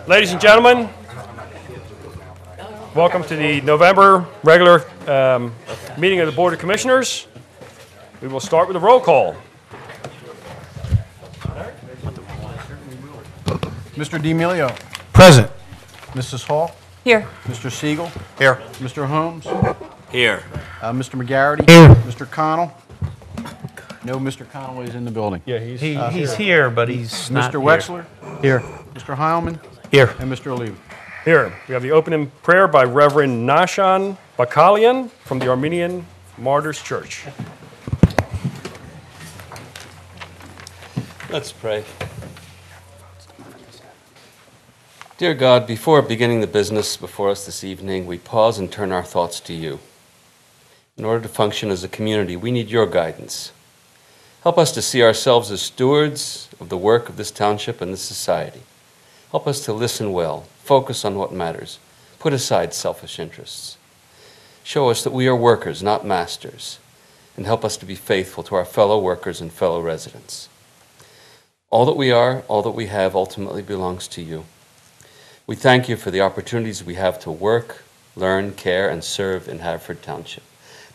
Ladies and gentlemen, welcome to the November regular meeting of the Board of Commissioners. We will start with a roll call. Mr. D'Amelio. Present. Mrs. Hall. Here. Mr. Siegel. Here. Mr. Holmes. Here. Mr. McGarity. Here. Mr. Connell. No, Mr. Connell is in the building. Yeah, He's here, but he's not Mr. here. Wexler. Here. Mr. Heilman. Here. And Mr. Oliva. Here. We have the opening prayer by Reverend Nashan Bakalian from the Armenian Martyrs Church. Let's pray. Dear God, before beginning the business before us this evening, we pause and turn our thoughts to you. In order to function as a community, we need your guidance. Help us to see ourselves as stewards of the work of this township and this society. Help us to listen well, focus on what matters, put aside selfish interests. Show us that we are workers, not masters, and help us to be faithful to our fellow workers and fellow residents. All that we are, all that we have ultimately belongs to you. We thank you for the opportunities we have to work, learn, care, and serve in Haverford Township.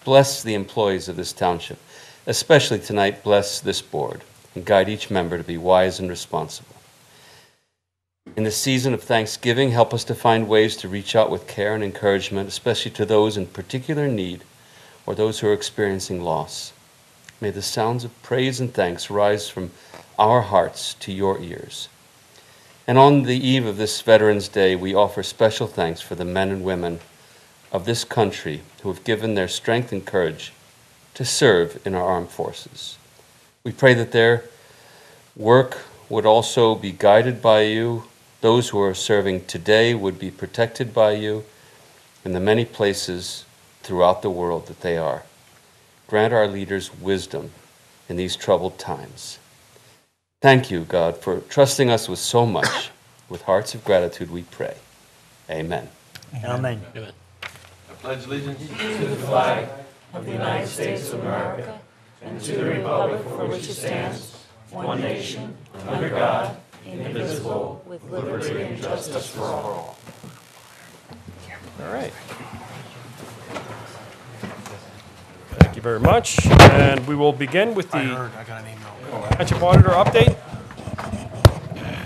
Bless the employees of this township. Especially tonight, bless this board and guide each member to be wise and responsible. In this season of Thanksgiving, help us to find ways to reach out with care and encouragement, especially to those in particular need or those who are experiencing loss. May the sounds of praise and thanks rise from our hearts to your ears. And on the eve of this Veterans Day, we offer special thanks for the men and women of this country who have given their strength and courage to serve in our armed forces. We pray that their work would also be guided by you, those who are serving today would be protected by you, in the many places throughout the world that they are. Grant our leaders wisdom in these troubled times. Thank you, God, for trusting us with so much. With hearts of gratitude we pray. Amen. Amen. I pledge allegiance to the flag of the United States of America and to the republic for which it stands, one nation, under God, indivisible, with liberty and justice for all. All right. Thank you very much. And we will begin with the I got an email. Township Auditor update.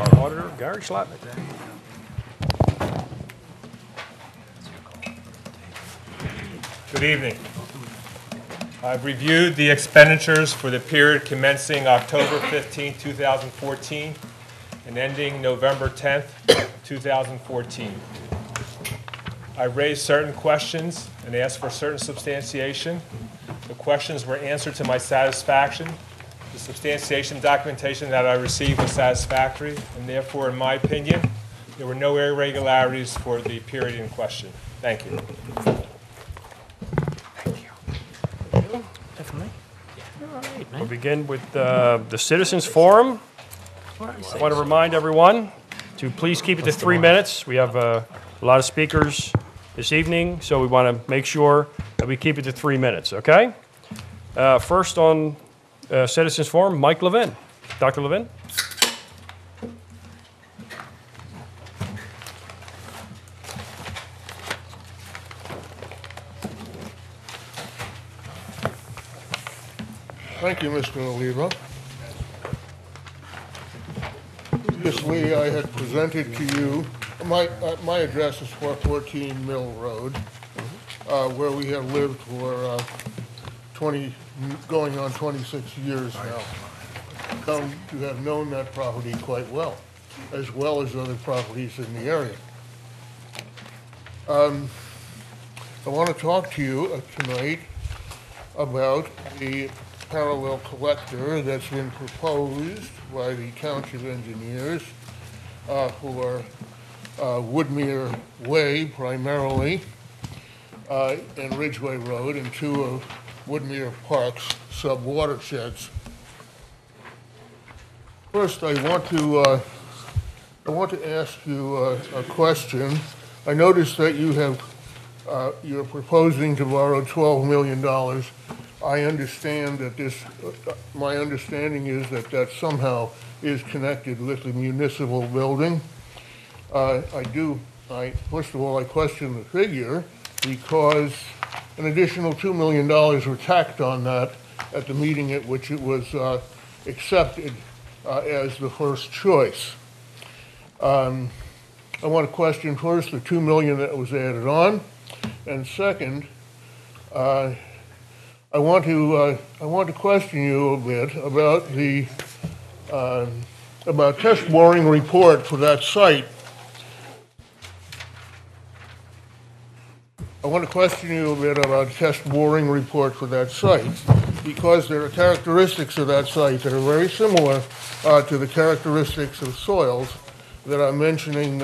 Our Auditor, Gary Schlattman. Good evening. I've reviewed the expenditures for the period commencing October 15, 2014 and ending November 10th, 2014. I raised certain questions and asked for certain substantiation. The questions were answered to my satisfaction. The substantiation documentation that I received was satisfactory, and therefore, in my opinion, there were no irregularities for the period in question. Thank you. We'll begin with the Citizens Forum. I want to remind everyone to please keep it to 3 minutes. We have a lot of speakers this evening, so we want to make sure that we keep it to 3 minutes, okay? First on Citizens Forum, Mike Levin. Dr. Levin? Thank you, Mr. Oliva. Previously, I had presented to you, my address is 414 Mill Road, where we have lived for going on 26 years now. Come to have known that property quite well as other properties in the area. I want to talk to you tonight about the parallel collector that's been proposed by the township engineers who are Woodmere Way primarily and Ridgeway Road and two of Woodmere Park's sub-watersheds. First, I want to ask you a question. I noticed that you're proposing to borrow $12 million. I understand that my understanding is that somehow is connected with the municipal building. First of all, I question the figure because an additional $2 million were tacked on that at the meeting at which it was accepted as the first choice. I want to question first the $2 million that was added on, and second, I want to question you a bit about the test boring report for that site. I want to question you a bit about test boring report for that site because there are characteristics of that site that are very similar to the characteristics of soils that I'm mentioning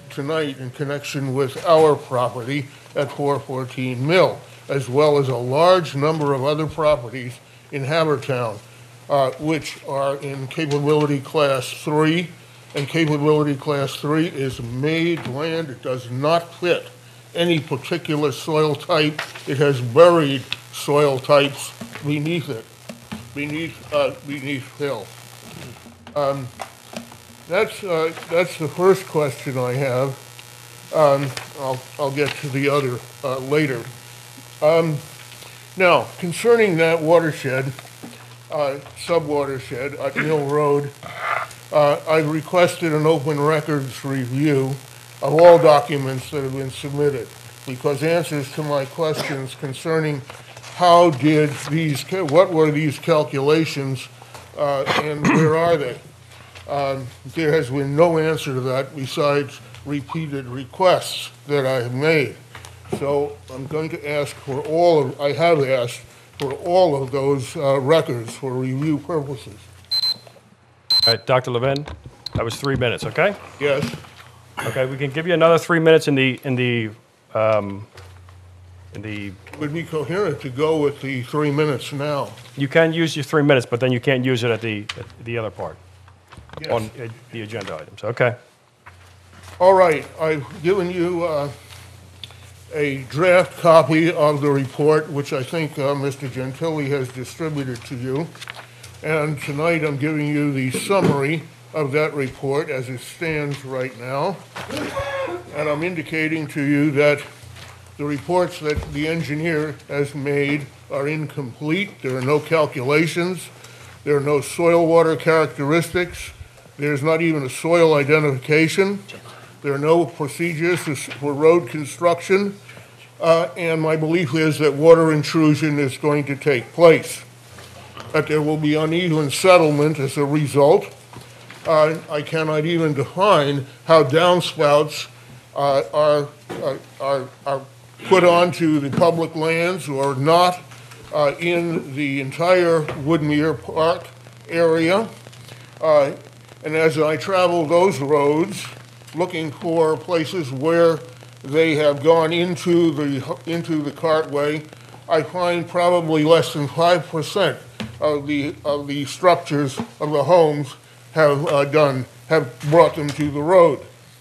tonight in connection with our property at 414 Mill, as well as a large number of other properties in Havertown, which are in capability class 3, and capability class 3 is made land. It does not fit any particular soil type. It has buried soil types beneath it, beneath fill. That's the first question I have. I'll get to the other later. Now, concerning that watershed, sub-watershed at Mill Road, I've requested an open records review of all documents that have been submitted, because answers to my questions concerning what were these calculations and where are they? There has been no answer to that besides repeated requests that I have made. So I'm going to ask for I have asked for all of those records for review purposes. All right, Dr. Levin, that was 3 minutes, okay? Yes. Okay, we can give you another 3 minutes in the Would be coherent to go with the 3 minutes now. You can use your 3 minutes, but then you can't use it at the other part Yes. on the agenda items. Okay. All right, I've given you a draft copy of the report, which I think Mr. Gentili has distributed to you. And tonight I'm giving you the summary of that report as it stands right now. And I'm indicating to you that the reports that the engineer has made are incomplete. There are no calculations. There are no soil water characteristics. There's not even a soil identification. There are no procedures for road construction. And my belief is that water intrusion is going to take place, that there will be uneven settlement as a result. I cannot even define how downspouts are put onto the public lands or not in the entire Woodmere Park area. And as I travel those roads, looking for places where they have gone into the cartway, I find probably less than 5% of the structures of the homes have brought them to the road.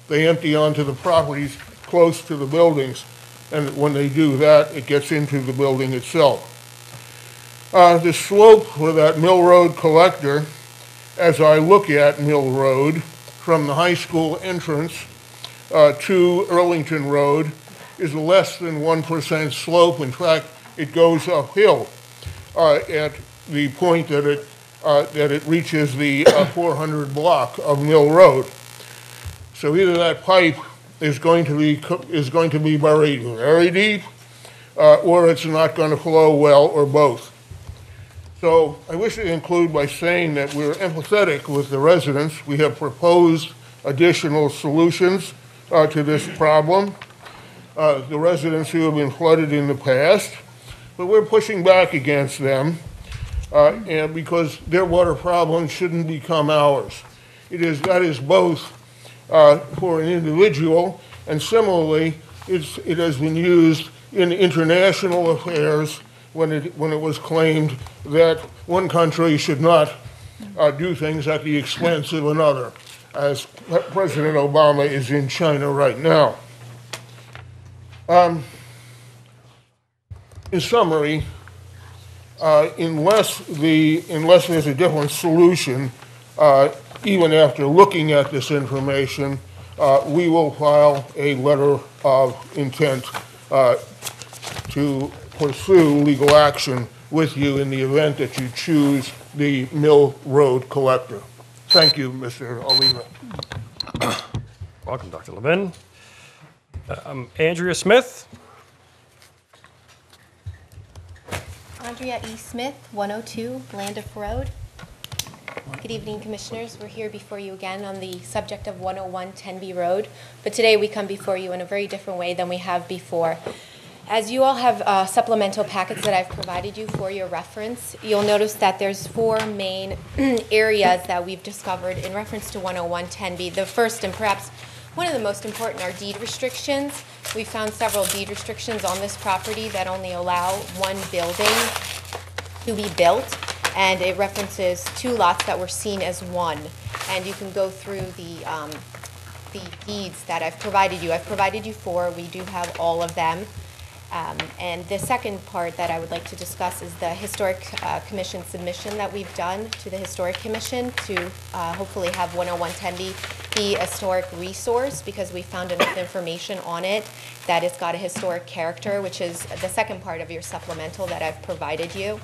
They empty onto the properties close to the buildings, and when they do that, it gets into the building itself. The slope for that Mill Road collector, as I look at Mill Road from the high school entrance to Earlington Road, is less than 1% slope. In fact, it goes uphill at the point that it reaches the 400 block of Mill Road. So either that pipe is going to be buried very deep, or it's not going to flow well, or both. So I wish to conclude by saying that we're empathetic with the residents. We have proposed additional solutions to this problem. The residents who have been flooded in the past, but we're pushing back against them, and because their water problem shouldn't become ours. That is both for an individual, and similarly, it has been used in international affairs when it was claimed that one country should not do things at the expense of another, as President Obama is in China right now. In summary, unless there's a different solution, even after looking at this information, we will file a letter of intent to pursue legal action with you in the event that you choose the Mill Road collector. Thank you, Mr. Oliva. Welcome, Dr. Levin. Andrea Smith. Andrea E. Smith, 102 Blandiff Road. Good evening, Commissioners. We're here before you again on the subject of 101 Tenby Road, but today we come before you in a very different way than we have before. As you all have supplemental packets that I've provided you for your reference, you'll notice that there's 4 main areas that we've discovered in reference to 101 Tenby. The first and perhaps one of the most important are deed restrictions. We found several deed restrictions on this property that only allow one building to be built, and it references 2 lots that were seen as one. And you can go through the deeds that I've provided you. I've provided you 4. We do have all of them. And the second part that I would like to discuss is the Historic Commission submission that we've done to the Historic Commission to hopefully have 101 Tenby be a historic resource, because we found enough information on it that it's got a historic character, which is the second part of your supplemental that I've provided you.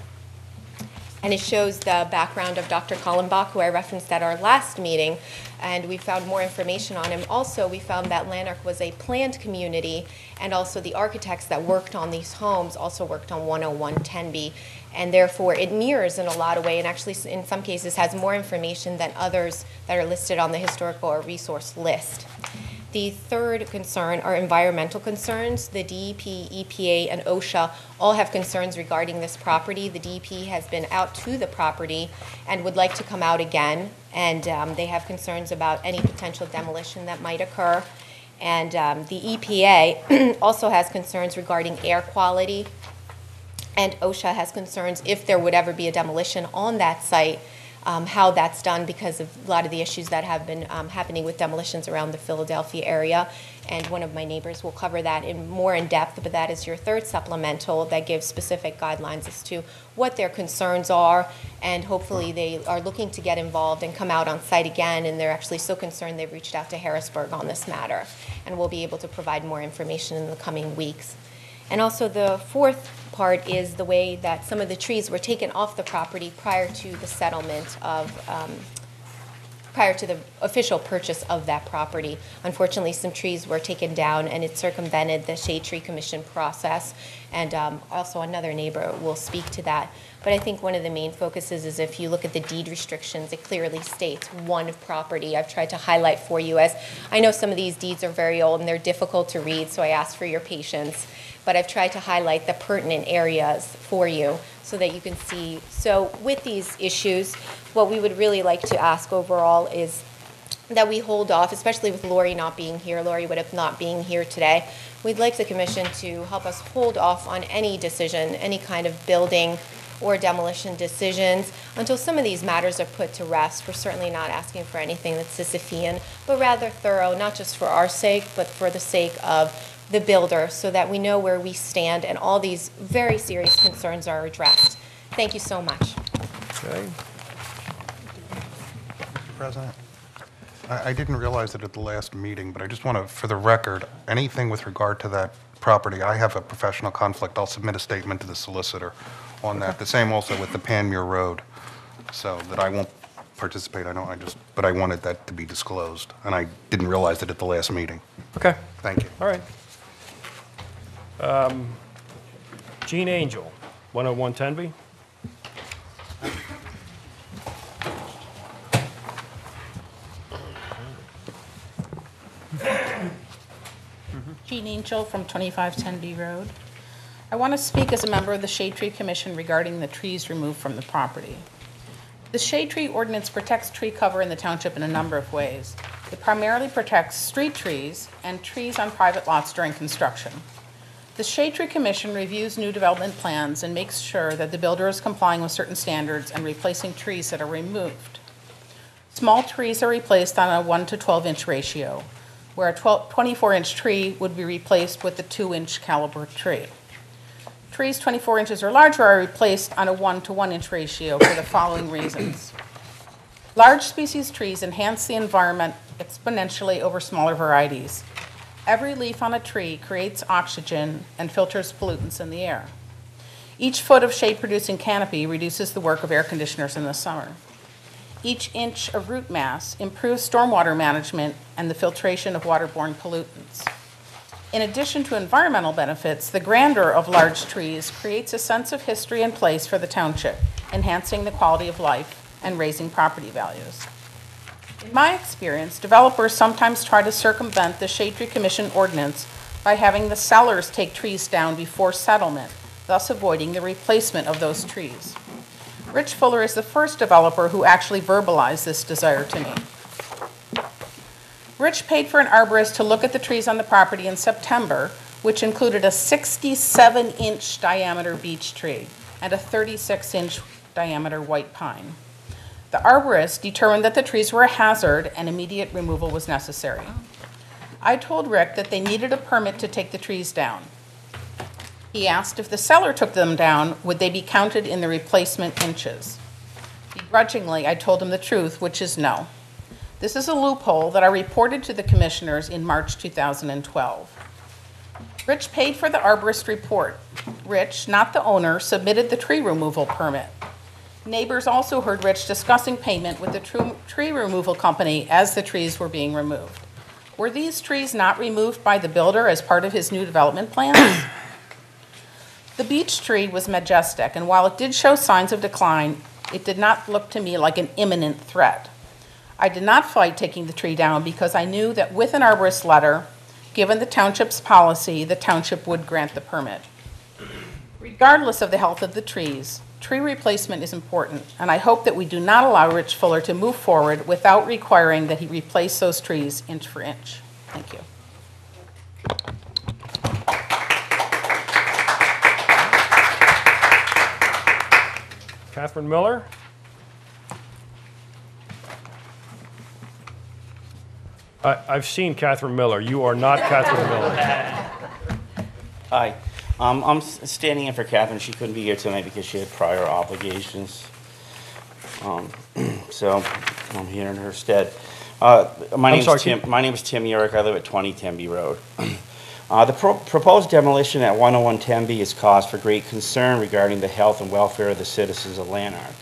And it shows the background of Dr. Kallenbach, who I referenced at our last meeting, and we found more information on him. Also, we found that Lanark was a planned community, and also the architects that worked on these homes also worked on 101 Tenby, and therefore it mirrors in a lot of ways, and actually in some cases has more information than others that are listed on the historical or resource list. The third concern are environmental concerns. The DEP, EPA, and OSHA all have concerns regarding this property. The DEP has been out to the property and would like to come out again, and they have concerns about any potential demolition that might occur. And the EPA also has concerns regarding air quality, and OSHA has concerns if there would ever be a demolition on that site, how that's done, because of a lot of the issues that have been happening with demolitions around the Philadelphia area. And one of my neighbors will cover that more in depth, but that is your third supplemental that gives specific guidelines as to what their concerns are, and hopefully they are looking to get involved and come out on site again, and they're actually so concerned they've reached out to Harrisburg on this matter, and we'll be able to provide more information in the coming weeks. And also the fourth part is the way that some of the trees were taken off the property prior to the settlement of, prior to the official purchase of that property. Unfortunately, some trees were taken down, and it circumvented the Shade Tree Commission process, and also another neighbor will speak to that. But I think one of the main focuses is if you look at the deed restrictions, it clearly states one property. I've tried to highlight for you, as I know some of these deeds are very old and they're difficult to read, so I ask for your patience. But I've tried to highlight the pertinent areas for you so that you can see. So with these issues, what we would really like to ask overall is that we hold off, especially with Lori not being here. Lori would have not being here today. We'd like the commission to help us hold off on any decision, any kind of building or demolition decisions until some of these matters are put to rest. We're certainly not asking for anything that's Sisyphean, but rather thorough, not just for our sake, but for the sake of the builder, so that we know where we stand and all these very serious concerns are addressed. Thank you so much. Okay. President, I didn't realize it at the last meeting, but I just want to, for the record, anything with regard to that property, I have a professional conflict. I'll submit a statement to the solicitor on that. The same also with the Panmure Road, so that I won't participate. But I wanted that to be disclosed, and I didn't realize it at the last meeting. Okay. Thank you. All right. Gene Angel, 101 Tenby. Jean Angel from 25 Tenby Road. I want to speak as a member of the Shade Tree Commission regarding the trees removed from the property. The Shade Tree Ordinance protects tree cover in the township in a number of ways. It primarily protects street trees and trees on private lots during construction. The Shade Tree Commission reviews new development plans and makes sure that the builder is complying with certain standards and replacing trees that are removed. Small trees are replaced on a 1 to 12-inch ratio, where a 24-inch tree would be replaced with a 2-inch caliber tree. Trees 24 inches or larger are replaced on a 1 to 1-inch ratio for the following reasons. Large species trees enhance the environment exponentially over smaller varieties. Every leaf on a tree creates oxygen and filters pollutants in the air. Each foot of shade-producing canopy reduces the work of air conditioners in the summer. Each inch of root mass improves stormwater management and the filtration of waterborne pollutants. In addition to environmental benefits, the grandeur of large trees creates a sense of history and place for the township, enhancing the quality of life and raising property values. In my experience, developers sometimes try to circumvent the Shade Tree Commission ordinance by having the sellers take trees down before settlement, thus avoiding the replacement of those trees. Rich Fuller is the first developer who actually verbalized this desire to me. Rich paid for an arborist to look at the trees on the property in September, which included a 67-inch diameter beech tree and a 36-inch diameter white pine. The arborist determined that the trees were a hazard and immediate removal was necessary. I told Rick that they needed a permit to take the trees down. He asked if the seller took them down, would they be counted in the replacement inches? Begrudgingly, I told him the truth, which is no. This is a loophole that I reported to the commissioners in March 2012. Rich paid for the arborist report. Rich, not the owner, submitted the tree removal permit. Neighbors also heard Rich discussing payment with the tree removal company as the trees were being removed. Were these trees not removed by the builder as part of his new development plans? The beech tree was majestic, and while it did show signs of decline, it did not look to me like an imminent threat. I did not fight taking the tree down because I knew that with an arborist letter, given the township's policy, the township would grant the permit. Regardless of the health of the trees, tree replacement is important, and I hope that we do not allow Rich Fuller to move forward without requiring that he replace those trees inch for inch. Thank you. Catherine Miller. I've seen Catherine Miller. You are not Catherine Miller. Hi. I'm standing in for Catherine. She couldn't be here tonight because she had prior obligations. So I'm here in her stead. My name is Tim Urick. I live at 20 Tembe Road. The proposed demolition at 101 Tembe is cause for great concern regarding the health and welfare of the citizens of Lanark.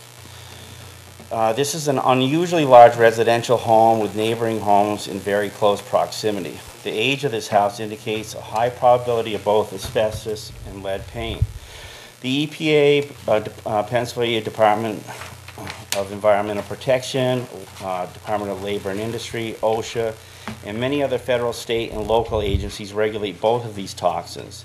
This is an unusually large residential home with neighboring homes in very close proximity. The age of this house indicates a high probability of both asbestos and lead paint. The EPA, Pennsylvania Department of Environmental Protection, Department of Labor and Industry, OSHA, and many other federal, state, and local agencies regulate both of these toxins.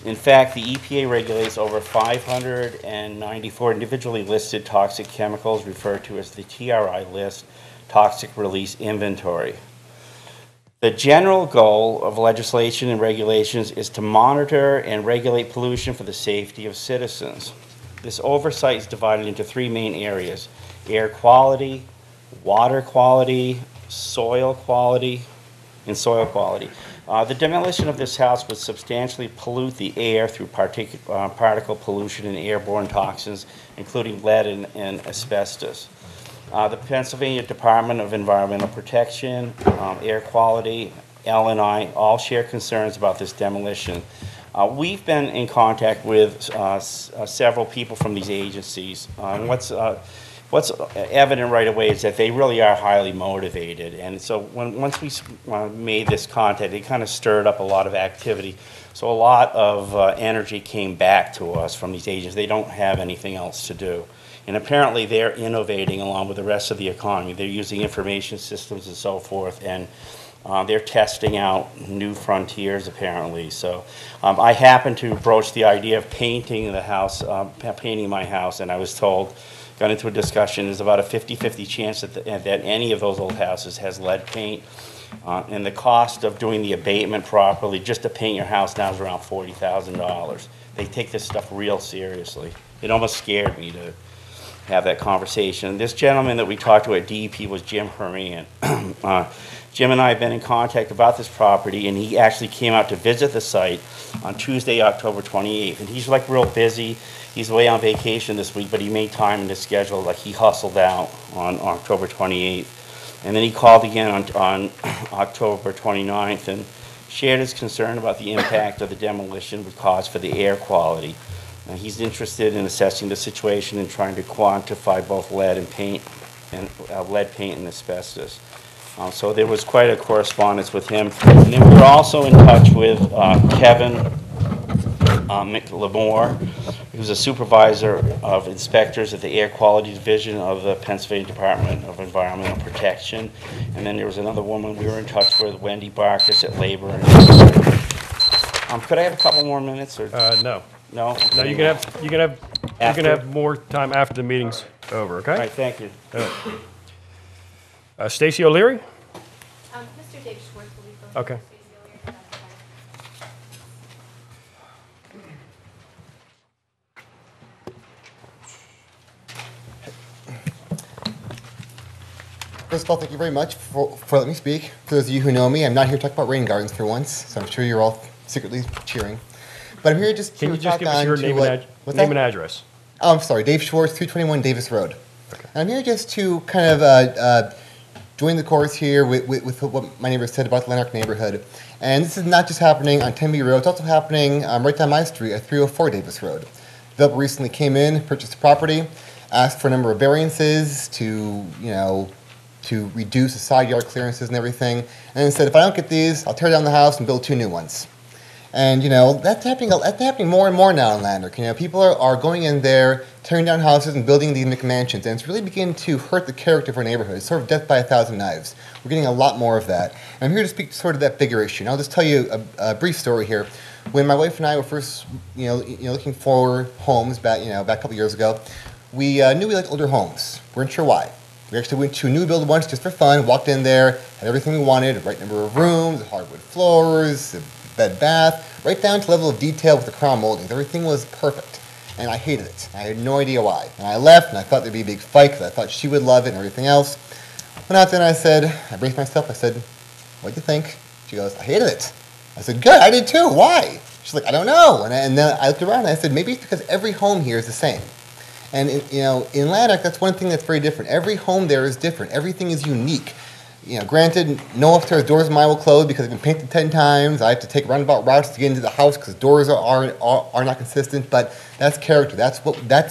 In fact, the EPA regulates over 594 individually listed toxic chemicals referred to as the TRI list, Toxic Release Inventory. The general goal of legislation and regulations is to monitor and regulate pollution for the safety of citizens. This oversight is divided into three main areas: air quality, water quality, soil quality, and soil quality. The demolition of this house would substantially pollute the air through particle pollution and airborne toxins, including lead and asbestos. The Pennsylvania Department of Environmental Protection, Air Quality, L&I, all share concerns about this demolition. We've been in contact with several people from these agencies. And what's evident right away is that they really are highly motivated. And so once we made this contact, it kind of stirred up a lot of activity. So a lot of energy came back to us from these agencies. They don't have anything else to do. And apparently they're innovating along with the rest of the economy. They're using information systems and so forth, and they're testing out new frontiers apparently. So I happened to broach the idea of painting the house, painting my house, and I was told, got into a discussion, there's about a 50-50 chance that any of those old houses has lead paint. And the cost of doing the abatement properly, just to paint your house now, is around $40,000. They take this stuff real seriously. It almost scared me to have that conversation. This gentleman that we talked to at DEP was Jim Herman. Jim and I have been in contact about this property, and he actually came out to visit the site on Tuesday, October 28th. And he's like real busy. He's away on vacation this week, but he made time in his schedule. Like he hustled out on October 28th. And then he called again on October 29th and shared his concern about the impact of the demolition would cause for the air quality. He's interested in assessing the situation and trying to quantify both lead paint and asbestos. So there was quite a correspondence with him. And then we were also in touch with Kevin McLemore, who's a supervisor of inspectors at the Air Quality Division of the Pennsylvania Department of Environmental Protection. And then there was another woman we were in touch with, Wendy Barkus at Labor. Could I have a couple more minutes? Or? No. No? No, you can have more time after the meeting's over, okay? All right, thank you. Stacy O'Leary? Mr. Dave Schwartz will be filling Okay. for Stacey O'Leary, if that's fine. First of all, thank you very much for letting me speak. For those of you who know me, I'm not here to talk about rain gardens for once, so I'm sure you're all secretly cheering. But I'm here just to Can you just give us talk your on name and address? Oh, I'm sorry, Dave Schwartz, 321 Davis Road. Okay. And I'm here just to kind of join the chorus here with what my neighbor said about the Lanark neighborhood. And this is not just happening on Tenby Road, it's also happening right down my street at 304 Davis Road. The developer recently came in, purchased the property, asked for a number of variances to, to reduce the side yard clearances and everything, and then said, if I don't get these, I'll tear down the house and build 2 new ones. And, that's happening more and more now in Lanark. People are going in there, tearing down houses and building these McMansions, and it's really beginning to hurt the character of our neighborhood. It's sort of death by a thousand knives. We're getting a lot more of that. And I'm here to speak to sort of that bigger issue. And I'll just tell you a brief story here. When my wife and I were first, looking for homes back a couple years ago, we knew we liked older homes. We weren't sure why. We actually went to a new build once just for fun, walked in there, had everything we wanted, the right number of rooms, hardwood floors, bed, bath, right down to the level of detail with the crown moldings. Everything was perfect, and I hated it. I had no idea why. And I left, and I thought there'd be a big fight because I thought she would love it and everything else. Went out there, and I braced myself. I said, "What'd you think?" She goes, "I hated it." I said, "Good, I did too. Why?" She's like, "I don't know." And then I looked around, and I said, "Maybe it's because every home here is the same." And in Lanark, that's one thing that's very different. Every home there is different. Everything is unique. Granted, no upstairs doors in mine will close because they've been painted 10 times. I have to take roundabout routes to get into the house because doors are not consistent. But that's character. That's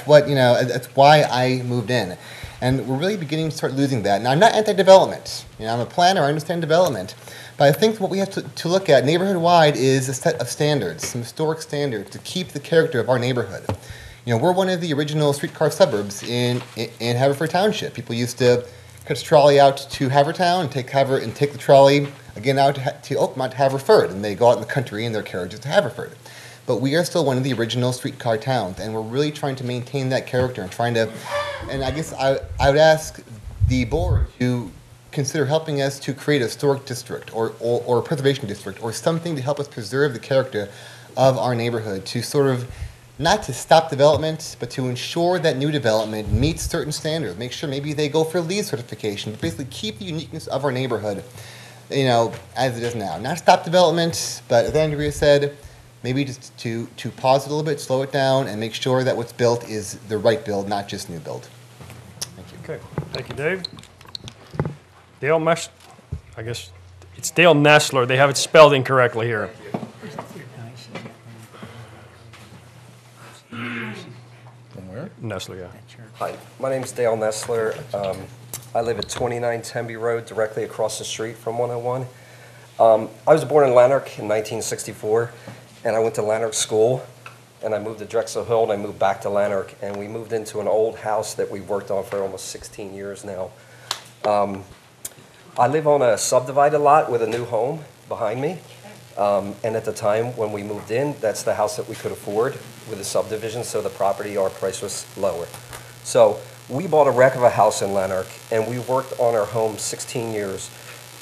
why I moved in, and we're really beginning to start losing that. Now, I'm not anti-development. I'm a planner. I understand development, but I think what we have to look at neighborhood-wide is a set of standards, some historic standards to keep the character of our neighborhood. We're one of the original streetcar suburbs in Haverford Township. People used to catch a trolley out to Havertown and take the trolley again out to Oakmont to Haverford, and they go out in the country in their carriages to Haverford. But we are still one of the original streetcar towns, and we're really trying to maintain that character and I guess I would ask the board to consider helping us to create a historic district or a preservation district or something to help us preserve the character of our neighborhood, to sort of not to stop development, but to ensure that new development meets certain standards. Make sure maybe they go for LEED certification, but basically keep the uniqueness of our neighborhood, as it is now. Not stop development, but as Andrea said, maybe just to pause it a little bit, slow it down, and make sure that what's built is the right build, not just new build. Thank you. Okay, thank you, Dave. I guess it's Dale Nessler. They have it spelled incorrectly here. Nessler, yeah. Hi, my name's Dale Nessler. I live at 29 Tenby Road, directly across the street from 101. I was born in Lanark in 1964, and I went to Lanark School, and I moved to Drexel Hill, and I moved back to Lanark, and we moved into an old house that we've worked on for almost 16 years now. I live on a subdivided lot with a new home behind me. And at the time when we moved in, that's the house that we could afford with a subdivision, so the property, our price was lower. So we bought a wreck of a house in Lanark, and we worked on our home 16 years.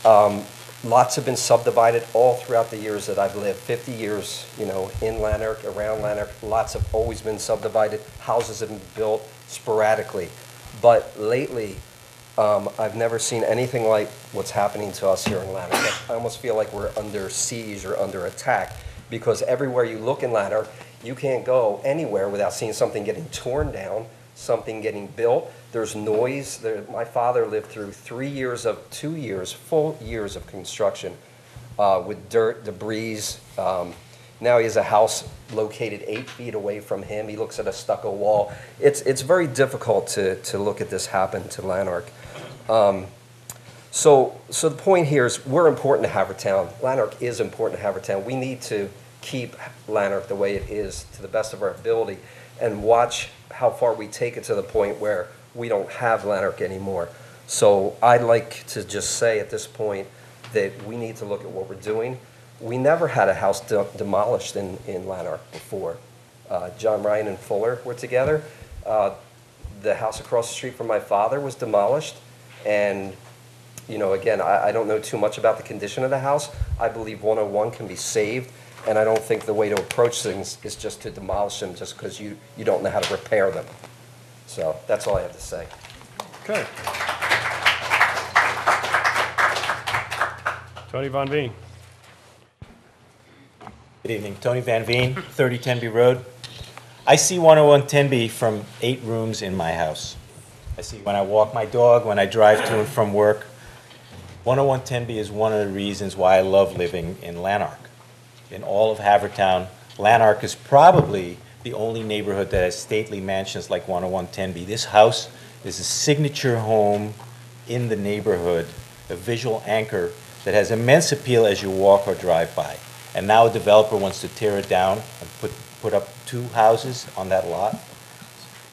Lots have been subdivided all throughout the years that I've lived, 50 years, in Lanark, around Lanark. Lots have always been subdivided. Houses have been built sporadically. But lately, I've never seen anything like what's happening to us here in Lanark. I almost feel like we're under siege or under attack, because everywhere you look in Lanark, you can't go anywhere without seeing something getting torn down, something getting built. There's noise. My father lived through 2 years, full years of construction with dirt, debris. Now he has a house located 8 feet away from him. He looks at a stucco wall. It's very difficult to look at this happen to Lanark. So the point here is we're important to Havertown. Lanark is important to Havertown. We need to keep Lanark the way it is to the best of our ability and watch how far we take it to the point where we don't have Lanark anymore. So I'd like to just say at this point that we need to look at what we're doing. We never had a house demolished in Lanark before. John Ryan and Fuller were together. The house across the street from my father was demolished. And, you know, again, I don't know too much about the condition of the house. I believe 101 can be saved. And I don't think the way to approach things is just to demolish them just because you don't know how to repair them. So that's all I have to say. Okay. Tony Von Veen. Good evening. Tony Van Veen, 30 Tenby Road. I see 101 Tenby from 8 rooms in my house. I see when I walk my dog, when I drive to and from work. 101 Tenby is one of the reasons why I love living in Lanark. In all of Havertown, Lanark is probably the only neighborhood that has stately mansions like 101 Tenby. This house is a signature home in the neighborhood, a visual anchor that has immense appeal as you walk or drive by. And now a developer wants to tear it down and put up 2 houses on that lot.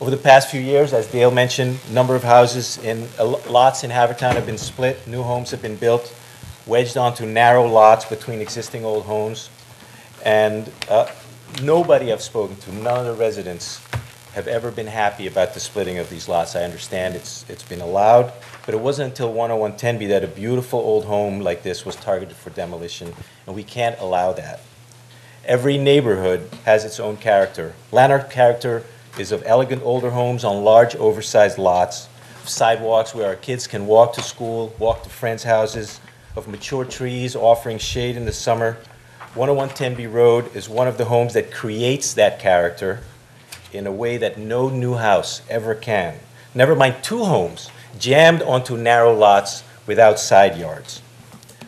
Over the past few years, as Dale mentioned, a number of houses in lots in Havertown have been split. New homes have been built, wedged onto narrow lots between existing old homes. And nobody I've spoken to, none of the residents, have ever been happy about the splitting of these lots. I understand it's been allowed, but it wasn't until 101 Tenby that a beautiful old home like this was targeted for demolition, and we can't allow that. Every neighborhood has its own character. Lanark character is of elegant older homes on large, oversized lots, of sidewalks where our kids can walk to school, walk to friends' houses, of mature trees offering shade in the summer. 101 Tenby Road is one of the homes that creates that character in a way that no new house ever can. Never mind 2 homes jammed onto narrow lots without side yards.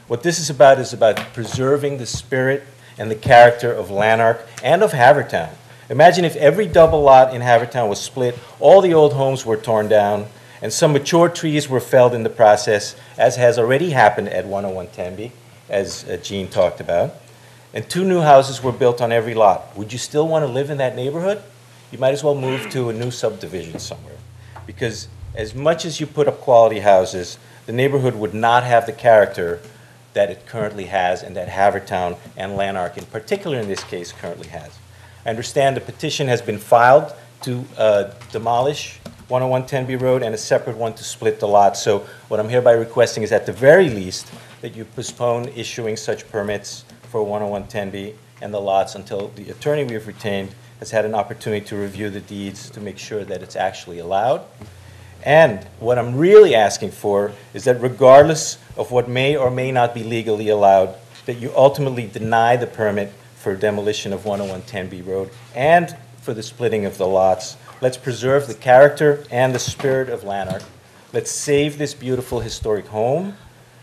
What this is about preserving the spirit and the character of Lanark and of Havertown. Imagine if every double lot in Havertown was split, all the old homes were torn down, and some mature trees were felled in the process, as has already happened at 101 Tenby, as Gene talked about. And 2 new houses were built on every lot. Would you still want to live in that neighborhood? You might as well move to a new subdivision somewhere. Because as much as you put up quality houses, the neighborhood would not have the character that it currently has and that Havertown and Lanark, in particular in this case, currently has. I understand the petition has been filed to demolish 101 Tenby Road and a separate one to split the lot. So what I'm hereby requesting is at the very least that you postpone issuing such permits for 101 Tenby and the lots until the attorney we've retained has had an opportunity to review the deeds to make sure that it's actually allowed. And what I'm really asking for is that regardless of what may or may not be legally allowed, that you ultimately deny the permit for demolition of 101 Tenby Road and for the splitting of the lots. Let's preserve the character and the spirit of Lanark. Let's save this beautiful historic home.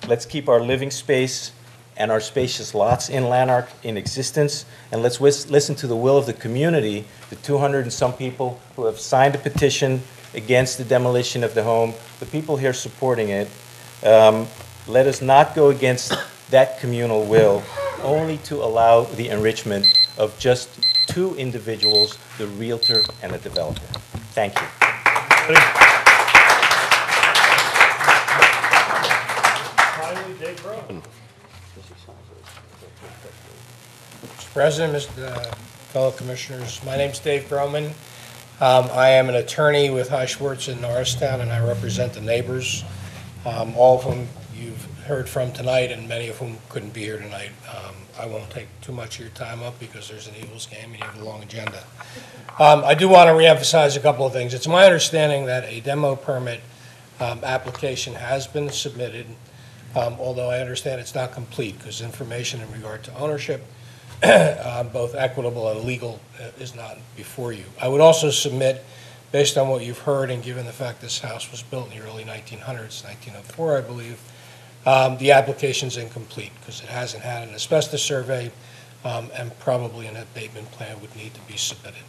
Let's keep our living space and our spacious lots in Lanark in existence, and let's listen to the will of the community, the 200 and some people who have signed a petition against the demolition of the home, the people here supporting it. Let us not go against that communal will, only to allow the enrichment of just 2 individuals, the realtor and the developer. Thank you. Finally, Dave Brown. Mr. President, fellow commissioners, my name's Dave Broman. I am an attorney with High Schwartz in Norristown, and I represent the neighbors, all of whom you've heard from tonight, and many of whom couldn't be here tonight. I won't take too much of your time up because there's an Eagles game and you have a long agenda. I do want to reemphasize a couple of things. It's my understanding that a demo permit application has been submitted, although I understand it's not complete because information in regard to ownership, both equitable and legal, is not before you. I would also submit, based on what you've heard and given the fact this house was built in the early 1900s, 1904, I believe, the application's incomplete because it hasn't had an asbestos survey, and probably an abatement plan would need to be submitted.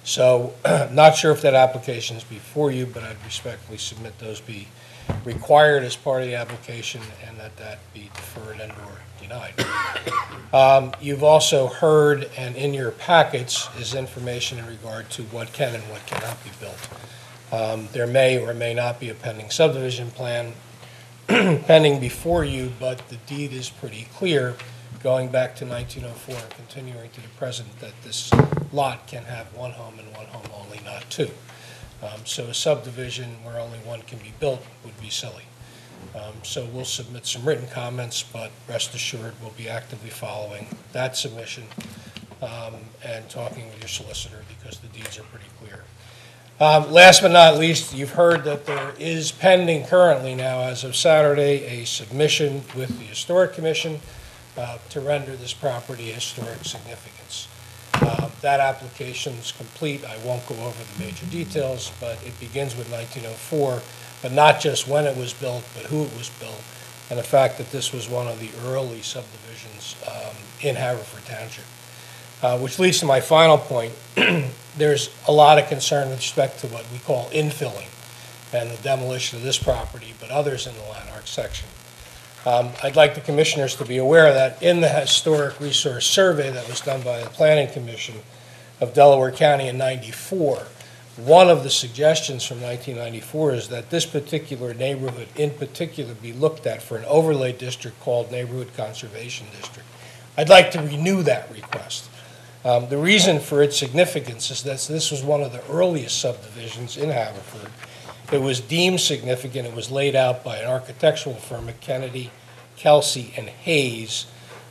So, not sure if that application is before you, but I'd respectfully submit those be required as part of the application and that be deferred and/or denied. You've also heard, and in your packets is information in regard to what can and what cannot be built. There may or may not be a pending subdivision plan pending before you, but the deed is pretty clear, going back to 1904 and continuing to the present, that this lot can have one home and one home only, not two. So a subdivision where only one can be built would be silly. So we'll submit some written comments, but rest assured we'll be actively following that submission and talking with your solicitor because the deeds are pretty clear. Last but not least, you've heard that there is pending currently now, as of Saturday, a submission with the Historic Commission to render this property historic significance. That application is complete. I won't go over the major details, but it begins with 1904, but not just when it was built, but who it was built, and the fact that this was one of the early subdivisions in Haverford Township. Which leads to my final point. There's a lot of concern with respect to what we call infilling and the demolition of this property, but others in the Lanark section. I'd like the commissioners to be aware that in the Historic Resource Survey that was done by the Planning Commission of Delaware County in '94, one of the suggestions from 1994 is that this particular neighborhood in particular be looked at for an overlay district called Neighborhood Conservation District. I'd like to renew that request. The reason for its significance is that this was one of the earliest subdivisions in Haverford. It was deemed significant. It was laid out by an architectural firm at Kennedy, Kelsey, and Hayes,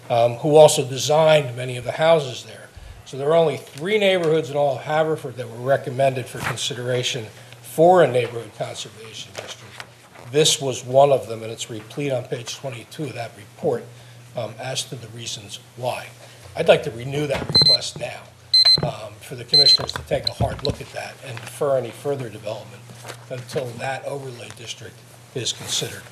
who also designed many of the houses there. So there are only 3 neighborhoods in all of Haverford that were recommended for consideration for a neighborhood conservation district. This was one of them, and it's replete on page 22 of that report as to the reasons why. I'd like to renew that request now for the commissioners to take a hard look at that and defer any further development until that overlay district is considered.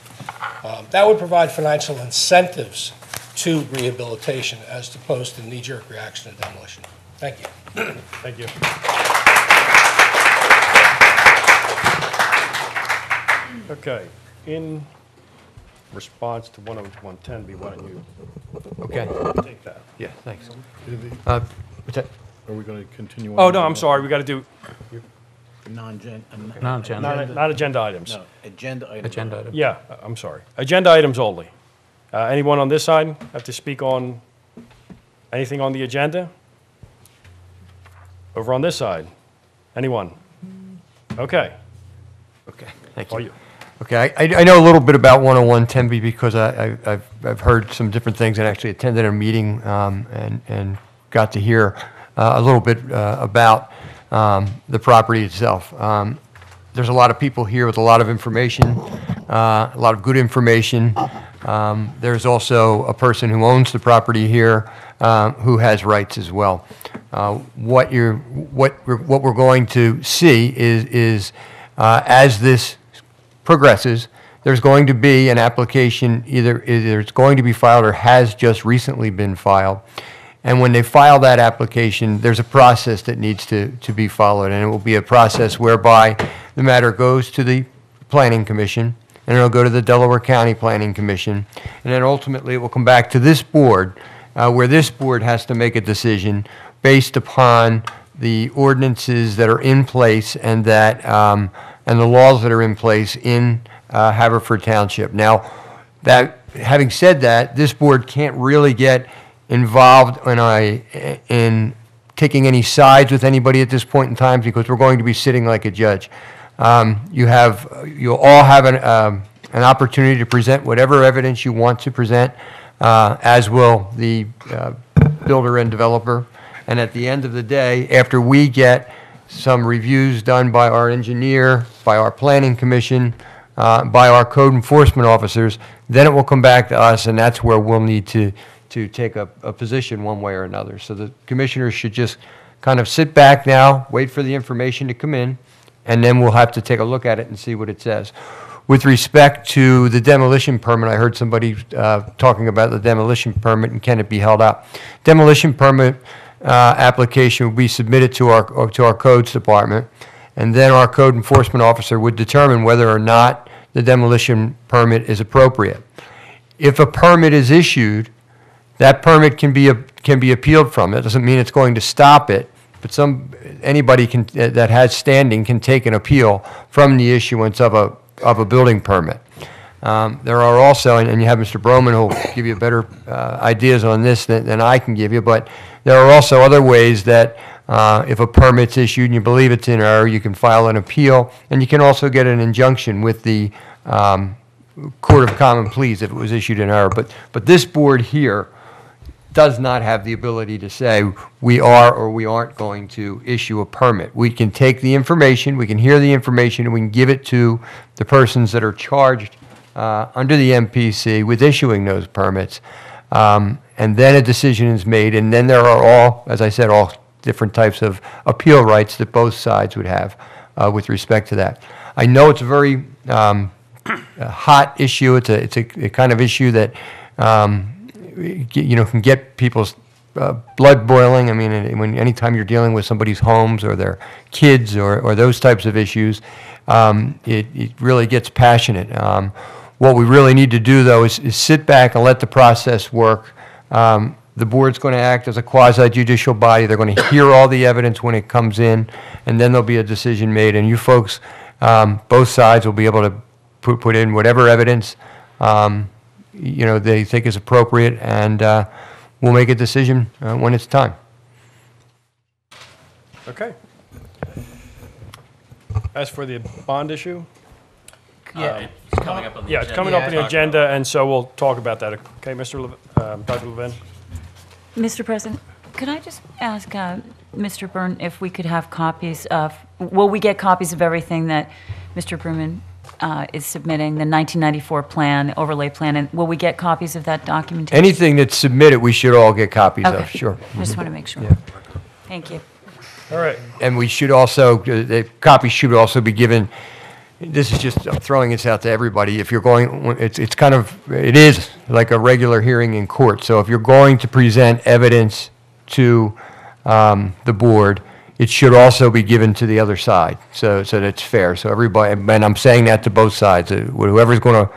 That would provide financial incentives to rehabilitation as opposed to knee-jerk reaction to demolition. Thank you. Thank you. Okay. In response to 10110B, why don't you take that? Yeah, thanks. What's that? Are we going to continue on? Oh, no, I'm sorry. We got to do Non-agenda. not agenda items. No, agenda item. Agenda item. Yeah, I'm sorry. Agenda items only. Anyone on this side have to speak on anything on the agenda? Over on this side? Anyone? Okay. Okay, thank All you. you. Okay, I know a little bit about 10110B because I've heard some different things and actually attended a meeting and got to hear a little bit about the property itself. There's a lot of people here with a lot of information, a lot of good information. There's also a person who owns the property here who has rights as well. What we're going to see is as this progresses, there's going to be an application, either it's going to be filed or has just recently been filed. And when they file that application, there's a process that needs to be followed. And it will be a process whereby the matter goes to the Planning Commission, and it'll go to the Delaware County Planning Commission, and then ultimately it will come back to this board, where this board has to make a decision based upon the ordinances that are in place and that and the laws that are in place in Haverford Township. Now, having said that, this board can't really get involved in taking any sides with anybody at this point in time because we're going to be sitting like a judge. You'll all have an opportunity to present whatever evidence you want to present, as will the builder and developer. And at the end of the day, after we get some reviews done by our engineer, by our planning commission, by our code enforcement officers, then it will come back to us, and that's where we'll need to take a position one way or another. So the commissioners should just kind of sit back now, wait for the information to come in, and then we'll have to take a look at it and see what it says. With respect to the demolition permit, I heard somebody talking about the demolition permit and can it be held up. Demolition permit application will be submitted to our codes department, and then our code enforcement officer would determine whether or not the demolition permit is appropriate. If a permit is issued, that permit can be appealed from. That doesn't mean it's going to stop it, but anybody that has standing can take an appeal from the issuance of a building permit. There are also, and you have Mr. Broman who will give you better ideas on this than I can give you, but there are also other ways that if a permit's issued and you believe it's in error, you can file an appeal, and you can also get an injunction with the Court of Common Pleas if it was issued in error. But this board here does not have the ability to say we are or we aren't going to issue a permit. We can take the information, we can hear the information, and we can give it to the persons that are charged under the MPC with issuing those permits. And then a decision is made, and then there are all, as I said, all different types of appeal rights that both sides would have with respect to that. I know it's a very hot issue. It's a kind of issue that can get people's blood boiling. I mean, anytime you're dealing with somebody's homes or their kids or those types of issues, it really gets passionate. What we really need to do, though, is sit back and let the process work. The board's going to act as a quasi-judicial body. They're going to hear all the evidence when it comes in, and then there'll be a decision made. And you folks, both sides, will be able to put in whatever evidence they think is appropriate, and we'll make a decision when it's time. Okay. As for the bond issue? Yeah, it's coming up on the agenda. Yeah, it's coming up on the agenda, and so we'll talk about that. Okay, Dr. Levin? Mr. President, could I just ask Mr. Byrne if we could have copies of, will we get copies of everything that Mr. Bruman is submitting, the 1994 plan, overlay plan, and will we get copies of that documentation? Anything that's submitted, we should all get copies of, sure. I just want to make sure. Yeah. Thank you. All right. And we should also, the copies should also be given, this is just, I'm throwing this out to everybody. If you're going, it is like a regular hearing in court. So if you're going to present evidence to the board, it should also be given to the other side, so that it's fair. So everybody, and I'm saying that to both sides, whoever's going to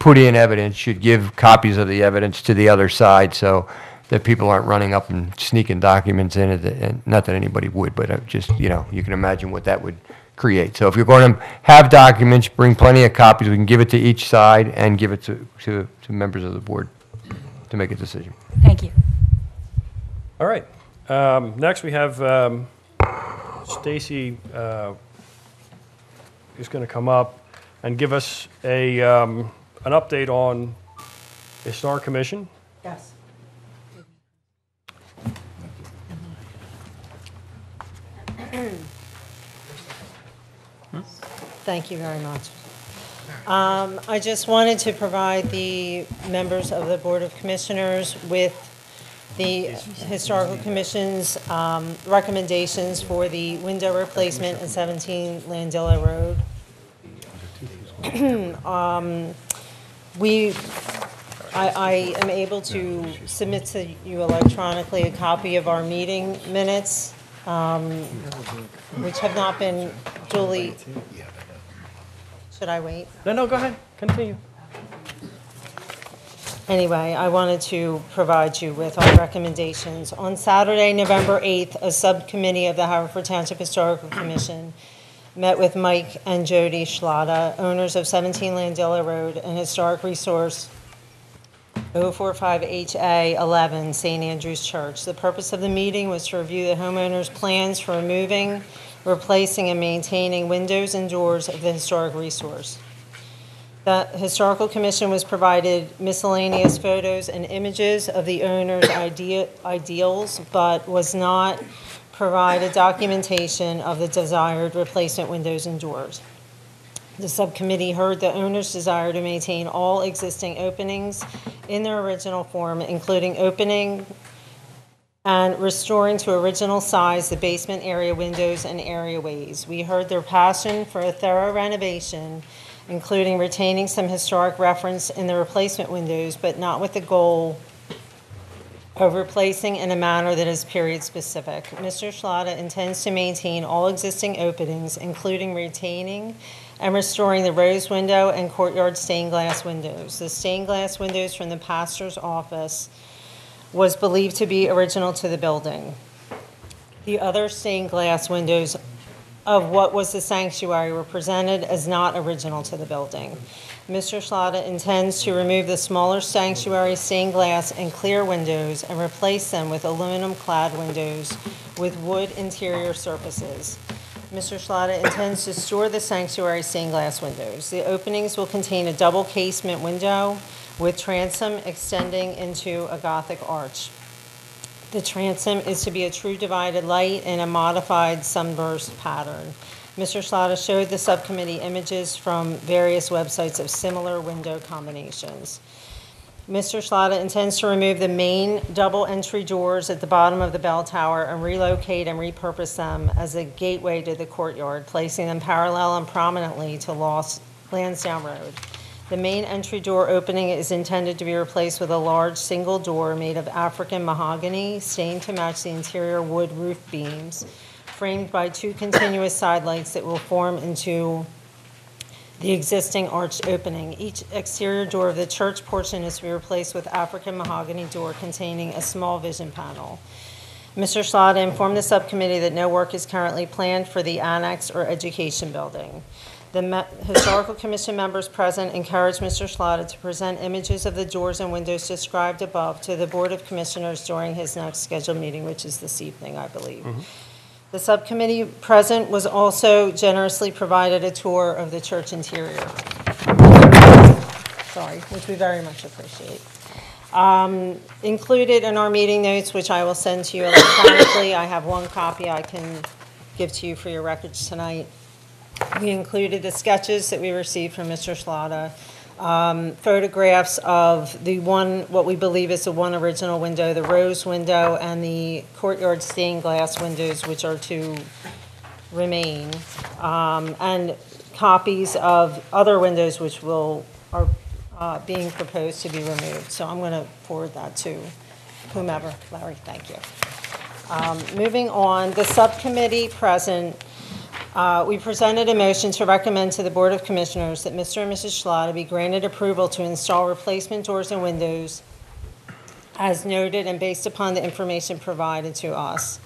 put in evidence should give copies of the evidence to the other side so that people aren't running up and sneaking documents in, and not that anybody would, but just, you can imagine what that would create. So if you're going to have documents, bring plenty of copies. We can give it to each side and give it to members of the board to make a decision. Thank you. All right. Next we have Stacy is going to come up and give us an update on the Historic Commission. Yes. Thank you very much. I just wanted to provide the members of the Board of Commissioners with the Historical Commission's recommendations for the window replacement at 17 Landilla Road. I am able to submit to you electronically a copy of our meeting minutes, which have not been duly. Should I wait? No, go ahead. Continue. Anyway, I wanted to provide you with our recommendations. On Saturday, November 8th, a subcommittee of the Haverford Township Historical Commission met with Mike and Jody Schlada, owners of 17 Landilla Road and Historic Resource 045HA 11, St. Andrew's Church. The purpose of the meeting was to review the homeowner's plans for removing, replacing, and maintaining windows and doors of the historic resource. The Historical Commission was provided miscellaneous photos and images of the owner's ideals, but was not provided documentation of the desired replacement windows and doors. The subcommittee heard the owner's desire to maintain all existing openings in their original form, including opening and restoring to original size the basement area windows and areaways. We heard their passion for a thorough renovation, including retaining some historic reference in the replacement windows, but not with the goal of replacing in a manner that is period specific. Mr. Schlada intends to maintain all existing openings, including retaining and restoring the rose window and courtyard stained glass windows. The stained glass windows from the pastor's office was believed to be original to the building. The other stained glass windows of what was the sanctuary were presented as not original to the building. Mr. Schlada intends to remove the smaller sanctuary stained glass and clear windows and replace them with aluminum clad windows with wood interior surfaces. Mr. Schlada intends to store the sanctuary stained glass windows. The openings will contain a double casement window with transom extending into a Gothic arch. The transom is to be a true divided light in a modified sunburst pattern. Mr. Schlada showed the subcommittee images from various websites of similar window combinations. Mr. Schlada intends to remove the main double entry doors at the bottom of the bell tower and relocate and repurpose them as a gateway to the courtyard, placing them parallel and prominently to Lansdowne Road. The main entry door opening is intended to be replaced with a large single door made of African mahogany, stained to match the interior wood roof beams, framed by two continuous side lights that will form into the existing arched opening. Each exterior door of the church portion is to be replaced with African mahogany door containing a small vision panel. Mr. Schlada informed the subcommittee that no work is currently planned for the annex or education building. The Historical Commission members present encouraged Mr. Schlada to present images of the doors and windows described above to the Board of Commissioners during his next scheduled meeting, which is this evening, I believe. The subcommittee present was also generously provided a tour of the church interior. Sorry, which we very much appreciate. Included in our meeting notes, which I will send to you electronically, I have one copy I can give to you for your records tonight. We included the sketches that we received from Mr. Schlada, photographs of the one, what we believe is the one original window, the rose window, and the courtyard stained glass windows, which are to remain, and copies of other windows which are being proposed to be removed. So I'm going to forward that to whomever. Larry, thank you. Moving on, the subcommittee present. We presented a motion to recommend to the Board of Commissioners that Mr. and Mrs. Schlada be granted approval to install replacement doors and windows as noted and based upon the information provided to us.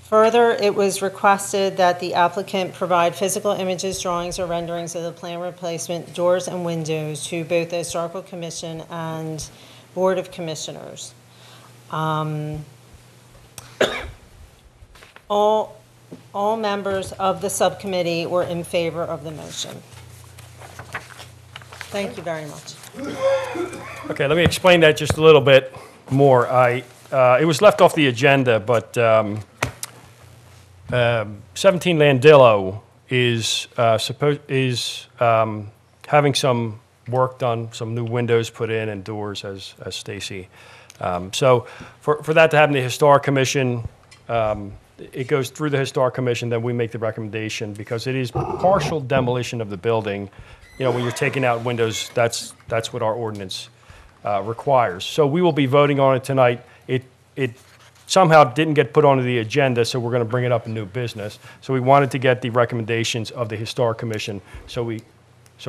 Further, it was requested that the applicant provide physical images, drawings, or renderings of the planned replacement doors and windows to both the Historical Commission and Board of Commissioners. All members of the subcommittee were in favor of the motion. Thank you very much. Okay, let me explain that just a little bit more. It was left off the agenda, but 17 Landillo is having some work done, some new windows put in and doors, as Stacy. So for that to happen, the Historic Commission. It goes through the Historic Commission, then we make the recommendation because it is partial demolition of the building. You know, when you're taking out windows, that's what our ordinance requires. So we will be voting on it tonight. It somehow didn't get put onto the agenda, so we're going to bring it up in new business. So we wanted to get the recommendations of the Historic Commission so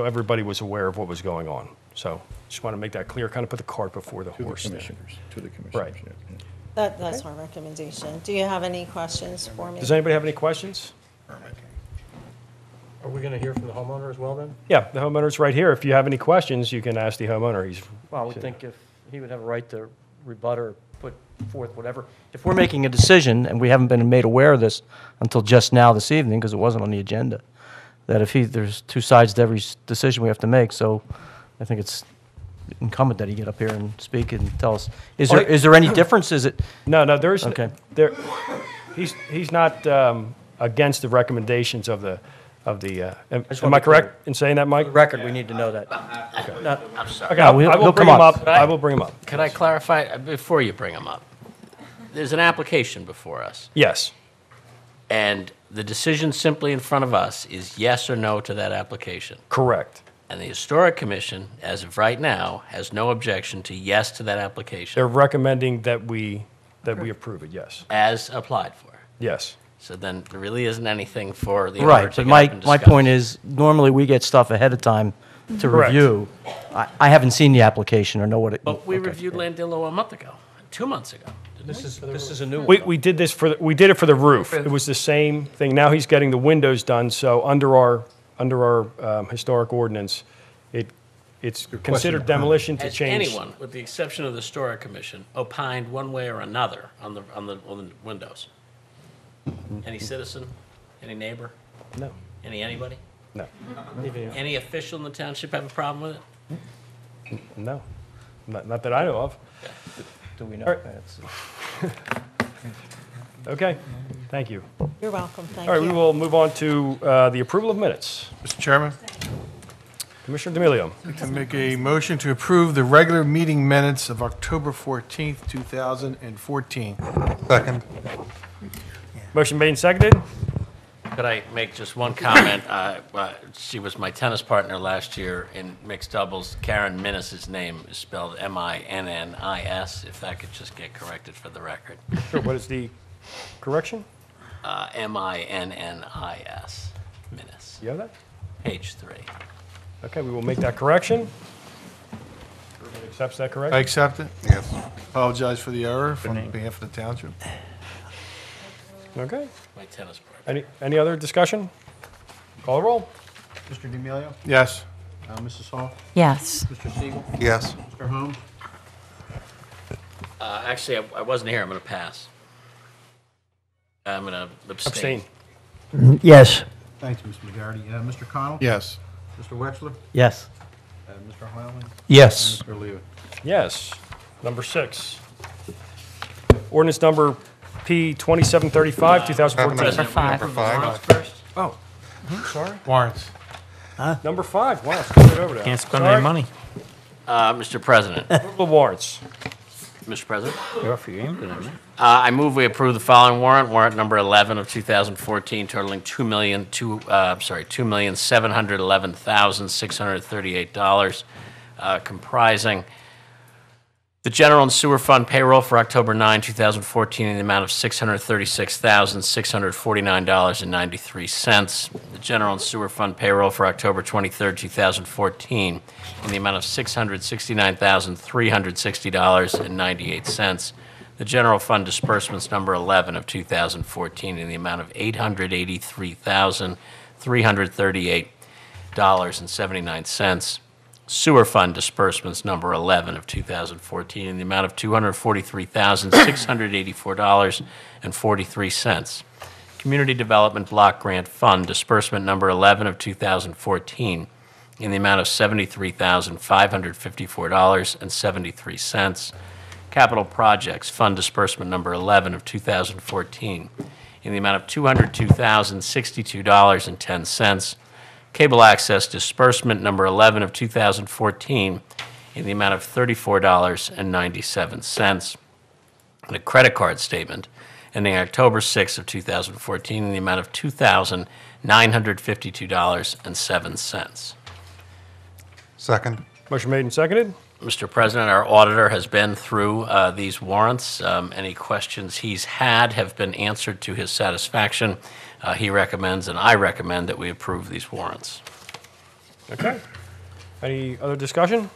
everybody was aware of what was going on. So just want to make that clear, kind of put the cart before the horse. To the commissioners. Right. Yeah. That's our recommendation. Do you have any questions for me? Does anybody have any questions? Are we going to hear from the homeowner as well then? Yeah, the homeowner's right here. If you have any questions, you can ask the homeowner. Well, I would think if he would have a right to rebut or put forth whatever. If we're making a decision, and we haven't been made aware of this until just now this evening, because it wasn't on the agenda, that if there's two sides to every decision we have to make, so I think it's incumbent that he get up here and speak and tell us. Is there any difference? Is it? No, there's, okay. He's not against the recommendations of the, am I correct in saying that, Mike? For the record, we need to know that. Okay. I'm sorry. Okay, I will bring him up. I will bring him up. Could I clarify before you bring him up? There's an application before us. Yes. And the decision simply in front of us is yes or no to that application. Correct. And the Historic Commission, as of right now, has no objection to yes to that application. They're recommending that we approve it, yes. As applied for. Yes. So then there really isn't anything for the owner Right, to but get up and my discuss. point is, normally we get stuff ahead of time to Correct. review. I haven't seen the application or know what it. But we reviewed Landillo a month ago, 2 months ago. This is a new one. We did this we did it for the roof. It was the same thing. Now he's getting the windows done, so under our historic ordinance, it's considered demolition to Has change. anyone, with the exception of the Historic Commission, opined one way or another on the windows? Any citizen? Any neighbor? No. Anybody? No. Any official in the township have a problem with it? No. Not that I know of. Do we know? All right. Okay, thank you. You're welcome, thank All right, you. we will move on to the approval of minutes. Mr. Chairman, Commissioner D'Amelio. I can make a motion to approve the regular meeting minutes of October 14th, 2014. Second. Motion made and seconded. Could I make just one comment? She was my tennis partner last year in mixed doubles. Karen Minnis's name is spelled M-I-N-N-I-S, if that could just get corrected for the record. Sure, what is the correction? M-I-N-N-I-S, Minnis. You have that? Page 3. Okay, we will make that correction. Everybody accepts that I correction? accept it. Yes. Apologize for the error on behalf of the township. Okay. My tennis partner. Any other discussion? Call the roll. Mr. D'Amelio? Yes. Mrs. Hall? Yes. Mr. Siegel? Yes. Mr. Holmes? Actually, I wasn't here. I'm going to pass. I'm going to abstain. Yes. Thanks, Mr. McGarity. Mr. Connell? Yes. Mr. Wexler? Yes. Mr. Heilman? Yes. And Mr. Levin? Yes. Number 6. Ordinance number P 2735, 2014. President, Number we five. warrants first? Oh, sorry. Warrants. Number 5. Wow, let's get over that. Can't spend Sorry. any money. Mr. President. Approval of warrants. Mr. President. You're off your game today, man. I move we approve the following warrant number 11 of 2014, totaling $2,711,638, comprising the general and sewer fund payroll for October 9, 2014, in the amount of $636,649.93. The general and sewer fund payroll for October 23, 2014, in the amount of $669,360.98. The general fund disbursements number 11 of 2014, in the amount of $883,338.79. Sewer fund disbursements number 11 of 2014 in the amount of $243,684.43. Community Development Block Grant Fund disbursement number 11 of 2014 in the amount of $73,554.73. Capital Projects Fund disbursement number 11 of 2014 in the amount of $202,062.10. Cable Access disbursement number 11 of 2014 in the amount of $34.97. And a credit card statement ending October 6 of 2014 in the amount of $2,952.07. Second. Motion made and seconded. Mr. President, our auditor has been through these warrants. Any questions he's had have been answered to his satisfaction. He recommends, and I recommend, that we approve these warrants. Okay. Any other discussion?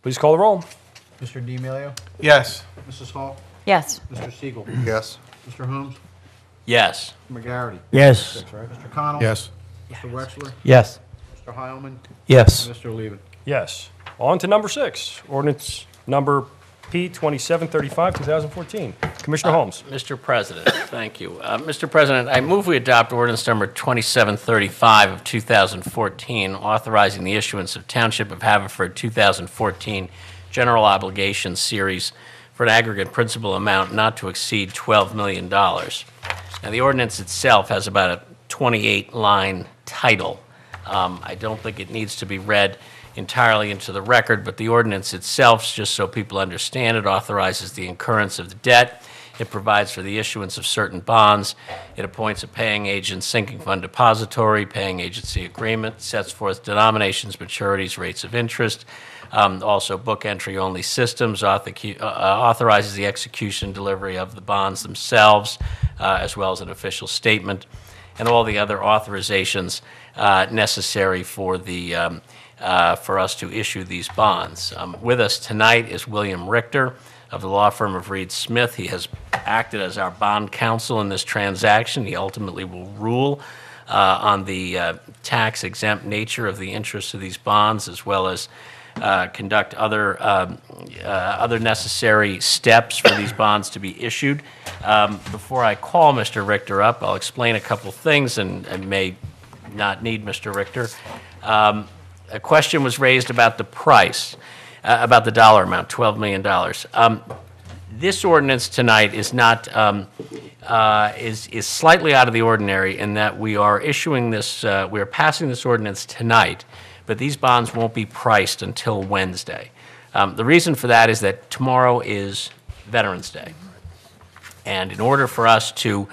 Please call the roll. Mr. D'Amelio? Yes. Mrs. Hall? Yes. Mr. Siegel? Yes. Mr. Holmes? Yes. Mr. McGarity? Yes. Mr. Connell? Yes. Mr. Wexler? Yes. Mr. Heilman? Yes. And Mr. Levin? Yes. On to number 6, ordinance number P 2735, 2014. Commissioner Holmes. Mr. President, thank you. Mr. President, I move we adopt ordinance number 2735 of 2014, authorizing the issuance of Township of Haverford 2014 General Obligation Series for an aggregate principal amount not to exceed $12 million. Now, the ordinance itself has about a 28-line title. I don't think it needs to be read entirely into the record, but the ordinance itself, just so people understand it, authorizes the incurrence of the debt. It provides for the issuance of certain bonds. It appoints a paying agent, sinking fund depository, paying agency agreement, sets forth denominations, maturities, rates of interest, also book entry only systems, authorizes the execution and delivery of the bonds themselves, as well as an official statement, and all the other authorizations necessary for the for us to issue these bonds. With us tonight is William Richter of the law firm of Reed Smith. He has acted as our bond counsel in this transaction. He ultimately will rule on the tax-exempt nature of the interest of these bonds, as well as conduct other necessary steps for these bonds to be issued. Before I call Mr. Richter up, I'll explain a couple things and may not need Mr. Richter. A question was raised about the price, about the dollar amount, $12 million. This ordinance tonight is not is slightly out of the ordinary in that we are issuing this, we are passing this ordinance tonight, but these bonds won't be priced until Wednesday. The reason for that is that tomorrow is Veterans Day, and in order for us to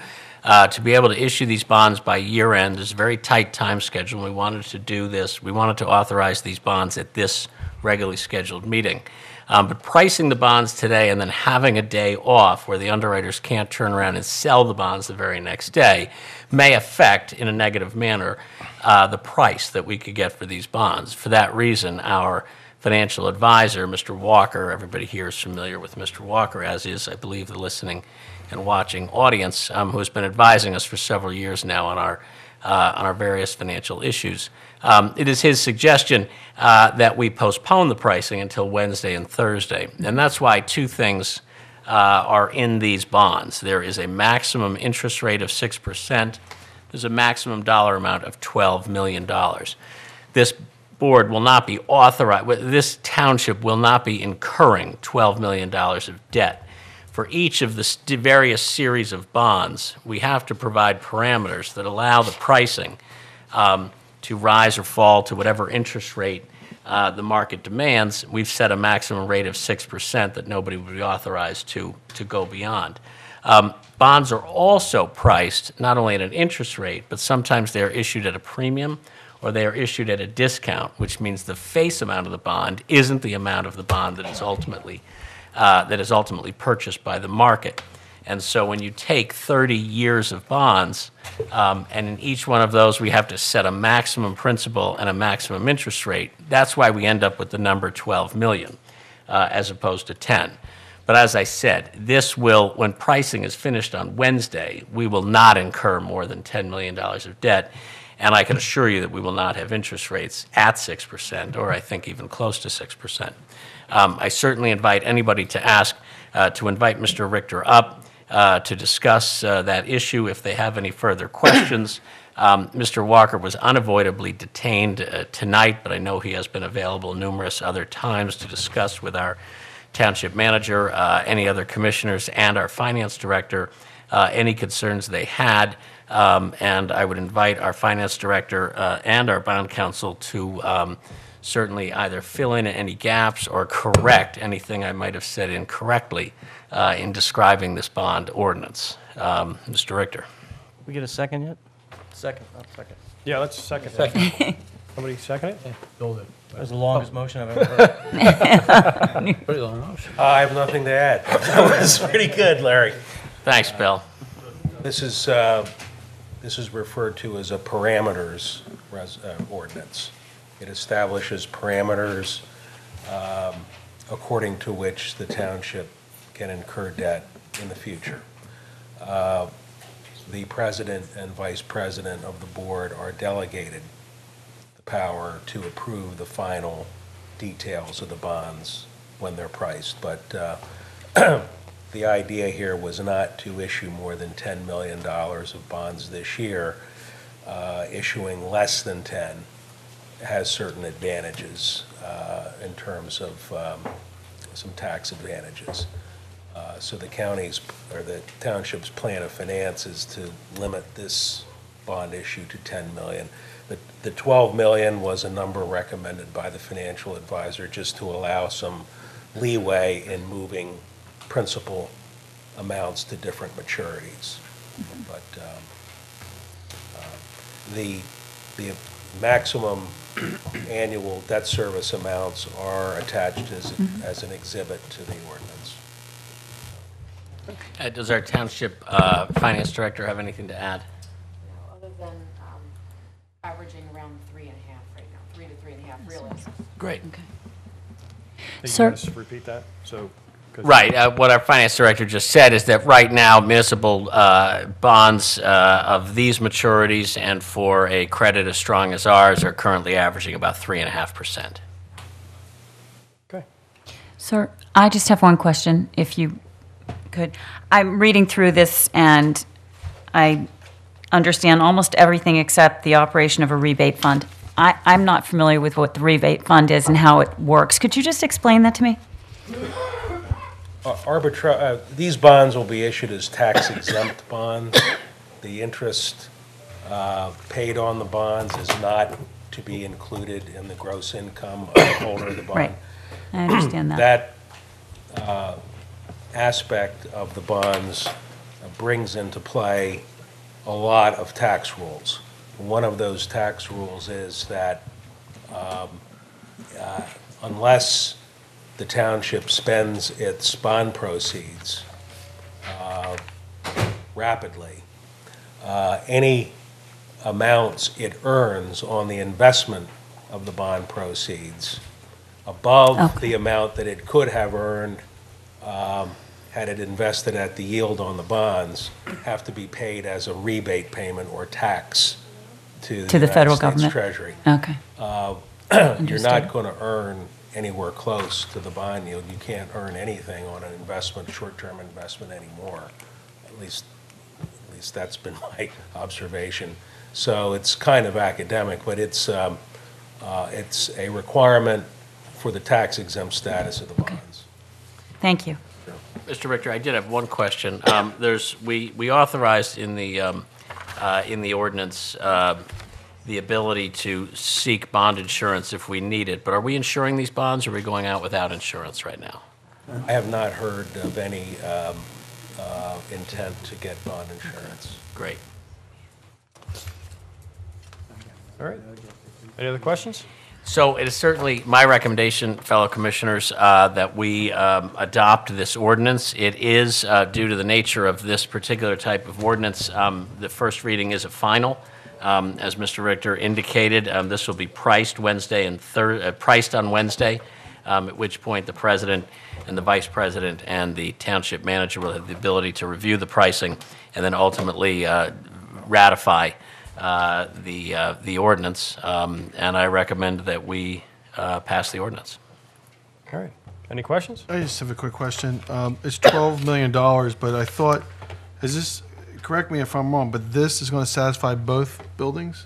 be able to issue these bonds by year end, there's a very tight time schedule. We wanted to do this. We wanted to authorize these bonds at this regularly scheduled meeting. But pricing the bonds today and then having a day off where the underwriters can't turn around and sell the bonds the very next day may affect, in a negative manner, the price that we could get for these bonds. For that reason, our financial advisor, Mr. Walker, everybody here is familiar with Mr. Walker, as is, I believe, the listening and watching audience, who has been advising us for several years now on our various financial issues. It is his suggestion that we postpone the pricing until Wednesday and Thursday, and that's why two things are in these bonds. There is a maximum interest rate of 6%. There's a maximum dollar amount of $12 million. This board will not be authorized, this township will not be incurring $12 million of debt. For each of the various series of bonds, we have to provide parameters that allow the pricing to rise or fall to whatever interest rate the market demands. We've set a maximum rate of 6% that nobody would be authorized to go beyond. Bonds are also priced not only at an interest rate, but sometimes they are issued at a premium or they are issued at a discount, which means the face amount of the bond isn't the amount of the bond that is ultimately purchased by the market. And so when you take 30 years of bonds, and in each one of those we have to set a maximum principal and a maximum interest rate, that's why we end up with the number 12 million as opposed to 10. But as I said, this will, when pricing is finished on Wednesday, we will not incur more than $10 million of debt. And I can assure you that we will not have interest rates at 6%, or I think even close to 6%. I certainly invite anybody to ask, to invite Mr. Richter up to discuss that issue if they have any further questions. Mr. Walker was unavoidably detained tonight, but I know he has been available numerous other times to discuss with our township manager, any other commissioners, and our finance director any concerns they had. And I would invite our finance director and our bond counsel to certainly either fill in any gaps or correct anything I might have said incorrectly in describing this bond ordinance. Mr. Richter. We get a second yet? Second, not second. Yeah, let's second that. Somebody second it? Build it. That was the longest motion I've ever heard. Pretty long motion. I have nothing to add. That was pretty good, Larry. Thanks, Bill. This is referred to as a parameters ordinance. It establishes parameters according to which the township can incur debt in the future. The president and vice president of the board are delegated the power to approve the final details of the bonds when they're priced, but the idea here was not to issue more than $10 million of bonds this year. Issuing less than 10 has certain advantages in terms of some tax advantages. So the county's, or the township's plan of finance is to limit this bond issue to 10 million. The 12 million was a number recommended by the financial advisor just to allow some leeway in moving principal amounts to different maturities. But the maximum annual debt service amounts are attached as an exhibit to the ordinance. Does our township finance director have anything to add? Other than averaging around 3.5 right now, 3 to 3.5 realistic. Great. Sir, you guys repeat that? So, right. What our finance director just said is that right now municipal bonds of these maturities and for a credit as strong as ours are currently averaging about 3.5%. Okay. Sir, I just have one question, if you could. I'm reading through this and I understand almost everything except the operation of a rebate fund. I'm not familiar with what the rebate fund is and how it works. Could you just explain that to me? These bonds will be issued as tax-exempt bonds. The interest paid on the bonds is not to be included in the gross income of the holder of the bond. Right. I understand that. That aspect of the bonds brings into play a lot of tax rules. One of those tax rules is that unless the township spends its bond proceeds rapidly, any amounts it earns on the investment of the bond proceeds above the amount that it could have earned had it invested at the yield on the bonds have to be paid as a rebate payment or tax to the federal United States government. Treasury. Okay. You're not going to earn anywhere close to the bond yield. You can't earn anything on an investment, short-term investment anymore. At least that's been my observation. So it's kind of academic, but it's a requirement for the tax-exempt status of the bonds. Thank you. Mr. Richter, I did have one question. We authorized in the ordinance the ability to seek bond insurance if we need it, but are we insuring these bonds or are we going out without insurance right now? I have not heard of any intent to get bond insurance. Great. All right. Any other questions? So it is certainly my recommendation, fellow commissioners, that we adopt this ordinance. It is, due to the nature of this particular type of ordinance, the first reading is a final. As Mr. Richter indicated, this will be priced Wednesday and priced on Wednesday, at which point the president and the vice president and the township manager will have the ability to review the pricing and then ultimately ratify the ordinance, and I recommend that we pass the ordinance. All right. Any questions? I just have a quick question. It's $12 million, but I thought, correct me if I'm wrong, but this is going to satisfy both buildings?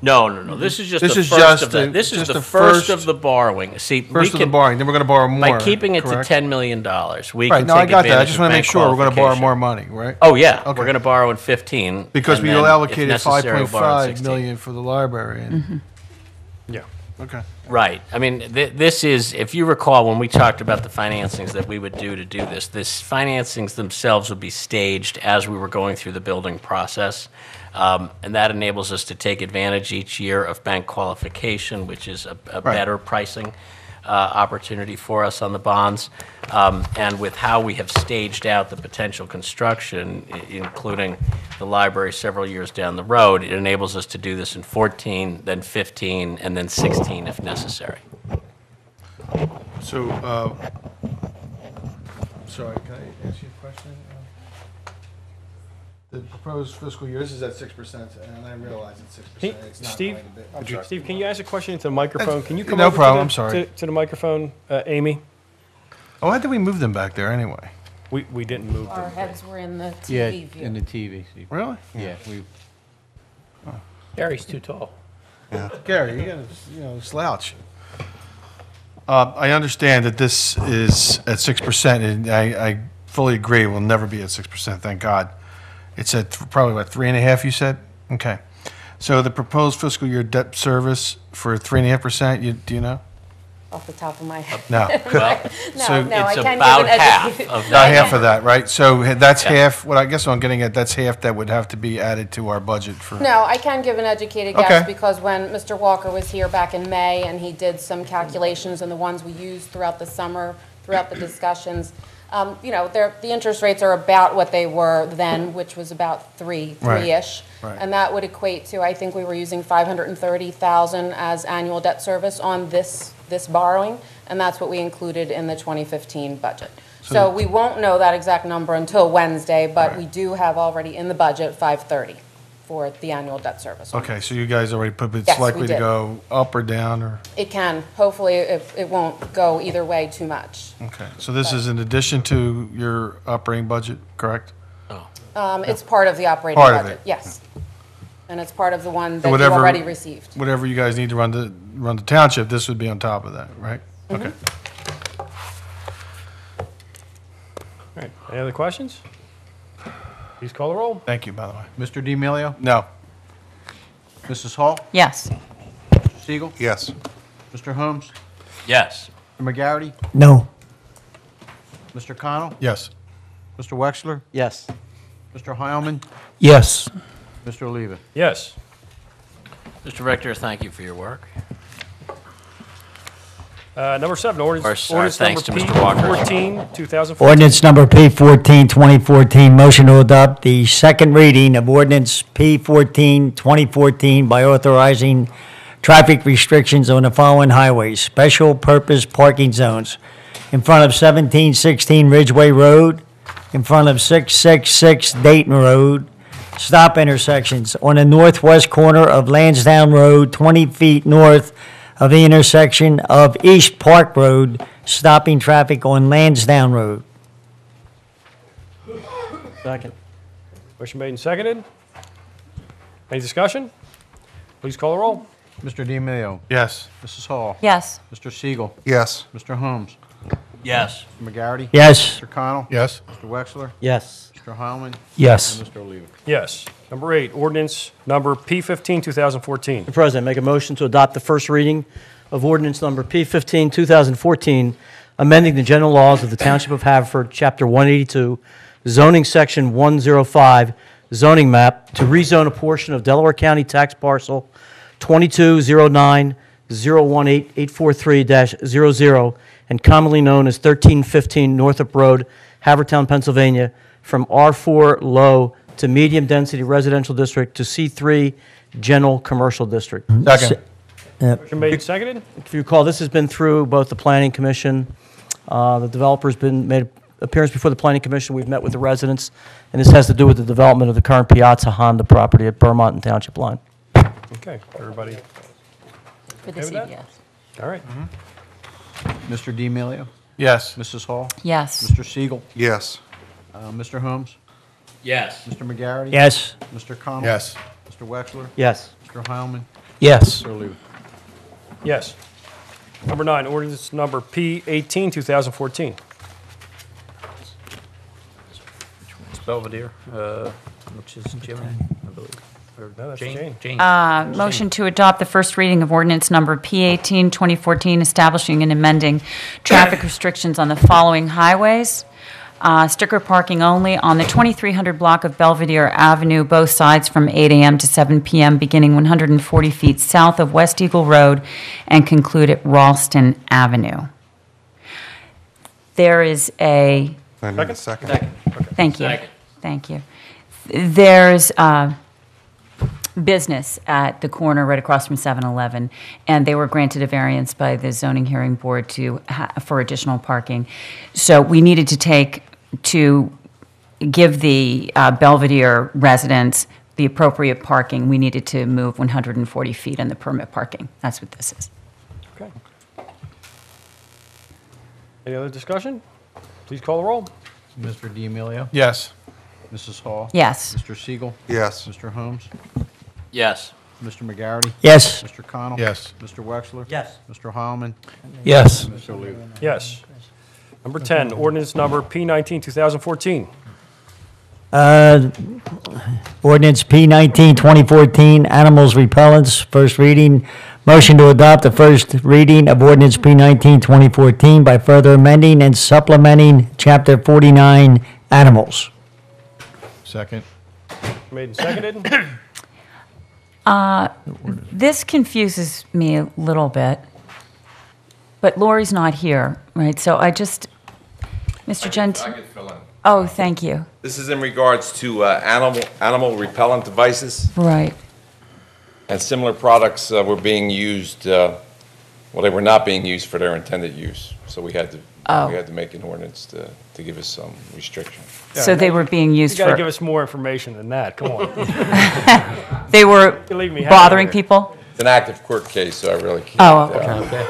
No. This is just This the is first just of the. the- This is just the the first first- of the borrowing. See, First of the borrowing, then we're going to borrow more. by keeping it correct? to $10 million, we Right, can no, take I got that. I advantage just of want to make bank sure we're going to borrow qualification. more money, right? Oh yeah, Okay. we're going to borrow in 15 Because and we then, if allocated necessary, we'll borrow in 5.5 16. million for the library. And Yeah. Okay. Right. I mean, this is, if you recall, when we talked about the financings that we would do to do this financings themselves would be staged as we were going through the building process. And that enables us to take advantage each year of bank qualification, which is a better pricing opportunity for us on the bonds. And with how we have staged out the potential construction, including the library several years down the road, it enables us to do this in 14, then 15, and then 16 if necessary. So, sorry, can I ask you a question? The proposed fiscal year, this is at 6%, and I realize it's 6%. It's not Steve, quite a bit. I'm sorry. Steve, can you ask a question into the microphone? Can you come No over problem, to I'm sorry. to the microphone, Amy? Oh, why did we move them back there anyway? We didn't move Our them. heads were in the Yeah, TV view. in the TV. Really? Yeah, we, Gary's too tall. Gary, you gotta, slouch. I understand that this is at 6%, and I fully agree, we'll never be at 6%, thank God. It's at probably, what, 3.5%, you said? Okay. So the proposed fiscal year debt service for 3.5%, do you know? Off the top of my head. No. Well, So no, I it's can't about give an half educated- of Not that. half of that, right? So that's Yeah. half, what I guess what I'm getting at, that's half that would have to be added to our budget for. No, I can give an educated Okay. guess because when Mr. Walker was here back in May and he did some calculations and the ones we used throughout the summer, throughout the discussions, the interest rates are about what they were then, which was about three-ish. Right. And that would equate to, I think we were using $530,000 as annual debt service on this borrowing, and that's what we included in the 2015 budget. So we won't know that exact number until Wednesday, but we do have already in the budget $530 for the annual debt service. Okay, so you guys already put, it's Yes, we likely to did. go up or down, or? It can. Hopefully, it won't go either way too much. Okay, so this is in addition to your operating budget, correct? It's part of the operating Part of budget, it. yes. And it's part of the one So that you whatever- already received. Whatever you guys need to run the township, this would be on top of that, right? Mm-hmm. Okay. All right, any other questions? Please call the roll. Thank you, by the way. Mr. D'Amelio? No. Mrs. Hall? Yes. Mr. Siegel? Yes. Mr. Holmes? Yes. Mr. McGarity? No. Mr. Connell? Yes. Mr. Wexler? Yes. Mr. Heilman? Yes. Mr. Oliva? Yes. Mr. Rector, thank you for your work. Number 7, ordinance thanks to number Mr. Walker. P14, 2014. Ordinance number P14, 2014, motion to adopt the second reading of ordinance P14, 2014 by authorizing traffic restrictions on the following highways: special purpose parking zones in front of 1716 Ridgeway Road, in front of 666 Dayton Road, stop intersections on the northwest corner of Lansdowne Road, 20 feet north of the intersection of East Park Road, stopping traffic on Lansdowne Road. Second. Motion made and seconded. Any discussion? Please call the roll. Mr. D'Amelio? Yes. Mrs. Hall? Yes. Mr. Siegel? Yes. Mr. Holmes? Yes. Mr. McGarity? Yes. Mr. Connell? Yes. Mr. Wexler? Yes. Mr. Heilman? Yes. And Mr. Oliva? Yes. Number 8, ordinance number P15, 2014. Mr. President, make a motion to adopt the first reading of ordinance number P15, 2014, amending the general laws of the Township of Haverford, Chapter 182, zoning section 105, zoning map, to rezone a portion of Delaware County tax parcel 2209-018-843-00, and commonly known as 1315 Northup Road, Havertown, Pennsylvania, from R4 low to medium-density residential district to C3 general commercial district. Second. Motion made and seconded. If you recall, this has been through both the Planning Commission, the developer's been made appearance before the Planning Commission, we've met with the residents, and this has to do with the development of the current Piazza Honda property at Vermont and Township Line. Okay, everybody. For the Okay with that? CVS. All right. Mr. D'Amelio? Yes. Mrs. Hall? Yes. Mr. Siegel? Yes. Mr. Holmes? Yes. Mr. McGarity? Yes. Mr. Connell? Yes. Mr. Wexler? Yes. Mr. Heilman? Yes. Mr. Oliva? Yes. Number 9, ordinance number P18, 2014. It's Belvedere, which is Jim, I believe. Or No, that's Jane. Motion to adopt the first reading of ordinance number P18, 2014, establishing and amending traffic restrictions on the following highways. Sticker parking only on the 2300 block of Belvedere Avenue, both sides from 8 a.m. to 7 p.m., beginning 140 feet south of West Eagle Road and conclude at Ralston Avenue. There is a... I need a second. Thank you. Second. Thank you. There's business at the corner right across from 7-Eleven, and they were granted a variance by the zoning hearing board for additional parking. So we needed to give the Belvedere residents the appropriate parking. We needed to move 140 feet in the permit parking. That's what this is. Okay. Any other discussion? Please call the roll. Mr. D'Amelio? Yes. Mrs. Hall? Yes. Mr. Siegel? Yes. Mr. Holmes? Yes. Mr. McGarity? Yes. Mr. Connell? Yes. Mr. Wexler? Yes. Mr. Heilman? Yes. Mr. Levy? Yes. Number 10, ordinance number P19, 2014. Ordinance P19, 2014, animals repellents, first reading. Motion to adopt the first reading of ordinance P19, 2014 by further amending and supplementing Chapter 49, animals. Second. Made and seconded. This confuses me a little bit, but Lori's not here, right? So I just, Mr. Gent. I could fill in. Oh, thank you. This is in regards to animal repellent devices. Right. And similar products were being used, well, they were not being used for their intended use. So we had to make an ordinance to give us some restriction. So they were being used You got to for, give us more information than that. Come on. they were You leave me hanging bothering here. people? It's an active court case, so I really can't. Oh, Okay.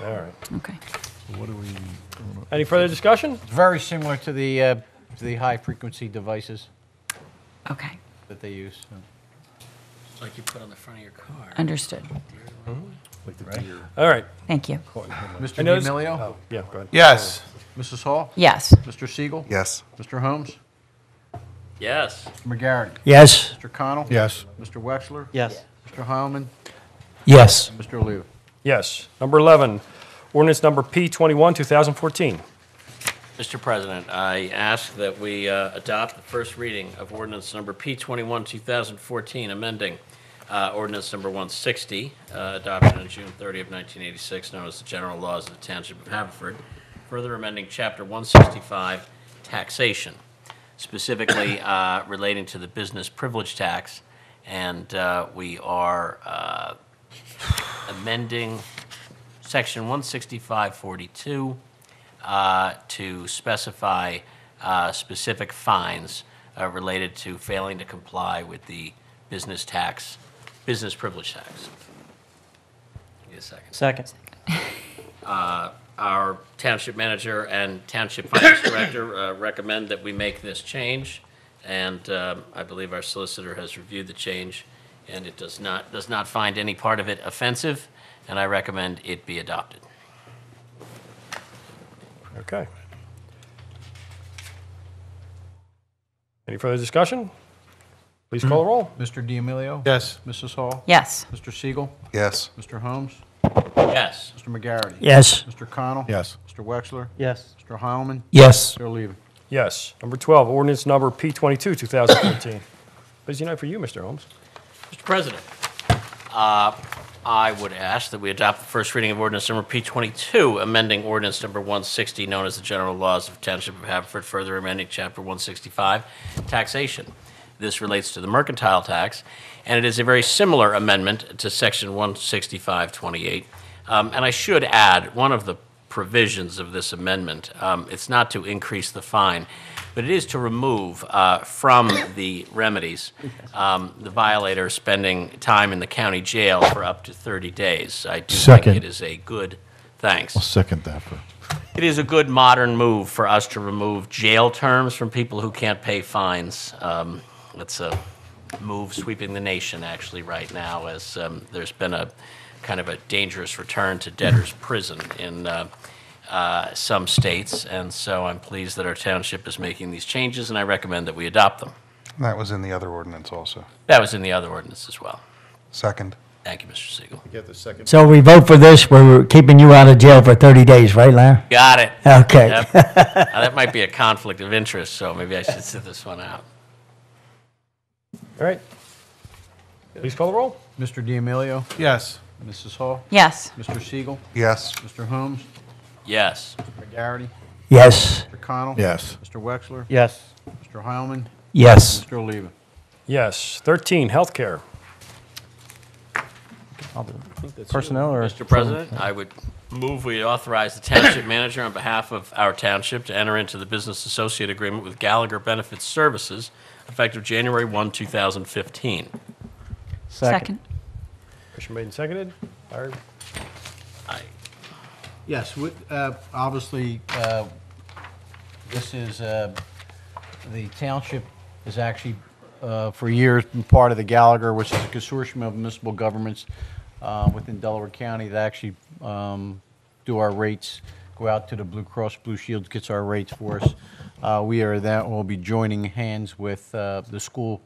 All right. Okay. Any further discussion? It's very similar to the high-frequency devices Okay. that they use. It's like you put on the front of your car. Understood. All right. Thank you. Mr. I noticed- D'Amelio? Oh, yeah, go ahead. Yes. Mrs. Hall? Yes. Mr. Siegel? Yes. Mr. Holmes? Yes. Mr. McGarity? Yes. Mr. Connell? Yes. Mr. Wexler? Yes. Mr. Heilman? Yes. Mr. Levy? Yes. Number 11, ordinance number P21, 2014. Mr. President, I ask that we adopt the first reading of ordinance number P21, 2014, amending ordinance number 160, adopted on June 30 of 1986, known as the General Laws of the Township of Haverford, further amending Chapter 165, taxation, specifically relating to the business privilege tax, and we are amending Section 165.42 to specify specific fines related to failing to comply with the business privilege tax. Give me a second. Second. Our township manager and township finance director recommend that we make this change, and I believe our solicitor has reviewed the change, and it does not find any part of it offensive, and I recommend it be adopted. Okay. Any further discussion? Please call the roll. Mr. D'Amelio? Yes. Mrs. Hall? Yes. Mr. Siegel? Yes. Mr. Holmes? Yes. Mr. McGarity? Yes. Mr. Connell? Yes. Mr. Wexler? Yes. Mr. Heilman? Yes. Mr. Levy? Yes. Number 12, ordinance number P22, 2014. Busy night for you, Mr. Holmes. Mr. President, I would ask that we adopt the first reading of ordinance number P22, amending ordinance number 160, known as the General Laws of Township of Haverford, further amending Chapter 165, taxation. This relates to the mercantile tax, and it is a very similar amendment to Section 165.28. And I should add, one of the provisions of this amendment, it's not to increase the fine, but it is to remove from the remedies the violator spending time in the county jail for up to 30 days. I do Second. think it is a good, thanks. I'll second that. It is a good modern move for us to remove jail terms from people who can't pay fines. It's a move sweeping the nation actually right now, as there's been a kind of a dangerous return to debtor's prison in some states, and so I'm pleased that our township is making these changes, and I recommend that we adopt them. That was in the other ordinance also. That was in the other ordinance as well. Second. Thank you, Mr. Siegel. Get the second. So we vote for this, we're keeping you out of jail for 30 days, right, Larry? Got it. Okay. Yep. Now, that might be a conflict of interest, so maybe I should sit this one out. All right. Please call the roll. Mr. D'Amelio? Yes. Mrs. Hall? Yes. Mr. Siegel? Yes. Mr. Holmes? Yes. Mr. McGarity? Yes. Mr. Connell? Yes. Mr. Wexler? Yes. Mr. Heilman? Yes. Mr. Levy? Yes. 13, healthcare. Personnel or? Mr. President, I would move we authorize the township manager on behalf of our township to enter into the business associate agreement with Gallagher Benefits Services effective January 1, 2015. Second. Motion made and seconded. Larry? Yes, obviously, This is, the township is actually, for years, been part of the Gallagher, which is a consortium of municipal governments within Delaware County that actually do our rates, go out to the Blue Cross Blue Shield, gets our rates for us. We'll be joining hands with the school,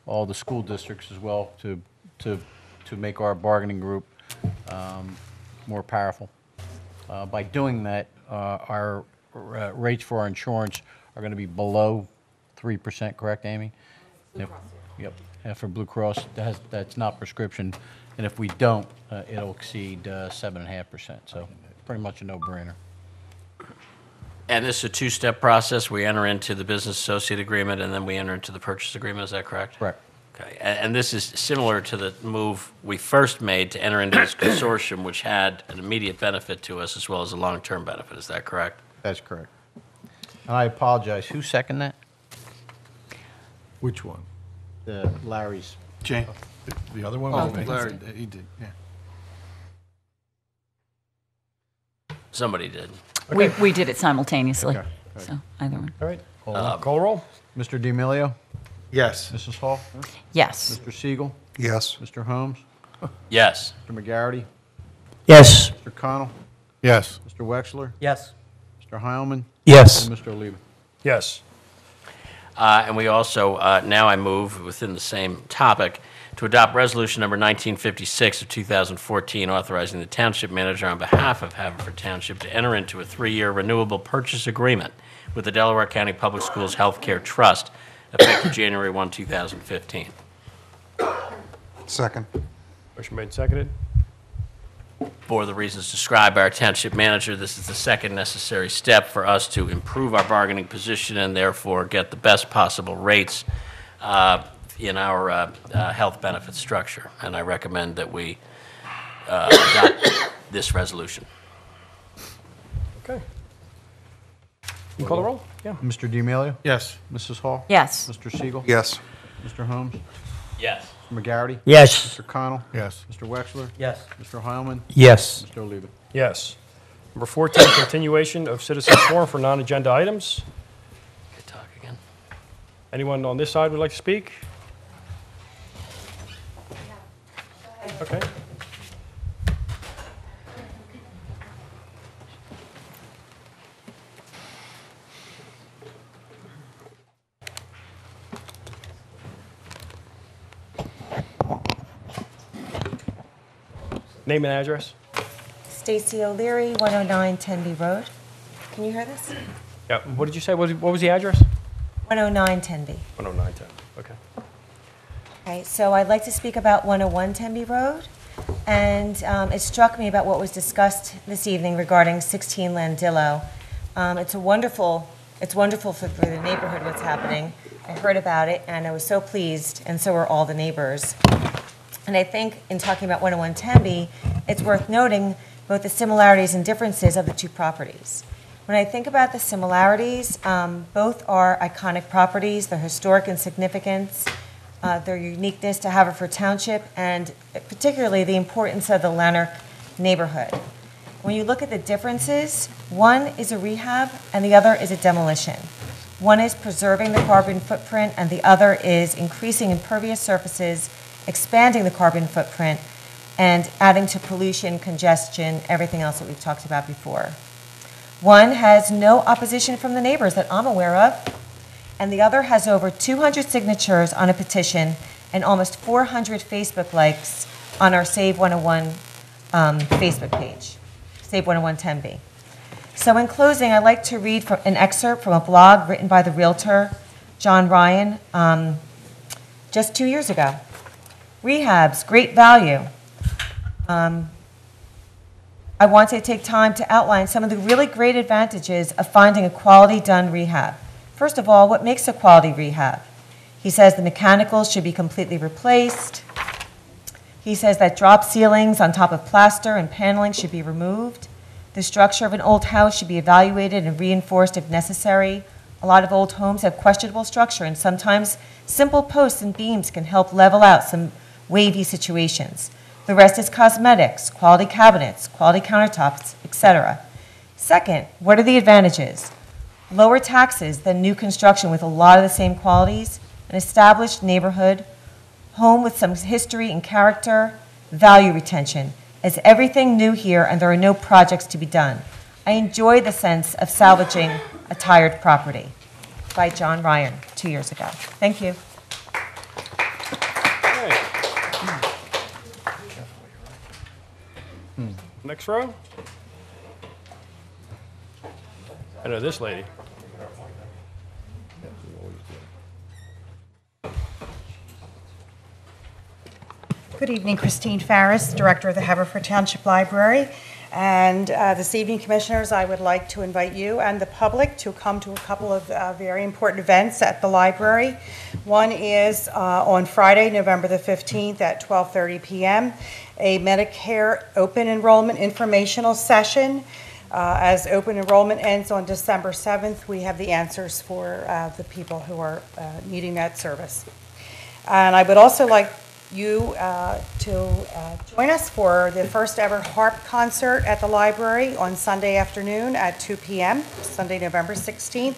all the school districts as well to make our bargaining group more powerful. By doing that, our rates for our insurance are going to be below 3%, correct, Amy? Yep. And for Blue Cross, that's not prescription, and if we don't, it'll exceed 7.5%. So pretty much a no-brainer. And this is a two-step process. We enter into the business associate agreement, and then we enter into the purchase agreement. Is that correct? Correct. Okay. And this is similar to the move we first made to enter into this consortium, which had an immediate benefit to us as well as a long-term benefit. Is that correct? That's correct. And I apologize. Who seconded that? Which one? Larry's. Jane. The other one? Oh, was me. Larry. He did, yeah. Somebody did. We did it simultaneously. Okay. So either one. All right. Call roll. Mr. D'Amelio? Yes. Mrs. Hall? Yes. Mr. Siegel? Yes. Mr. Holmes? Yes. Mr. McGarity? Yes. Mr. Connell? Yes. Mr. Wexler? Yes. Mr. Heilman? Yes. And Mr. Oliva? Yes. And we also, now I move within the same topic to adopt resolution number 1956 of 2014, authorizing the township manager on behalf of Haverford Township to enter into a 3-year renewable purchase agreement with the Delaware County Public Schools Healthcare Trust effective January 1, 2015. Second. Motion made, seconded. For the reasons described by our township manager, this is the second necessary step for us to improve our bargaining position and therefore get the best possible rates in our health benefit structure. And I recommend that we adopt this resolution. Okay. You call the roll? Yeah. Mr. D'Amelio? Yes. Mrs. Hall? Yes. Mr. Siegel? Yes. Mr. Holmes? Yes. Mr. McGarity? Yes. Mr. Connell? Yes. Mr. Wexler? Yes. Mr. Heilman? Yes. Mr. Oliva? Yes. Number 14, continuation of citizens forum for non-agenda items. Good talk again. Anyone on this side would like to speak? Okay. Name and address? Stacy O'Leary, 109 Tenby Road. Can you hear this? Yeah. What did you say? What was the address? 109 Tenby. 10910. Okay. Okay, so I'd like to speak about 101 Tenby Road. And it struck me about what was discussed this evening regarding 16 Landillo. It's wonderful for the neighborhood what's happening. I heard about it and I was so pleased, and so were all the neighbors. And I think in talking about 101 Tenby, it's worth noting both the similarities and differences of the two properties. When I think about the similarities, both are iconic properties, their historic and significance, their uniqueness to Haverford Township, and particularly the importance of the Lanark neighborhood. When you look at the differences, one is a rehab and the other is a demolition. One is preserving the carbon footprint and the other is increasing impervious surfaces, expanding the carbon footprint, and adding to pollution, congestion, everything else that we've talked about before. One has no opposition from the neighbors that I'm aware of, and the other has over 200 signatures on a petition and almost 400 Facebook likes on our Save 101 Facebook page, Save 101 Tenby. So in closing, I'd like to read from an excerpt from a blog written by the realtor, John Ryan, just 2 years ago. Rehabs, great value. I want to take time to outline some of the really great advantages of finding a quality done rehab. First of all, what makes a quality rehab? He says the mechanicals should be completely replaced. He says that drop ceilings on top of plaster and paneling should be removed. The structure of an old house should be evaluated and reinforced if necessary. A lot of old homes have questionable structure, and sometimes simple posts and beams can help level out some wavy situations. The rest is cosmetics, quality cabinets, quality countertops, etc. Second, what are the advantages? lower taxes than new construction with a lot of the same qualities, an established neighborhood, home with some history and character, value retention, as everything new here and there are no projects to be done. I enjoy the sense of salvaging a tired property. By John Ryan, 2 years ago. Thank you. Next row. I know this lady. Good evening, Christine Farris, Director of the Haverford Township Library. And this evening, Commissioners, I would like to invite you and the public to come to a couple of very important events at the library. One is on Friday, November the 15th at 12:30 p.m., a Medicare open enrollment informational session. As open enrollment ends on December 7th, we have the answers for the people who are needing that service. And I would also like you to join us for the first ever harp concert at the library on Sunday afternoon at 2 p.m., Sunday, November 16th.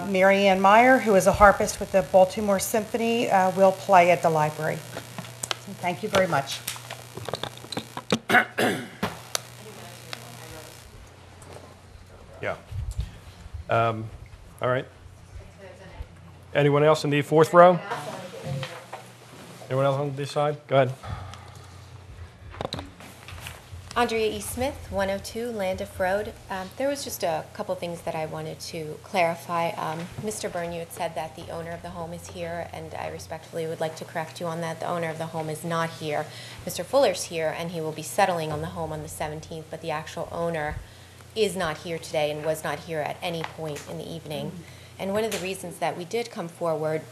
Mary Ann Meyer, who is a harpist with the Baltimore Symphony, will play at the library. So thank you very much. Yeah. All right. Anyone else in the fourth row? Anyone else on this side? Go ahead. Andrea E. Smith, 102 Landiff Road. There was just a couple things that I wanted to clarify. Mr. Byrne, you had said that the owner of the home is here, and I respectfully would like to correct you on that. The owner of the home is not here. Mr. Fuller's here, and he will be settling on the home on the 17th, but the actual owner is not here today and was not here at any point in the evening. And one of the reasons that we did come forward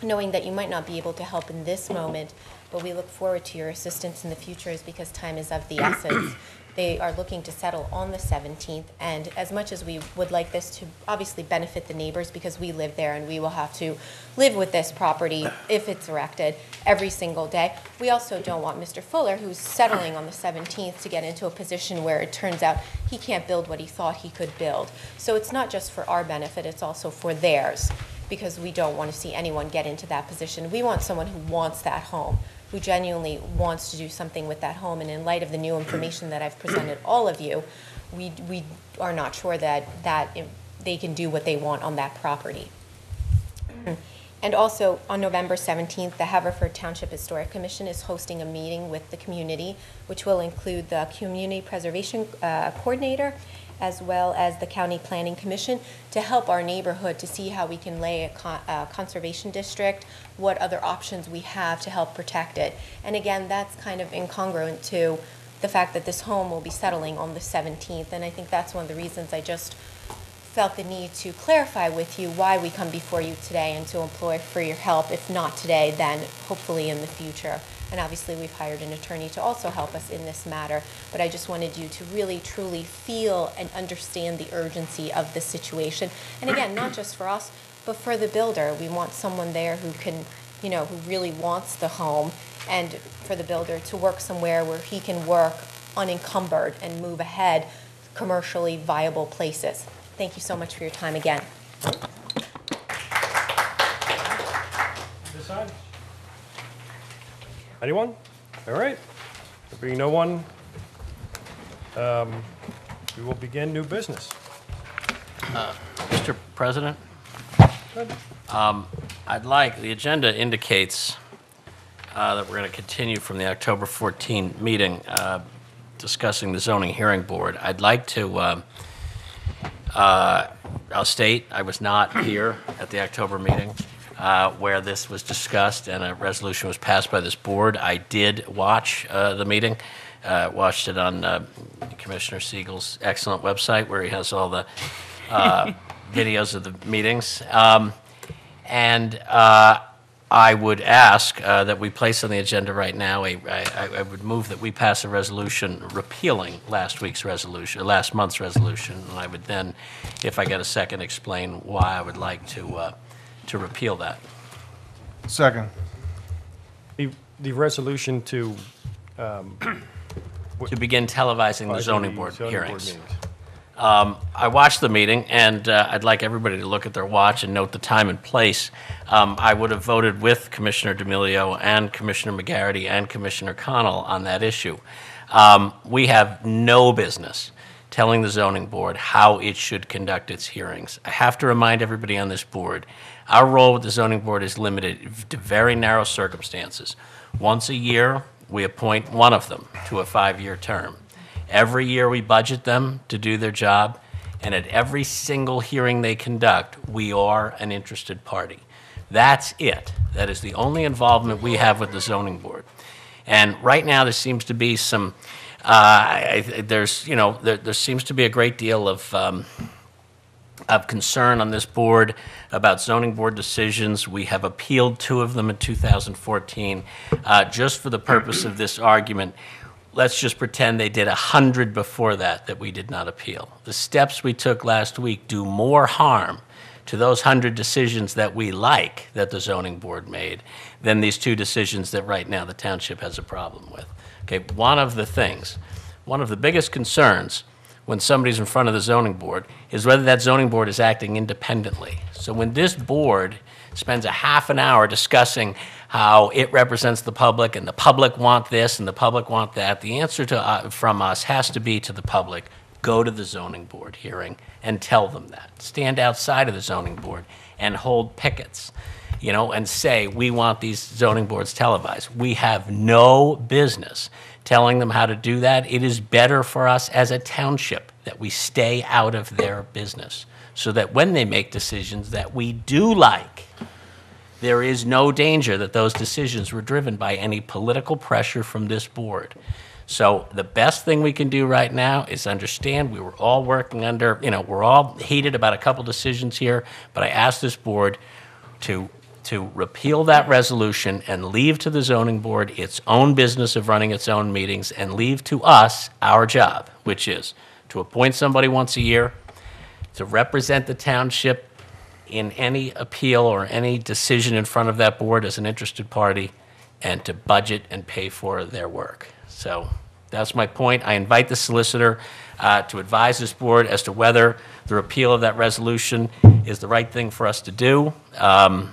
knowing that you might not be able to help in this moment, but we look forward to your assistance in the future is because time is of the essence. They are looking to settle on the 17th, and as much as we would like this to obviously benefit the neighbors because we live there and we will have to live with this property if it's erected every single day, we also don't want Mr. Fuller, who's settling on the 17th, to get into a position where it turns out he can't build what he thought he could build. So it's not just for our benefit, it's also for theirs, because we don't want to see anyone get into that position. We want someone who wants that home, who genuinely wants to do something with that home. And in light of the new information that I've presented all of you, we are not sure that they can do what they want on that property. And also, on November 17th, the Haverford Township Historic Commission is hosting a meeting with the community, which will include the Community Preservation Coordinator, as well as the County Planning Commission, to help our neighborhood to see how we can lay a conservation district, what other options we have to help protect it. And again, that's kind of incongruent to the fact that this home will be settling on the 17th, and I think that's one of the reasons I just felt the need to clarify with you why we come before you today and to implore for your help, if not today, then hopefully in the future. And obviously we've hired an attorney to also help us in this matter, but I just wanted you to really truly feel and understand the urgency of this situation. And again, not just for us, but for the builder. We want someone there who can, you know, who really wants the home, and for the builder to work somewhere where he can work unencumbered and move ahead commercially viable places. Thank you so much for your time again. This side? Anyone? All right. There being no one, we will begin new business. Mr. President? The agenda indicates that we're going to continue from the October 14 meeting discussing the zoning hearing board. I'd like to, I'll state I was not here at the October meeting where this was discussed and a resolution was passed by this board. I did watch the meeting, watched it on Commissioner Siegel's excellent website where he has all the videos of the meetings. I would ask that we place on the agenda right now, I would move that we pass a resolution repealing last month's resolution, and I would then, if I get a second, explain why I would like to repeal that. Second. The resolution to to begin televising the zoning board hearings. I watched the meeting, and I'd like everybody to look at their watch and note the time and place. I would have voted with Commissioner D'Amelio and Commissioner McGarity and Commissioner Connell on that issue. We have no business telling the zoning board how it should conduct its hearings. I have to remind everybody on this board, our role with the zoning board is limited to very narrow circumstances. Once a year, we appoint one of them to a 5-year term. Every year we budget them to do their job, and at every single hearing they conduct, we are an interested party. That's it. That is the only involvement we have with the zoning board. And right now there seems to be some, there seems to be a great deal of concern on this board about zoning board decisions. We have appealed 2 of them in 2014. Just for the purpose of this argument, let's just pretend they did 100 before that we did not appeal. The steps we took last week do more harm to those 100 decisions that we like that the zoning board made than these 2 decisions that right now the township has a problem with. Okay, one of the biggest concerns when somebody's in front of the zoning board is whether that zoning board is acting independently. So when this board spends a half an hour discussing how it represents the public and the public want this and the public want that, the answer from us has to be to the public, go to the zoning board hearing and tell them that. Stand outside of the zoning board and hold pickets, and say, we want these zoning boards televised. We have no business telling them how to do that. It is better for us as a township that we stay out of their business so that when they make decisions that we do like, there is no danger that those decisions were driven by any political pressure from this board. So the best thing we can do right now is understand we were all working under, we're all heated about a couple decisions here, but I asked this board to repeal that resolution and leave to the zoning board its own business of running its own meetings and leave to us our job, which is to appoint somebody once a year, to represent the township in any appeal or any decision in front of that board as an interested party, and to budget and pay for their work. So that's my point. I invite the solicitor to advise this board as to whether the repeal of that resolution is the right thing for us to do. I've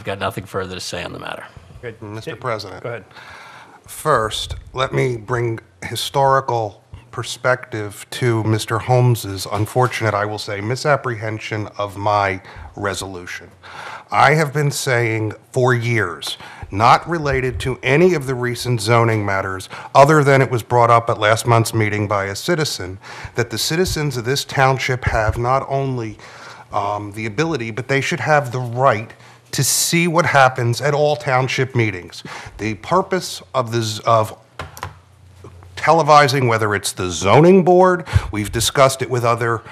got nothing further to say on the matter. Good. Mr. President. Go ahead. First, let me bring historical perspective to Mr. Holmes's unfortunate, I will say, misapprehension of my resolution. I have been saying for years, not related to any of the recent zoning matters, other than it was brought up at last month's meeting by a citizen, that the citizens of this township have not only the ability, but they should have the right to see what happens at all township meetings. The purpose of televising, whether it's the zoning board, we've discussed it with other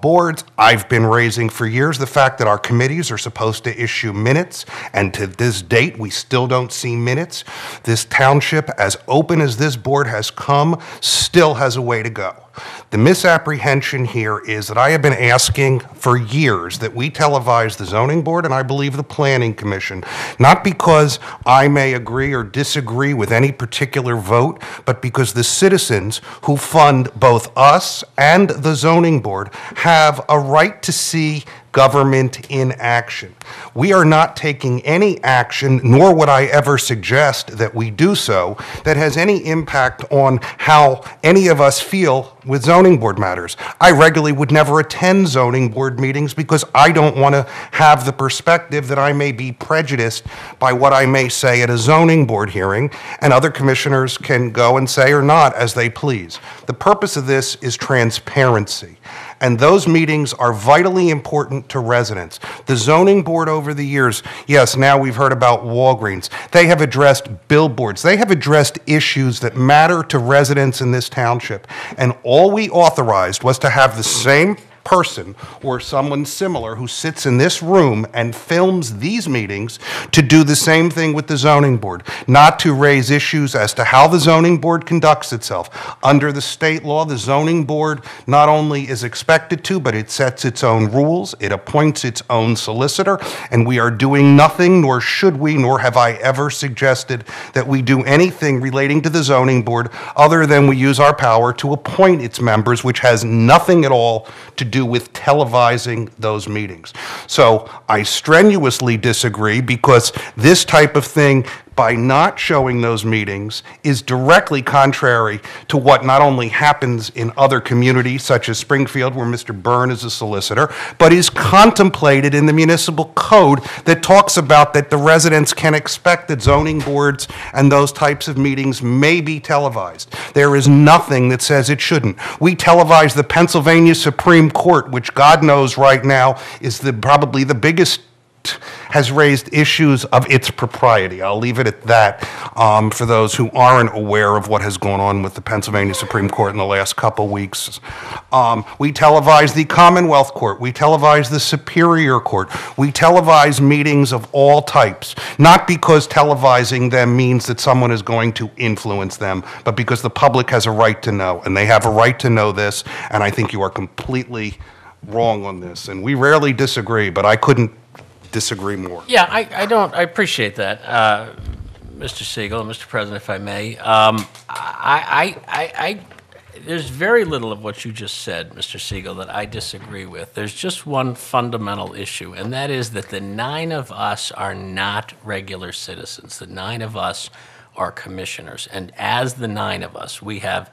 boards. I've been raising for years the fact that our committees are supposed to issue minutes, and to this date, we still don't see minutes. This township, as open as this board has come, still has a way to go. The misapprehension here is that I have been asking for years that we televise the zoning board and I believe the planning commission, not because I may agree or disagree with any particular vote, but because the citizens who fund both us and the zoning board have a right to see government in action. We are not taking any action, nor would I ever suggest that we do so, that has any impact on how any of us feel with zoning board matters. I regularly would never attend zoning board meetings because I don't want to have the perspective that I may be prejudiced by what I may say at a zoning board hearing, and other commissioners can go and say or not as they please. The purpose of this is transparency. And those meetings are vitally important to residents. The zoning board over the years, yes, now we've heard about Walgreens. They have addressed billboards. They have addressed issues that matter to residents in this township. And all we authorized was to have the same person or someone similar who sits in this room and films these meetings to do the same thing with the zoning board, not to raise issues as to how the zoning board conducts itself. Under the state law, the zoning board not only is expected to, but it sets its own rules, it appoints its own solicitor, and we are doing nothing, nor should we, nor have I ever suggested that we do anything relating to the zoning board other than we use our power to appoint its members, which has nothing at all to do with televising those meetings. So I strenuously disagree, because this type of thing, by not showing those meetings, is directly contrary to what not only happens in other communities, such as Springfield, where Mr. Byrne is a solicitor, but is contemplated in the municipal code that talks about that the residents can expect that zoning boards and those types of meetings may be televised. There is nothing that says it shouldn't. We televise the Pennsylvania Supreme Court, which God knows right now is probably the biggest, has raised issues of its propriety. I'll leave it at that for those who aren't aware of what has gone on with the Pennsylvania Supreme Court in the last couple weeks. We televise the Commonwealth Court. We televise the Superior Court. We televise meetings of all types, not because televising them means that someone is going to influence them, but because the public has a right to know, and they have a right to know this, and I think you are completely wrong on this. And we rarely disagree, but I couldn't disagree more. Yeah, I appreciate that, Mr. Siegel, Mr. President, if I may. There's very little of what you just said, Mr. Siegel, that I disagree with. There's just one fundamental issue, and that is that the 9 of us are not regular citizens. The 9 of us are commissioners, and as the 9 of us, we have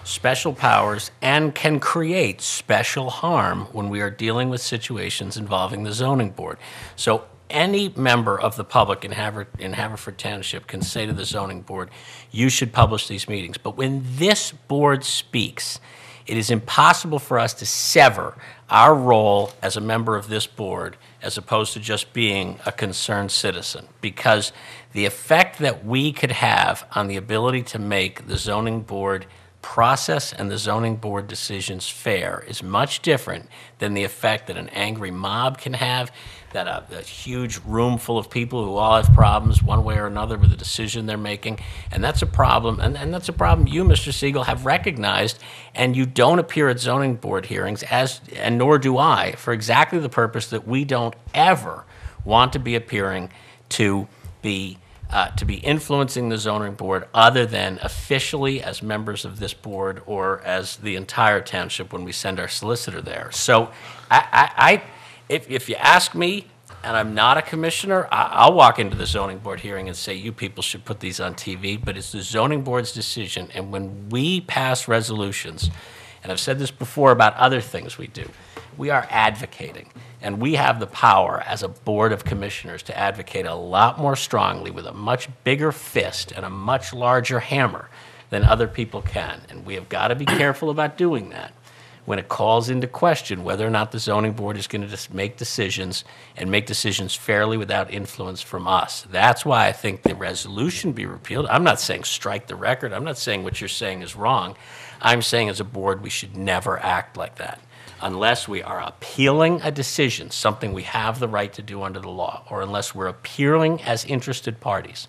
special powers and can create special harm when we are dealing with situations involving the zoning board. So any member of the public in Haverford Township can say to the zoning board, you should publish these meetings. But when this board speaks, it is impossible for us to sever our role as a member of this board as opposed to just being a concerned citizen, because the effect that we could have on the ability to make the zoning board process and the zoning board decisions fair is much different than the effect that an angry mob can have, that a huge room full of people who all have problems one way or another with the decision they're making. And that's a problem, and that's a problem you, Mr. Siegel, have recognized, and you don't appear at zoning board hearings, and nor do I, for exactly the purpose that we don't ever want to be appearing to be influencing the zoning board other than officially as members of this board or as the entire township when we send our solicitor there. So if you ask me, and I'm not a commissioner, I'll walk into the zoning board hearing and say, you people should put these on TV, but it's the zoning board's decision. And when we pass resolutions, and I've said this before about other things we do, we are advocating. And we have the power as a board of commissioners to advocate a lot more strongly with a much bigger fist and a much larger hammer than other people can. And we have got to be careful about doing that when it calls into question whether or not the zoning board is going to just make decisions and make decisions fairly without influence from us. That's why I think the resolution be repealed. I'm not saying strike the record. I'm not saying what you're saying is wrong. I'm saying as a board we should never act like that unless we are appealing a decision, something we have the right to do under the law, or unless we're appealing as interested parties.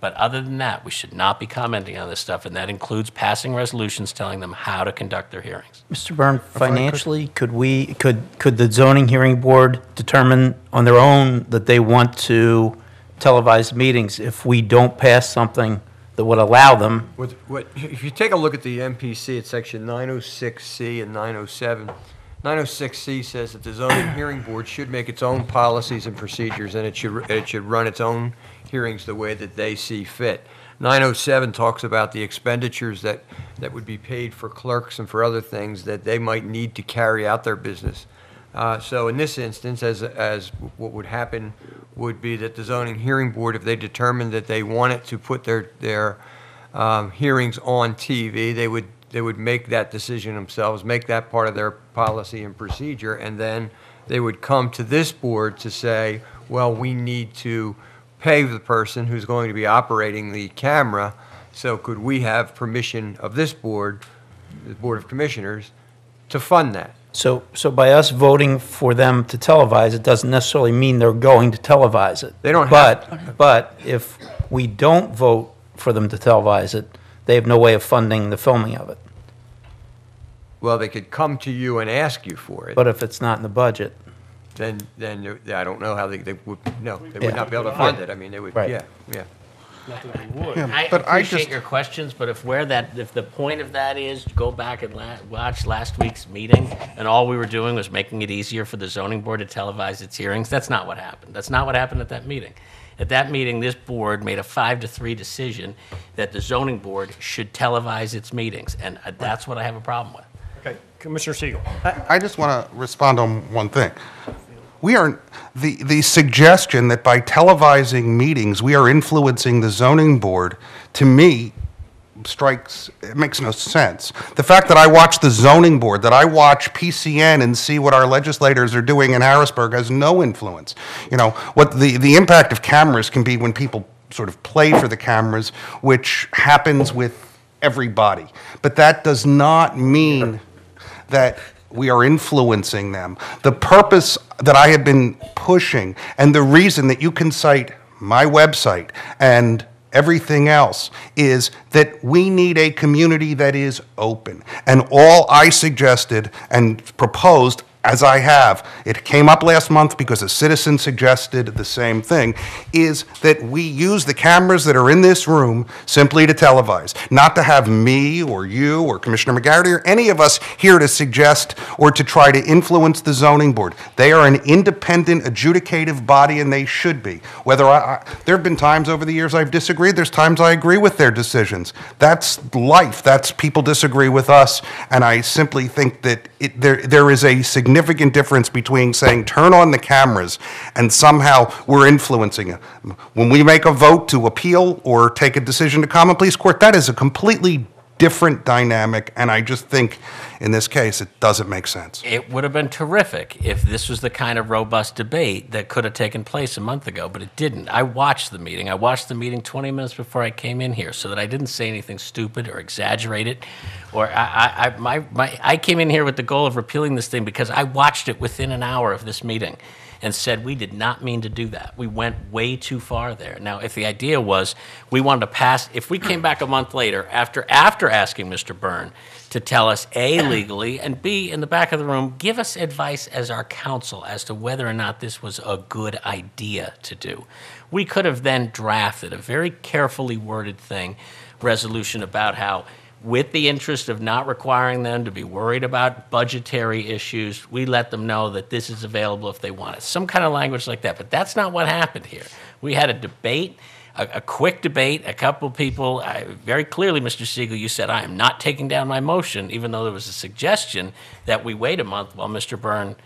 But other than that, we should not be commenting on this stuff, and that includes passing resolutions telling them how to conduct their hearings. Mr. Byrne, financially, could the zoning hearing board determine on their own that they want to televise meetings if we don't pass something that would allow them? If you take a look at the MPC, it's section 906C and 907. 906C says that the zoning hearing board should make its own policies and procedures, and it should run its own hearings the way that they see fit. 907 talks about the expenditures that would be paid for clerks and for other things that they might need to carry out their business. So in this instance, as what would happen would be that the zoning hearing board, if they determined that they wanted to put their hearings on TV, they would make that decision themselves, make that part of their policy and procedure, and then they would come to this board to say, well, we need to pay the person who's going to be operating the camera, so could we have permission of this board, the Board of Commissioners, to fund that? So by us voting for them to televise, it doesn't necessarily mean they're going to televise it. They don't have. But if we don't vote for them to televise it, they have no way of funding the filming of it. Well, they could come to you and ask you for it. But if it's not in the budget. Then I don't know how they would, no, they would Yeah. not be able to fund it. I mean, they would, Right. yeah. Not that we would. I appreciate your questions, but if the point of that is go back and watch last week's meeting, and all we were doing was making it easier for the zoning board to televise its hearings, that's not what happened. That's not what happened at that meeting. At that meeting, this board made a 5-3 decision that the zoning board should televise its meetings, and that's what I have a problem with. Okay, Commissioner Siegel. I just want to respond on one thing. We are, the suggestion that by televising meetings, we are influencing the zoning board, to me, it makes no sense. The fact that I watch the zoning board, that I watch PCN and see what our legislators are doing in Harrisburg has no influence. You know, what the impact of cameras can be when people sort of play for the cameras, which happens with everybody. But that does not mean that we are influencing them. The purpose that I have been pushing, and the reason that you can cite my website and everything else, is that we need a community that is open. And all I suggested and proposed, as I have, it came up last month because a citizen suggested the same thing, is that we use the cameras that are in this room simply to televise, not to have me or you or Commissioner McGarity or any of us here to suggest or to try to influence the zoning board. They are an independent adjudicative body, and they should be. There have been times over the years I've disagreed, there's times I agree with their decisions. That's life, that's people disagree with us, and I simply think that there is a significant difference between saying turn on the cameras and somehow we're influencing it. When we make a vote to appeal or take a decision to common pleas court, that is a completely different dynamic, and I just think in this case it doesn't make sense. It would have been terrific if this was the kind of robust debate that could have taken place a month ago, but it didn't. I watched the meeting. I watched the meeting 20 minutes before I came in here so that I didn't say anything stupid or exaggerate it. Or I came in here with the goal of repealing this thing because I watched it within an hour of this meeting and said we did not mean to do that. We went way too far there. Now, if the idea was we wanted to pass, if we came back a month later after asking Mr. Byrne to tell us, A, legally, and B, in the back of the room, give us advice as our counsel as to whether or not this was a good idea to do. We could have then drafted a very carefully worded resolution about how, with the interest of not requiring them to be worried about budgetary issues, we let them know that this is available if they want it. Some kind of language like that, but that's not what happened here. We had a debate, a quick debate, a couple of people, very clearly, Mr. Siegel, you said, I am not taking down my motion, even though there was a suggestion that we wait a month while Mr. Byrne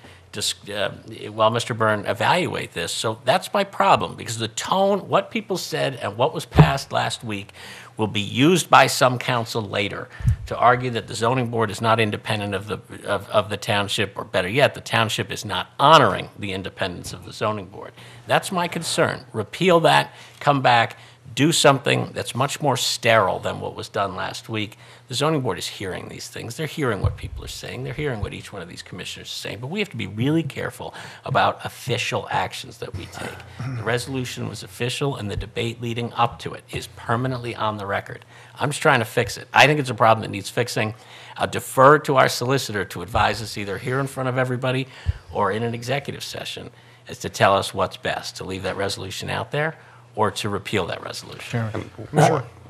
evaluate this. So that's my problem, because the tone, what people said and what was passed last week will be used by some council later to argue that the zoning board is not independent of the township, or better yet, the township is not honoring the independence of the zoning board. That's my concern. Repeal that, come back, do something that's much more sterile than what was done last week. The zoning board is hearing these things. They're hearing what people are saying. They're hearing what each one of these commissioners is saying. But we have to be really careful about official actions that we take. The resolution was official, and the debate leading up to it is permanently on the record. I'm just trying to fix it. I think it's a problem that needs fixing. I'll defer to our solicitor to advise us either here in front of everybody or in an executive session as to tell us what's best, to leave that resolution out there or to repeal that resolution.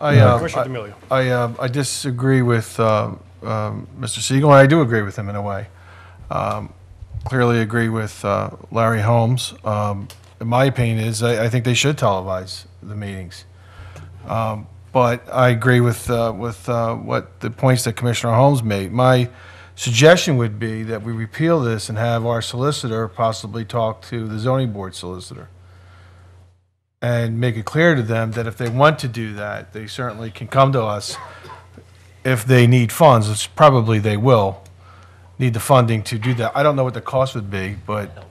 I disagree with Mr. Siegel, and I do agree with him in a way. Clearly agree with Larry Holmes. In my opinion is I think they should televise the meetings. But I agree with what the points that Commissioner Holmes made. My suggestion would be that we repeal this and have our solicitor possibly talk to the zoning board solicitor and make it clear to them that if they want to do that, they certainly can come to us if they need funds, which probably they will need the funding to do that. I don't know what the cost would be, but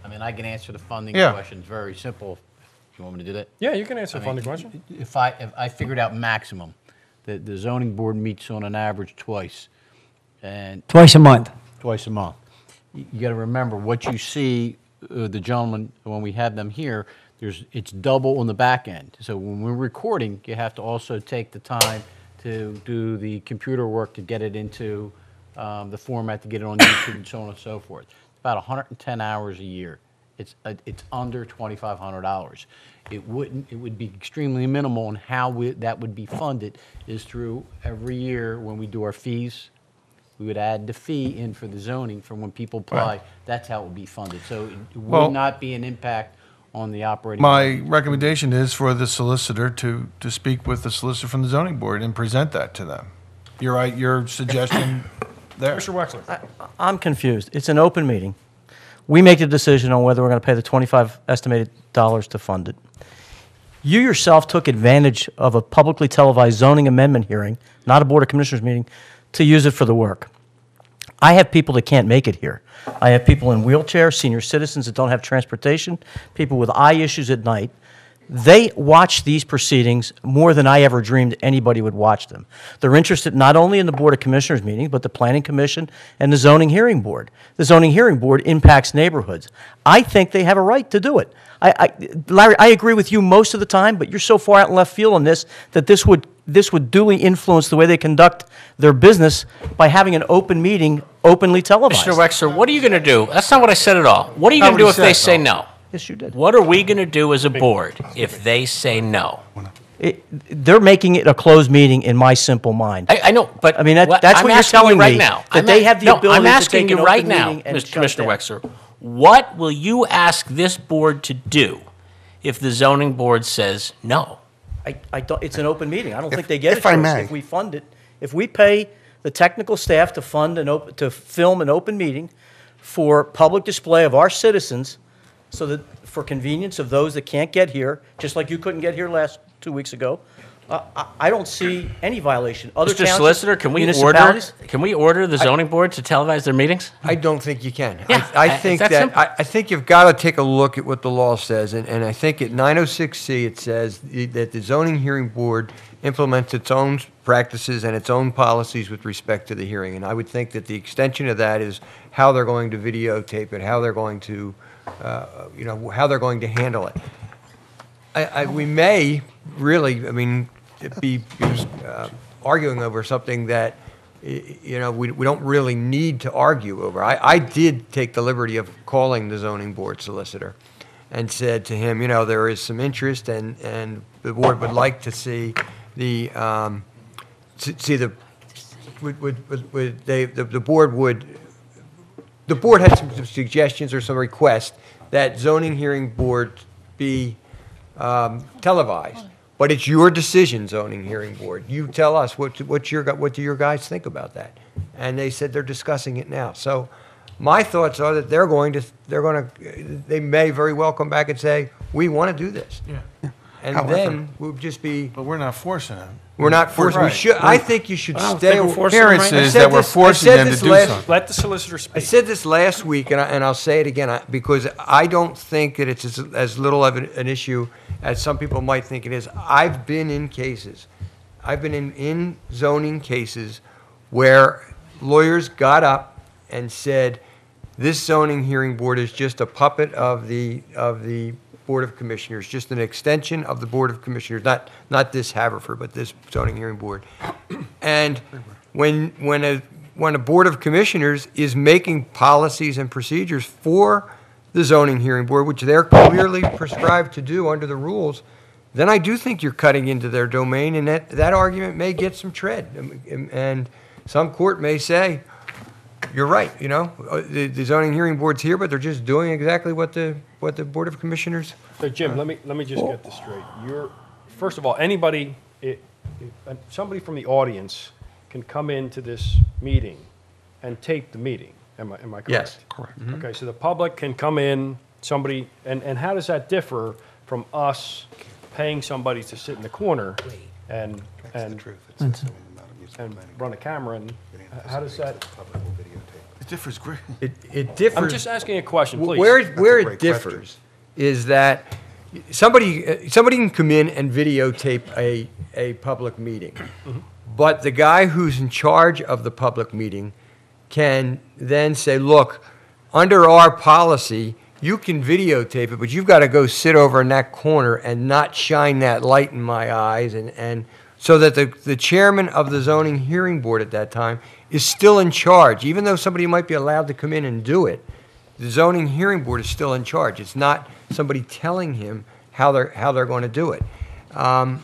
I mean, I can answer the funding question. It's very simple. You want me to do that? Yeah, you can answer the funding question. If I figured out maximum, the zoning board meets on an average twice. And Twice a month. twice a month. You got to remember what you see, the gentleman, when we have them here, it's double on the back end. So when we're recording, you have to also take the time to do the computer work to get it into the format, to get it on YouTube and so on and so forth. About 110 hours a year. It's under $2,500. It would be extremely minimal, and how that would be funded is through every year when we do our fees. We would add the fee in for the zoning from when people apply. Right. That's how it would be funded. So it Well, would not be an impact on the operating. My recommendation is for the solicitor to speak with the solicitor from the zoning board and present that to them. You're right, your suggestion there. Mr. Wexler. I'm confused. It's an open meeting. We make the decision on whether we're going to pay the $25 estimated to fund it. You yourself took advantage of a publicly televised zoning amendment hearing, not a Board of Commissioners meeting, to use it for the work. I have people that can't make it here. I have people in wheelchairs, senior citizens that don't have transportation, people with eye issues at night. They watch these proceedings more than I ever dreamed anybody would watch them. They're interested not only in the Board of Commissioners meeting, but the Planning Commission and the Zoning Hearing Board. The Zoning Hearing Board impacts neighborhoods. I think they have a right to do it. Larry, I agree with you most of the time, but you're so far out in left field on this that this would duly influence the way they conduct their business by having an open meeting openly televised. Mr. Wexler, what are you going to do? That's not what I said at all. What are you going to do if they say no? Yes, you did. What are we going to do as a board if they say no? They're making it a closed meeting in my simple mind. I know, but I mean, that's I'm what you're asking telling you right me, now. that they have the ability I'm asking to take you an right open now, meeting and shut it Mr. down. Wexler, what will you ask this board to do if the zoning board says no? I don't, it's an open meeting. I don't think they get it if I to us may. if we fund it. If we pay the technical staff to to film an open meeting for public display of our citizens, so that for convenience of those that can't get here, just like you couldn't get here 2 weeks ago, I don't see any violation. Other Mr. townships, Solicitor, can we order the zoning board to televise their meetings? I don't think you can. Yeah, I think it's that simple. I think you've got to take a look at what the law says, and I think at 906C it says that the zoning hearing board implements its own practices and its own policies with respect to the hearing, and I would think that the extension of that is how they're going to videotape it, how they're going to, how they're going to handle it. We may really, be arguing over something that, we don't really need to argue over. I did take the liberty of calling the zoning board solicitor and said to him, there is some interest and the board would like to see the board had some suggestions or some requests that zoning hearing board be televised. But it's your decision, zoning hearing board. You tell us what do your guys think about that? And they said they're discussing it now. So my thoughts are that they may very well come back and say, we want to do this. Yeah. And However, then we'll just be. But we're not forcing them. We're not forcing. Right. We should. I think you should stay. Appearances that we're forcing them to do something. Let the solicitor speak. I said this last week, and I'll say it again, because I don't think that it's as little of an issue as some people might think it is. I've been in cases. I've been in zoning cases where lawyers got up and said, this zoning hearing board is just a puppet of the Board of Commissioners, just an extension of the Board of Commissioners, not this Haverford, but this zoning hearing board. And when a Board of Commissioners is making policies and procedures for the zoning hearing board, which they're clearly prescribed to do under the rules, then I do think you're cutting into their domain, and that argument may get some tread. And some court may say, you're right, the zoning hearing board's here, but they're just doing exactly what the Board of Commissioners. So Jim, let me just get this straight. First of all, somebody from the audience can come into this meeting and tape the meeting. Am I correct? Yes, correct. Mm-hmm. Okay, so the public can come in, and how does that differ from us paying somebody to sit in the corner and run a camera, and how does that? It differs great. It differs. I'm just asking a question, please. Where it differs is that somebody can come in and videotape a public meeting, but the guy who's in charge of the public meeting can then say, look, under our policy, you can videotape it, but you've got to go sit over in that corner and not shine that light in my eyes. And so that the chairman of the zoning hearing board at that time is still in charge. Even though somebody might be allowed to come in and do it, the zoning hearing board is still in charge. It's not somebody telling him how they're going to do it. And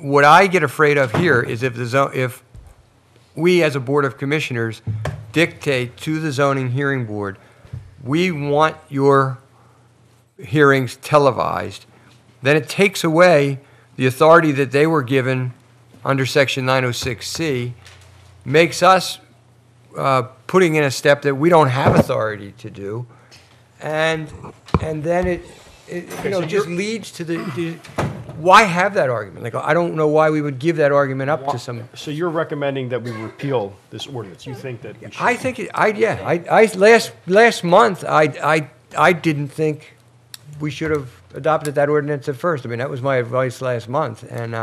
what I get afraid of here is if we as a board of commissioners dictate to the zoning hearing board, we want your hearings televised, then it takes away the authority that they were given under Section 906C, makes us putting in a step that we don't have authority to do, and then it just leads to why have that argument? Like, I don't know why we would give that argument up to some. So you're recommending that we repeal this ordinance? You think that we should? I think last month I didn't think we should have adopted that ordinance at first. I mean, that was my advice last month, and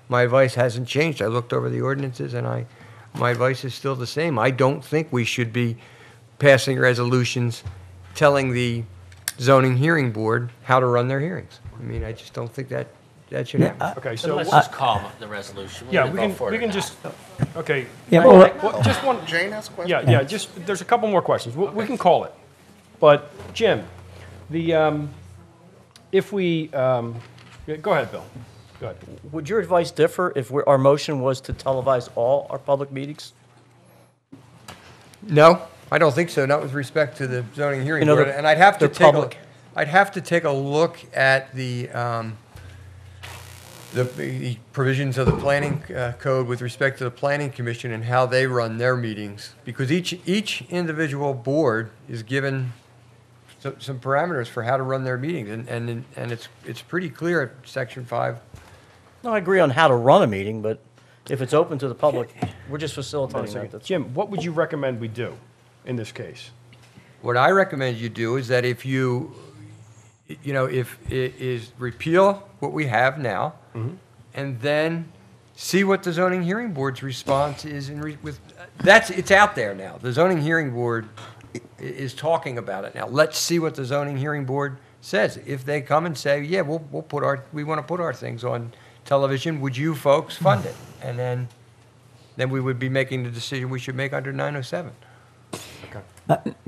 my advice hasn't changed. I looked over the ordinances, and my advice is still the same. I don't think we should be passing resolutions telling the zoning hearing board how to run their hearings. I mean, I just don't think that should happen. Okay, so let's just call the resolution. Yeah, we can just, okay. Yeah, well, just one. Jane has a question? Yeah, just, there's a couple more questions. We can call it. But, Jim, if we, go ahead, Bill. Go ahead. Would your advice differ if our motion was to televise all our public meetings? No, I don't think so, not with respect to the zoning hearing You know, board. And I'd have to take a look at the provisions of the planning code with respect to the planning commission and how they run their meetings, because each individual board is given some parameters for how to run their meetings, and it's pretty clear at Section 5. No, I agree on how to run a meeting, but if it's open to the public, we're just facilitating that. That's- Jim, what would you recommend we do in this case? What I recommend you do is that if repeal what we have now, and then see what the zoning hearing board's response is. It's out there now. The zoning hearing board is talking about it now. Let's see what the zoning hearing board says. If they come and say, yeah, we want to put our things on television, would you folks fund it? And then we would be making the decision we should make under 907.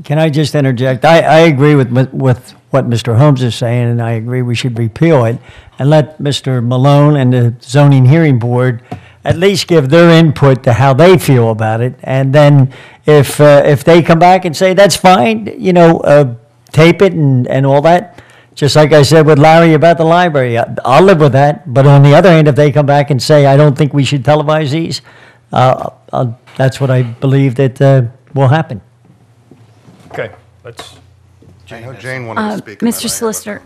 Can I just interject? I agree with what Mr. Holmes is saying, and I agree we should repeal it and let Mr. Malone and the zoning hearing board at least give their input to how they feel about it. And then if they come back and say, that's fine, tape it and all that, just like I said with Larry about the library, I'll live with that. But on the other hand, if they come back and say, I don't think we should televise these, that's what I believe that will happen. Okay, let's. I know Jane wanted to speak. Mr. Solicitor,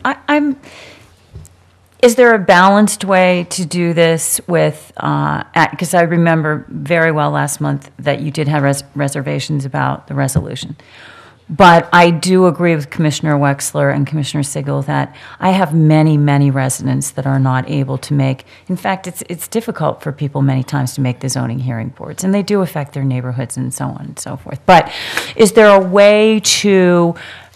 is there a balanced way to do this with, because I remember very well last month that you did have reservations about the resolution. But I do agree with Commissioner Wexler and Commissioner Siegel that I have many, many residents that are not able to make, in fact, it's difficult for people many times to make the zoning hearing boards, and they do affect their neighborhoods and so on and so forth. But is there a way to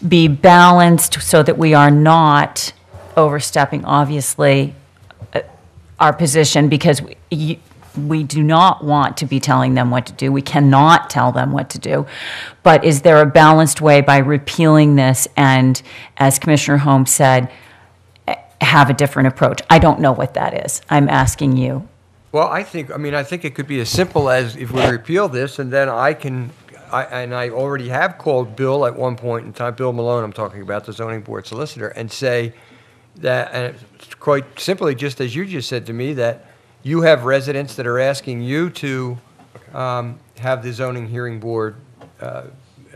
be balanced so that we are not overstepping, obviously, our position, because we do not want to be telling them what to do. We cannot tell them what to do. But is there a balanced way by repealing this and, as Commissioner Holmes said, have a different approach? I don't know what that is. I'm asking you. Well, I think it could be as simple as if we repeal this, and then I already have called Bill at one point in time, Bill Malone, I'm talking about, the zoning board solicitor, and say that, and it's quite simply, just as you just said to me, that you have residents that are asking you to have the zoning hearing board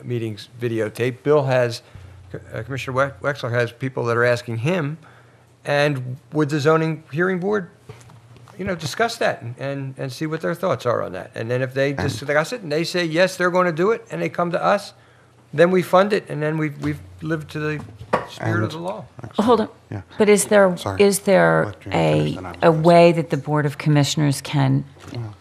meetings videotaped. Bill has, Commissioner Wexler has people that are asking him, and would the zoning hearing board, discuss that and see what their thoughts are on that. And then if they discuss it and they say, yes, they're going to do it, and they come to us, then we fund it, and then we've lived to the Spirit of And- the law. Hold on. Yeah. But is there Sorry. a way that the Board of Commissioners can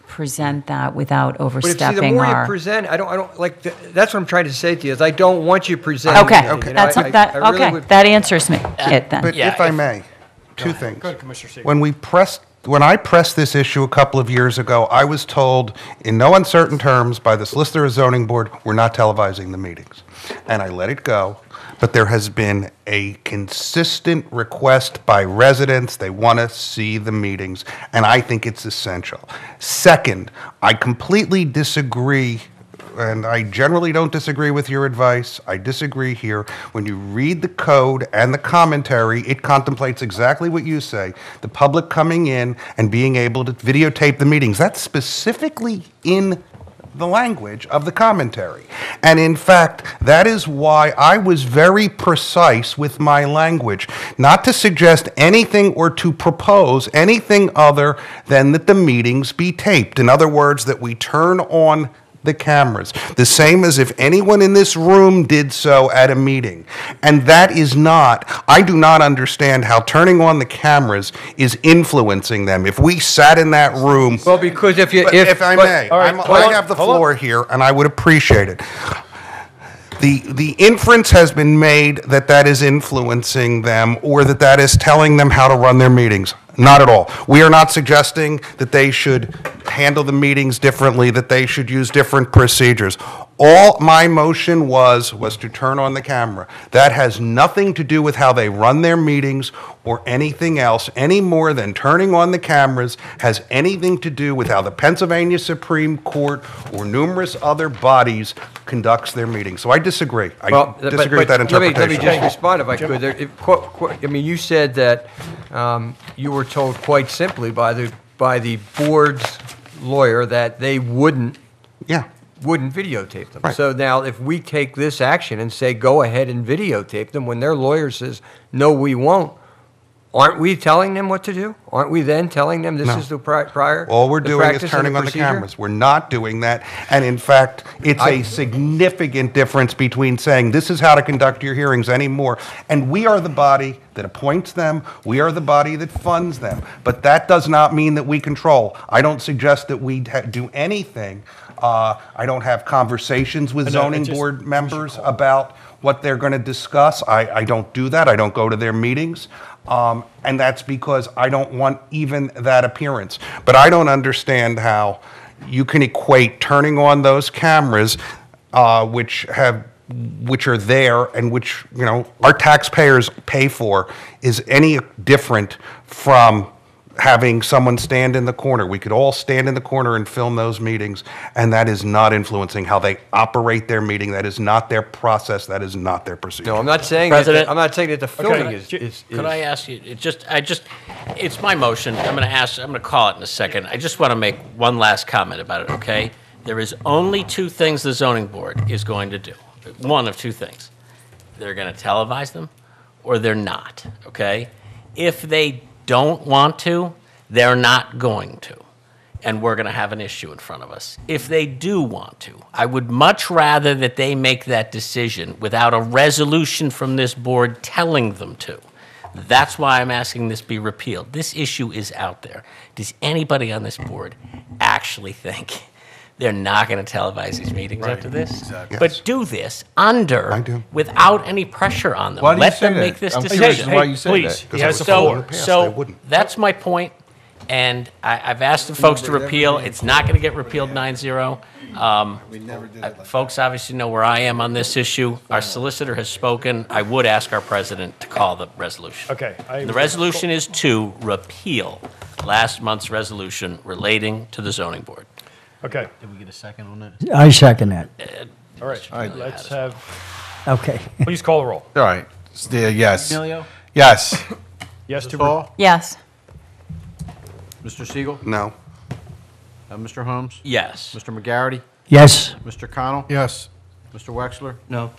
present that without But if, see, the overstepping more you our? present, I don't, like, that's what I'm trying to say to you, is I don't want you presenting. Okay, anything, you know, that's, I that, really okay, would- that answers me, it then. But Yeah, if I if- may, two things. Go ahead, Commissioner Siegel. When I pressed this issue a couple of years ago, I was told in no uncertain terms by the Solicitor of Zoning Board, we're not televising the meetings. And I let it go, but there has been a consistent request by residents, they want to see the meetings, and I think it's essential. Second, I completely disagree, and I generally don't disagree with your advice. I disagree here. When you read the code and the commentary, it contemplates exactly what you say, the public coming in and being able to videotape the meetings. That's specifically in the language of the commentary. And in fact, that is why I was very precise with my language, not to suggest anything or to propose anything other than that the meetings be taped. In other words, that we turn on the cameras, the same as if anyone in this room did so at a meeting. And that is not, I do not understand how turning on the cameras is influencing them. If we sat in that room. Well, because if you, But if I may, all right, I have the floor here, and I would appreciate it. The inference has been made that that is influencing them, or that that is telling them how to run their meetings. Not at all. We are not suggesting that they should handle the meetings differently, that they should use different procedures. All my motion was to turn on the camera. That has nothing to do with how they run their meetings or anything else, any more than turning on the cameras has anything to do with how the Pennsylvania Supreme Court or numerous other bodies conducts their meetings. So I disagree. I disagree with that interpretation. Let me just respond if I could. I mean, you said that you were told quite simply by the board's lawyer that they wouldn't videotape them. Right. So now, if we take this action and say, go ahead and videotape them, when their lawyer says, no, we won't, aren't we telling them what to do? Aren't we then telling them this No. is the prior? All we're the doing is practice and turning on the procedure? cameras. We're not doing that. And in fact, it's a significant difference between saying this is how to conduct your hearings anymore. And we are the body that appoints them. We are the body that funds them. But that does not mean that we control. I don't suggest that we do anything. I don't have conversations with zoning board members about what they're going to discuss. I don't do that. I don't go to their meetings. And that's because I don't want even that appearance. But I don't understand how you can equate turning on those cameras, which are there and which, you know, our taxpayers pay for, is any different from having someone stand in the corner. We could all stand in the corner and film those meetings, and that is not influencing how they operate their meeting. That is not their process. That is not their procedure. No, I'm not saying President? that. I'm not saying that the filming is. Could I ask you, it's my motion, I'm going to call it in a second. I just want to make one last comment about it, okay? There is only two things the zoning board is going to do. One of two things. They're going to televise them, or they're not, okay? If they don't want to, they're not going to. And we're going to have an issue in front of us. If they do want to, I would much rather that they make that decision without a resolution from this board telling them to. That's why I'm asking this be repealed. This issue is out there. Does anybody on this board actually think they're not going to televise these meetings after this? Exactly. But do this without any pressure on them. Why do you Let say them that? make this I'm decision. curious why you say please, that. he has the floor. So that's my point, and I've asked the folks to repeal. It's not going to get repealed 9-0. Folks obviously know where I am on this issue. Our solicitor has spoken. I would ask our president to call the resolution. Okay. The resolution is to repeal last month's resolution relating to the zoning board. Okay. Did we get a second on that? I second that. All right. Let's have, Okay. please call the roll. All right. Yes. Emilio? Yes. Yes to Hall? Yes. Mr. Siegel? No. Mr. Holmes? Yes. Mr. McGarity? Yes. Mr. Connell? Yes. Mr. Wexler? No.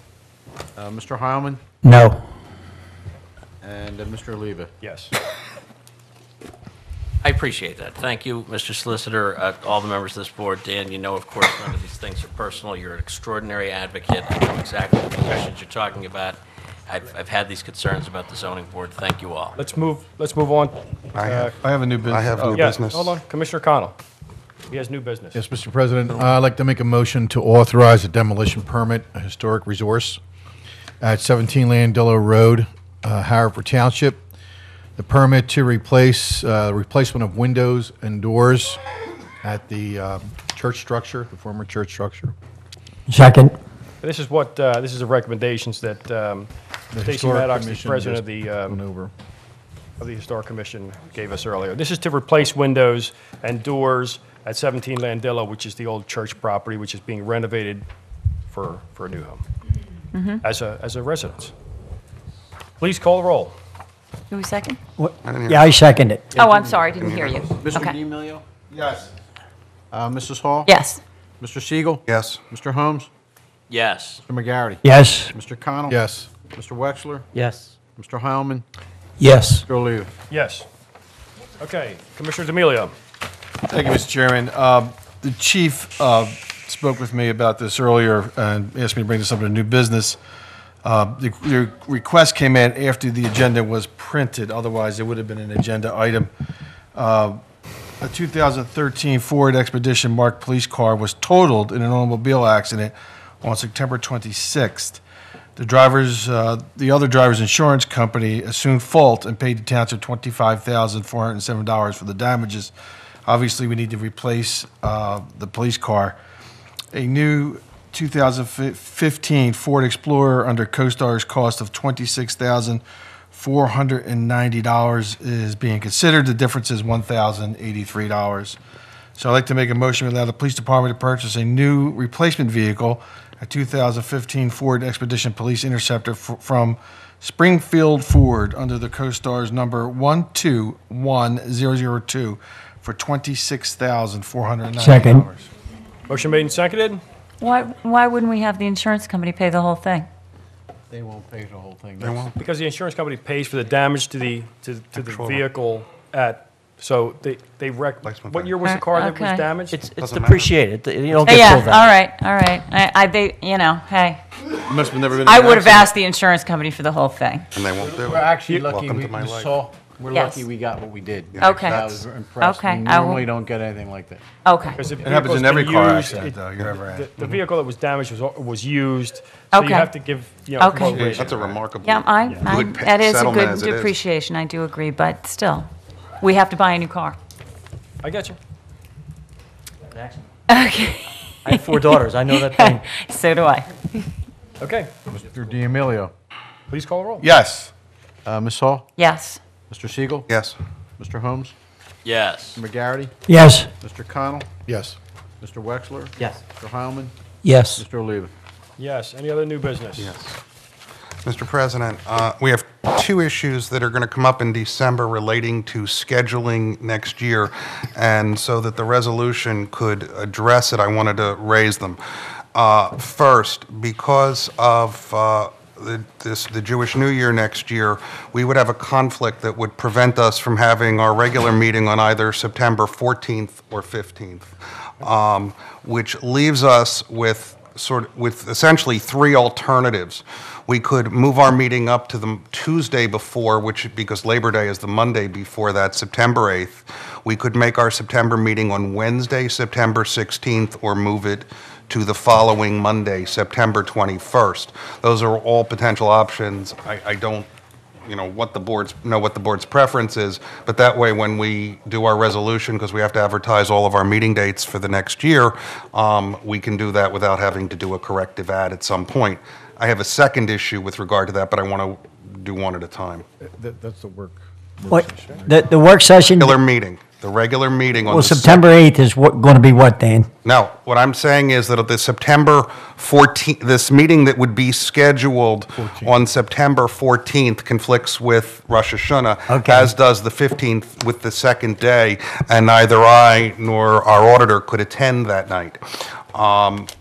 Mr. Heilman? No. And Mr. Oliva? Yes. I appreciate that. Thank you, Mr. Solicitor, all the members of this board. Dan, you know, of course, none of these things are personal. You're an extraordinary advocate. I know exactly the positions you're talking about. I've had these concerns about the zoning board. Thank you all. Let's move on. I have a new business. I have new Yeah, business. hold on, Commissioner Connell. He has new business. Yes, Mr. President, I'd like to make a motion to authorize a demolition permit, a historic resource, at 17 Landillo Road, Haverford Township. The permit to replace, replacement of windows and doors at the church structure, the former church structure. Second. This is what, this is the recommendations that Stacy Historic Maddox, the Commission president just went over. of the Historic Commission, gave us earlier. This is to replace windows and doors at 17 Landillo, which is the old church property, which is being renovated for a new home as a residence. Please call the roll. Do we second? Yeah, I second it. Oh, I'm sorry, didn't hear you. Mr. Okay. D'Amelio? Yes. Mrs. Hall? Yes. Mr. Siegel? Yes. Mr. Holmes? Yes. Mr. McGarity? Yes. Mr. Connell? Yes. Mr. Wexler? Yes. Mr. Heilman? Yes. Mr. Oliva? Yes. Okay, Commissioner D'Amelio. Thank you, Mr. Chairman. The chief spoke with me about this earlier and asked me to bring this up in a new business. The request came in after the agenda was printed, otherwise it would have been an agenda item. A 2013 Ford Expedition marked police car was totaled in an automobile accident on September 26th. The other driver's insurance company assumed fault and paid the township $25,407 for the damages. Obviously, we need to replace the police car. A new 2015 Ford Explorer under CoStar's cost of $26,490 is being considered. The difference is $1,083. So I'd like to make a motion to allow the police department to purchase a new replacement vehicle, a 2015 Ford Expedition Police Interceptor from Springfield Ford under the CoStar's number 121002 for $26,490. Second. Motion made and seconded. Why wouldn't we have the insurance company pay the whole thing? They won't pay the whole thing. They won't. Because the insurance company pays for the damage to the vehicle at, so what year was the car that was Okay. damaged? It's Doesn't depreciated. You don't get Yeah, full all value. right, all right. Hey, Must have never been. I would have asked the insurance company for the whole thing. And they won't do it. We're actually lucky Welcome we to my life. saw. We're Yes. lucky we got what we did. Okay. I was impressed. Okay, We I will- normally don't get anything like that. Okay. Because the It happens in vehicle's every been car used, accident, though, you ever had. The vehicle that was damaged was used, so you Okay. have to give, Okay. appropriation. That's a remarkable. Yeah, good that is a settlement good as it is. depreciation, I do agree, but still, we have to buy a new car. I get you. Okay. I have 4 daughters. I know that thing. So do I. Okay, Mr. D'Amelio. please call the roll. Yes. Ms. Hall? Yes. Mr. Siegel? Yes. Mr. Holmes? Yes. Mr. McGarity? Yes. Mr. Connell? Yes. Mr. Wexler? Yes. Mr. Heilman? Yes. Mr. Oliva? Yes, any other new business? Yes. Mr. President, we have 2 issues that are going to come up in December relating to scheduling next year, and so that the resolution could address it, I wanted to raise them. First, because of the Jewish New Year next year, we would have a conflict that would prevent us from having our regular meeting on either September 14th or 15th, which leaves us with essentially 3 alternatives. We could move our meeting up to the Tuesday before, because Labor Day is the Monday before that, September 8th. We could make our September meeting on Wednesday, September 16th, or move it to the following Monday, September 21st. Those are all potential options. I don't know what the board's preference is, but that way when we do our resolution, because we have to advertise all of our meeting dates for the next year, we can do that without having to do a corrective ad at some point. I have a second issue with regard to that, but I want to do one at a time. That's the work. What, the work session, The regular meeting on well, the September 8th is going to be what, Dan? No, what I'm saying is that the September 14th, this meeting that would be scheduled on September 14th conflicts with Rosh Hashanah, as does the 15th with the second day, and neither I nor our auditor could attend that night.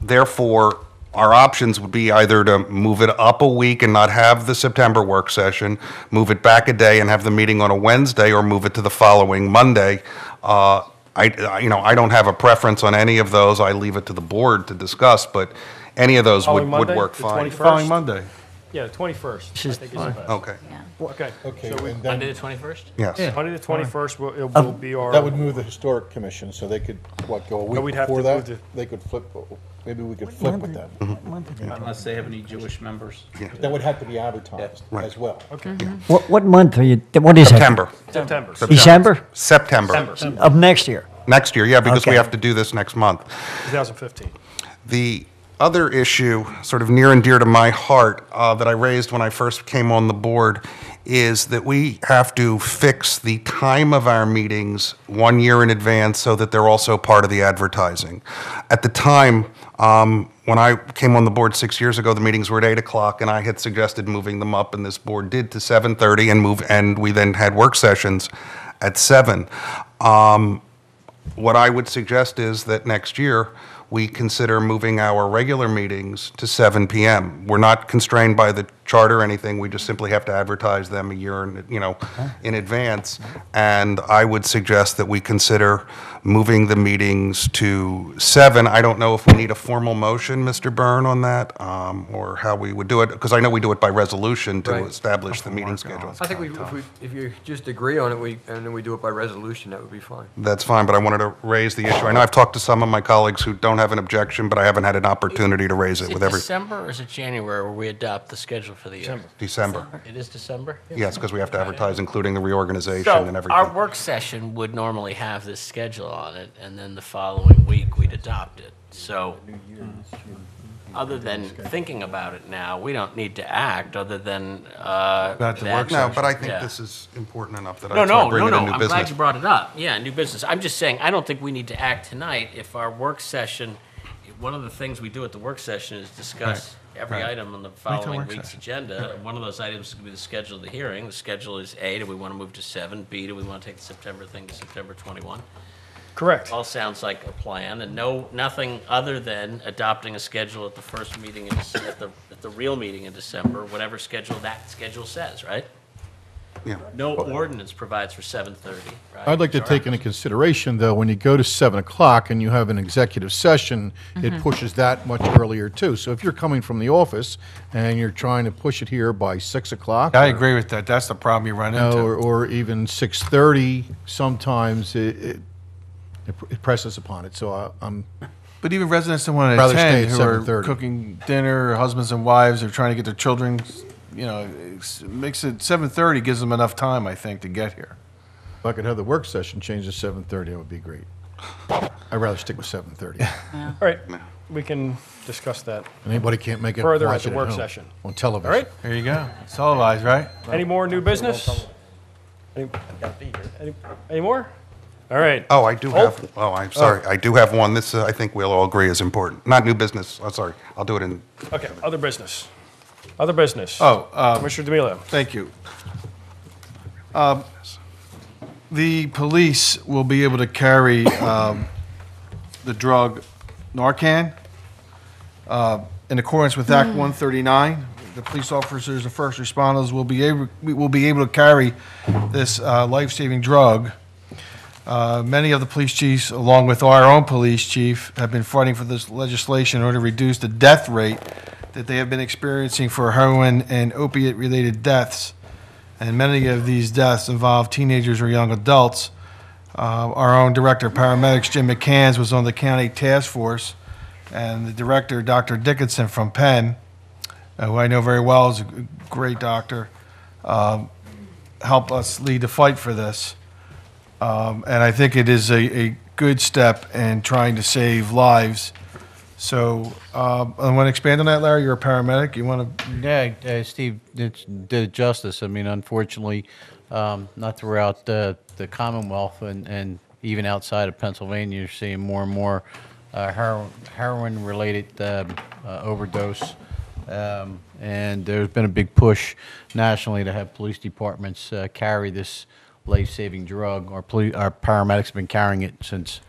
Therefore, our options would be either to move it up a week and not have the September work session, move it back a day and have the meeting on a Wednesday, or move it to the following Monday. I don't have a preference on any of those. I leave it to the board to discuss, but any of those would work fine. Following Monday. Yeah, the 21st. I think is the best. Okay. Okay. Okay, So we- and then- Monday the 21st? Yes. Monday the 21st will be our. That would move the historic commission, so they could, what, go a we'd week have before to that? move the- They could flip, maybe we could flip with them. Unless they have any Jewish members. That would have to be advertised Right. as well. Okay. What month are you, what is it? September. September. December? September. Of next year? Next year, yeah, because we Okay. have to do this next month. 2015. The other issue, sort of near and dear to my heart, that I raised when I first came on the board, is that we have to fix the time of our meetings 1 year in advance so that they're also part of the advertising. At the time, when I came on the board 6 years ago, the meetings were at 8 o'clock, and I had suggested moving them up, and this board did to 7:30, and we then had work sessions at 7. What I would suggest is that next year, we consider moving our regular meetings to 7 p.m. We're not constrained by the charter or anything, we just simply have to advertise them a year, in advance. And I would suggest that we consider moving the meetings to 7. I don't know if we need a formal motion, Mr. Byrne, on that, or how we would do it, because I know we do it by resolution to Right. establish the meeting schedule. I think if you just agree on it, and then we do it by resolution, that would be fine. That's fine, but I wanted to raise the issue. I know I've talked to some of my colleagues who don't have an objection, but I haven't had an opportunity to raise Is it it with every. December or is it January where we adopt the schedule for the year? December. It is December? Yes, because we have to advertise, including the reorganization So and our everything. work session would normally have this schedule on it, and then the following week we'd adopt it. So, other than thinking about it now, we don't need to act other than, No, but I think yeah. this is important enough that No, I no, bring no, it no, in new I'm business. glad you brought it up. Yeah, new business. I'm just saying, I don't think we need to act tonight if our work session, one of the things we do at the work session is discuss every Right. item on the Wait till following work week's session. agenda. One of those items is going to be the schedule of the hearing. The schedule is A, do we want to move to 7? B, do we want to take the September thing to September 21? Correct. All sounds like a plan, and nothing other than adopting a schedule at the first meeting, at the real meeting in December, whatever schedule that schedule says, right? Yeah. No ordinance provides for 7:30, right? I'd like to take into consideration, though, when you go to 7 o'clock and you have an executive session, it pushes that much earlier, too. So if you're coming from the office and you're trying to push it here by 6 o'clock. I agree with that. That's the problem you run into. Or even 6:30, sometimes it presses upon it. So I'm. But even residents that want to Rather stay attend, at who are 7:30. cooking dinner, husbands and wives, are trying to get their children, makes it 7:30 gives them enough time, I think, to get here. If I could have the work session changed to 7:30, it would be great. I'd rather stick with 7:30. All right, we can discuss that Anybody can't make it. further at watch the it work home session. On television. All right? There you go. It's televised, right? Any more new business? Any more? All right. Oh, I do have, I'm sorry, I do have one. This, I think we'll all agree is important. Not new business, I'm sorry, I'll do it in. Okay, other business. Other business. Oh, Commissioner D'Amelio. Thank you. The police will be able to carry the drug Narcan. In accordance with Act 139, the police officers and first responders will be able to carry this life-saving drug. Many of the police chiefs, along with our own police chief, have been fighting for this legislation in order to reduce the death rate that they have been experiencing for heroin and opiate-related deaths. And many of these deaths involve teenagers or young adults. Our own director of paramedics, Jim McCanns, was on the county task force, and the director, Dr. Dickinson from Penn, who I know very well, is a great doctor, helped us lead the fight for this. And I think it is a good step in trying to save lives. So I want to expand on that, Larry. You're a paramedic. You want to? Yeah, Steve did it justice. I mean, unfortunately, not throughout the Commonwealth and even outside of Pennsylvania, you're seeing more and more heroin-related overdose. And there's been a big push nationally to have police departments carry this life-saving drug. Our paramedics have been carrying it since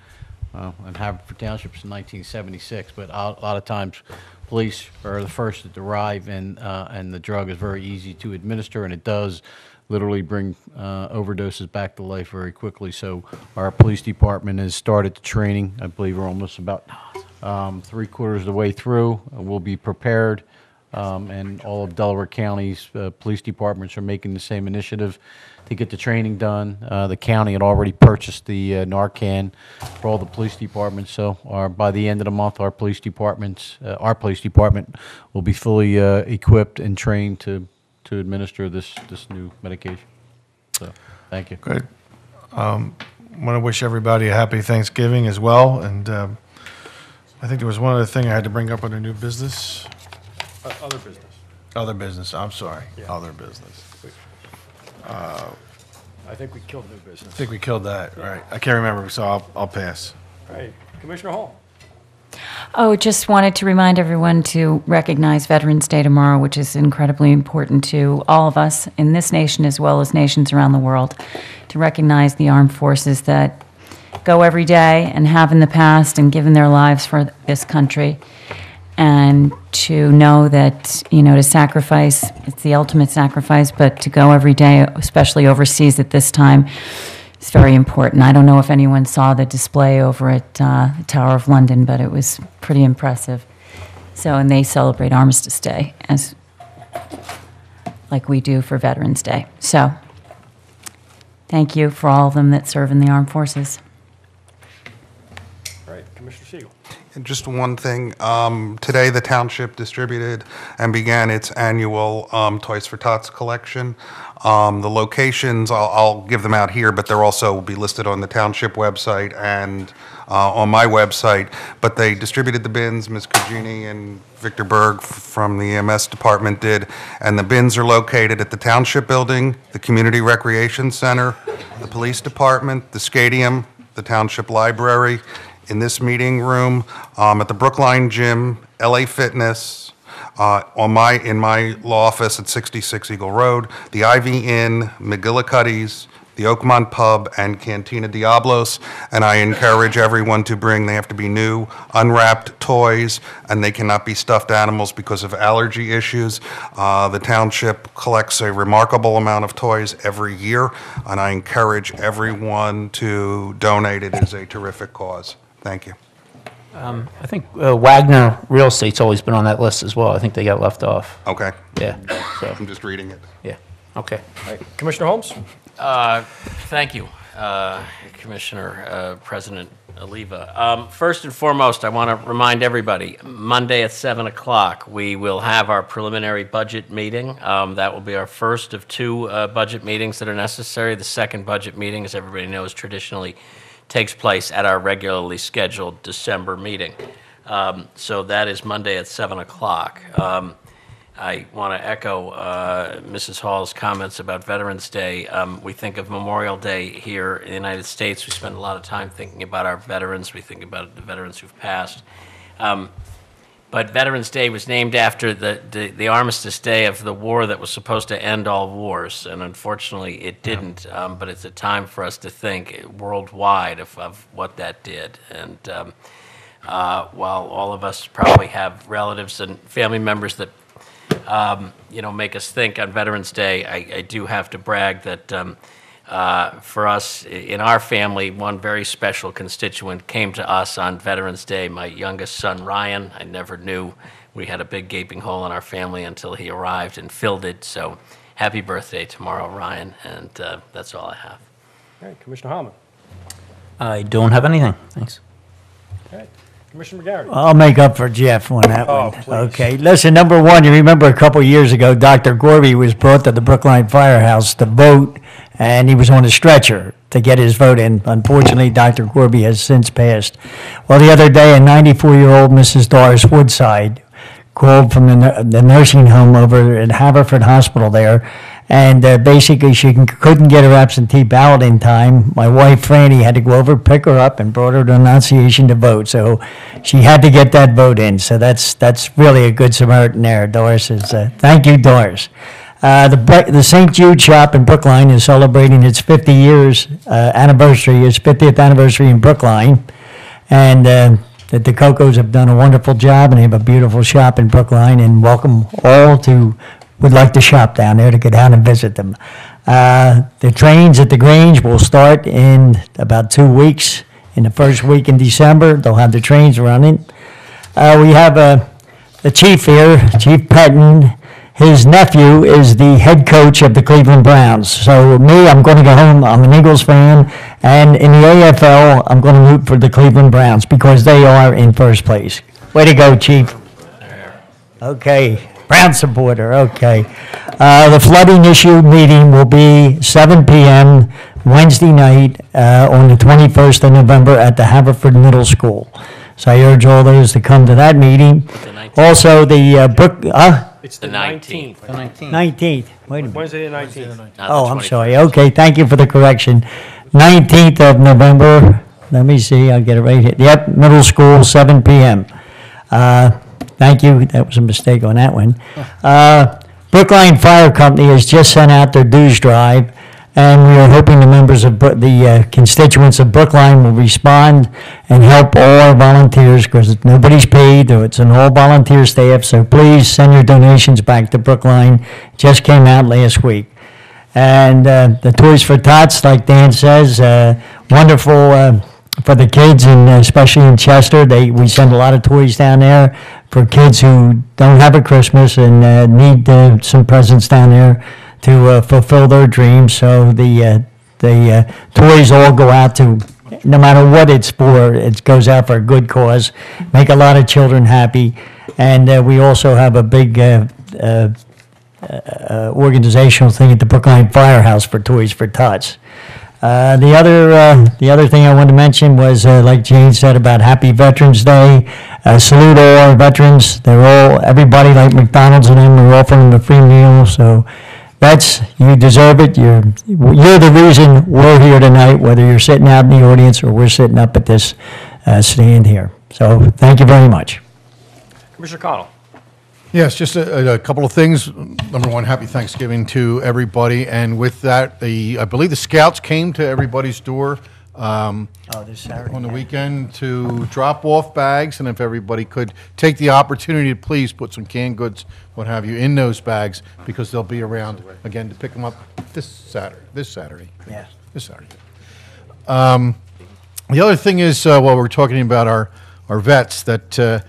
in Haverford Township since 1976. But a lot of times, police are the first to arrive, and the drug is very easy to administer, and it does literally bring overdoses back to life very quickly. So our police department has started the training. I believe we're almost about 3/4 of the way through. We'll be prepared and all of Delaware County's police departments are making the same initiative to get the training done. The county had already purchased the Narcan for all the police departments, so by the end of the month, our police department will be fully equipped and trained to administer this new medication. So, thank you. Good. Want to wish everybody a happy Thanksgiving as well, and I think there was one other thing I had to bring up under new business. Other business. Other business, I'm sorry. Yeah. Other business. I think we killed new business. I think we killed that, right. I can't remember, so I'll pass. All right, Commissioner Hall. Oh, just wanted to remind everyone to recognize Veterans Day tomorrow, which is incredibly important to all of us in this nation as well as nations around the world, to recognize the armed forces that go every day and have in the past and given their lives for this country, and to know that, you know, to sacrifice, it's the ultimate sacrifice, but to go every day, especially overseas at this time, is very important. I don't know if anyone saw the display over at the Tower of London, but it was pretty impressive. So, and they celebrate Armistice Day as like we do for Veterans Day. So, thank you for all of them that serve in the armed forces. All right, Commissioner Siegel. And just one thing, today the township distributed and began its annual Toys for Tots collection. The locations, I'll give them out here, but they'll also be listed on the township website and on my website. But they distributed the bins, Ms. Cugini and Victor Berg from the EMS department did, and the bins are located at the Township Building, the Community Recreation Center, the Police Department, the Stadium, the Township Library, in this meeting room, at the Brookline Gym, LA Fitness, in my law office at 66 Eagle Road, the Ivy Inn, McGillicuddy's, the Oakmont Pub, and Cantina Diablos. And I encourage everyone to bring, they have to be new, unwrapped toys, and they cannot be stuffed animals because of allergy issues. The township collects a remarkable amount of toys every year, and I encourage everyone to donate. It is a terrific cause. Thank you. I think Wagner Real Estate's always been on that list as well. I think they got left off. Okay. Yeah. So I'm just reading it. yeah. Okay. All right, Commissioner Holmes. Thank you, Commissioner President Oliva. First and foremost, I want to remind everybody, Monday at 7 o'clock, we will have our preliminary budget meeting. That will be our first of two budget meetings that are necessary. The second budget meeting, as everybody knows, traditionally takes place at our regularly scheduled December meeting. So that is Monday at 7 o'clock. I want to echo Mrs. Hall's comments about Veterans Day. We think of Memorial Day here in the United States. We spend a lot of time thinking about our veterans. We think about the veterans who've passed. But Veterans Day was named after the Armistice Day of the war that was supposed to end all wars, and unfortunately it didn't. But it's a time for us to think worldwide of what that did. And while all of us probably have relatives and family members that make us think on Veterans Day, I do have to brag that for us, in our family, one very special constituent came to us on Veterans Day, my youngest son, Ryan. I never knew we had a big gaping hole in our family until he arrived and filled it. So happy birthday tomorrow, Ryan, and that's all I have. All right, Commissioner Harmon. I don't have anything. Thanks. All right, Commissioner McGarry. I'll make up for Jeff on that Oh, one. please. Okay, listen, number one, you remember a couple years ago, Dr. Gorby was brought to the Brookline Firehouse to vote, and he was on a stretcher to get his vote in. Unfortunately, Dr. Gorby has since passed. Well, the other day, a 94-year-old Mrs. Doris Woodside called from the nursing home over at Haverford Hospital there, and basically she couldn't get her absentee ballot in time. My wife, Franny, had to go over, pick her up, and brought her to Annunciation to vote. So she had to get that vote in. So that's really a good Samaritan there. Doris is, thank you, Doris. The St. Jude shop in Brookline is celebrating its 50 years anniversary, its 50th anniversary in Brookline. And the Cocos have done a wonderful job, and they have a beautiful shop in Brookline, and welcome all to would like to shop down there to go down and visit them. The trains at the Grange will start in about 2 weeks. In the first week in December, they'll have the trains running. We have the chief here, Chief Pettin, his nephew is the head coach of the Cleveland Browns. So me, I'm going to go home. I'm an Eagles fan. And in the AFL, I'm going to root for the Cleveland Browns because they are in first place. Way to go, Chief. Okay. Brown supporter, okay. The flooding issue meeting will be 7 p.m. Wednesday night on the 21st of November at the Haverford Middle School. So I urge all those to come to that meeting. Also, the It's the 19th. 19th. Wait a minute. Wednesday the 19th. Oh, I'm sorry. Okay, thank you for the correction. 19th of November. Let me see, I'll get it right here. Yep, middle school, 7 p.m. Thank you, that was a mistake on that one. Brookline Fire Company has just sent out their dues drive, and we are hoping the members of the constituents of Brookline will respond and help all our volunteers, because nobody's paid, or it's an all-volunteer staff, so please send your donations back to Brookline. Just came out last week. And the Toys for Tots, like Dan says, wonderful for the kids, and especially in Chester. We send a lot of toys down there for kids who don't have a Christmas and need some presents down there to fulfill their dreams. So the toys all go out to, no matter what it's for, it goes out for a good cause, make a lot of children happy. And we also have a big organizational thing at the Brookline Firehouse for Toys for Tots. The other thing I wanted to mention was, like Jane said about Happy Veterans Day. Salute all our veterans. Everybody like McDonald's and them are offering them a free meal. So you deserve it. You're the reason we're here tonight, whether you're sitting out in the audience or we're sitting up at this stand here. So thank you very much. Commissioner Connell. Yes, just a couple of things. Number one, happy Thanksgiving to everybody. And with that, I believe the Scouts came to everybody's door this Saturday on the weekend to drop off bags. And if everybody could take the opportunity to please put some canned goods, what have you, in those bags, because they'll be around again to pick them up this Saturday. Yeah. This Saturday. The other thing is, while we're talking about our vets, that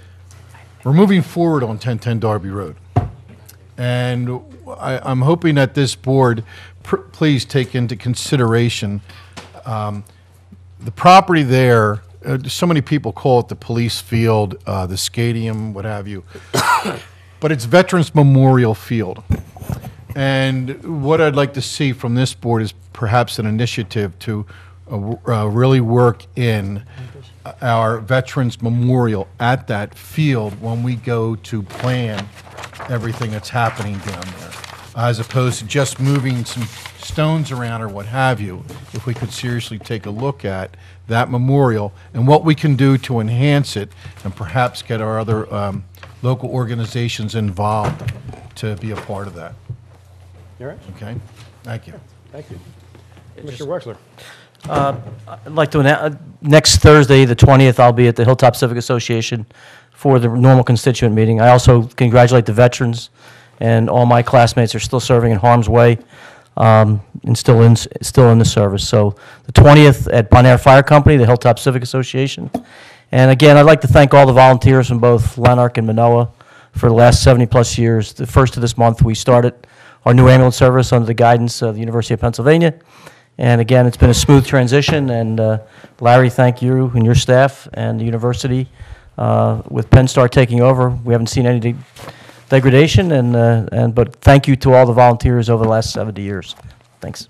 we're moving forward on 1010 Darby Road. And I'm hoping that this board please take into consideration the property there. So many people call it the police field, the stadium, what have you. But it's Veterans Memorial Field. And what I'd like to see from this board is perhaps an initiative to really work in our Veterans Memorial at that field when we go to plan everything that's happening down there, as opposed to just moving some stones around or what have you. If we could seriously take a look at that memorial and what we can do to enhance it, and perhaps get our other local organizations involved to be a part of that. You all right? Okay? Thank you. Thank you. Mr. Wexler. I'd like to next Thursday, the 20th, I'll be at the Hilltop Civic Association for the normal constituent meeting. I also congratulate the veterans, and all my classmates are still serving in harm's way and still in the service. So the 20th at Bonaire Fire Company, the Hilltop Civic Association. And again, I'd like to thank all the volunteers from both Lanark and Manoa for the last 70-plus years. The first of this month, we started our new ambulance service under the guidance of the University of Pennsylvania. And again, it's been a smooth transition, and Larry, thank you and your staff and the university. With Penn Star taking over, we haven't seen any degradation, but thank you to all the volunteers over the last 70 years. Thanks.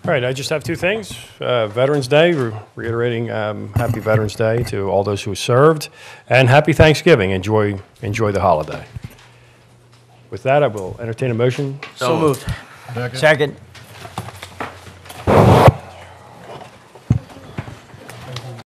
All right, I just have two things. Veterans Day, reiterating Happy Veterans Day to all those who served, and Happy Thanksgiving. Enjoy the holiday. With that, I will entertain a motion. So moved. Second. Second.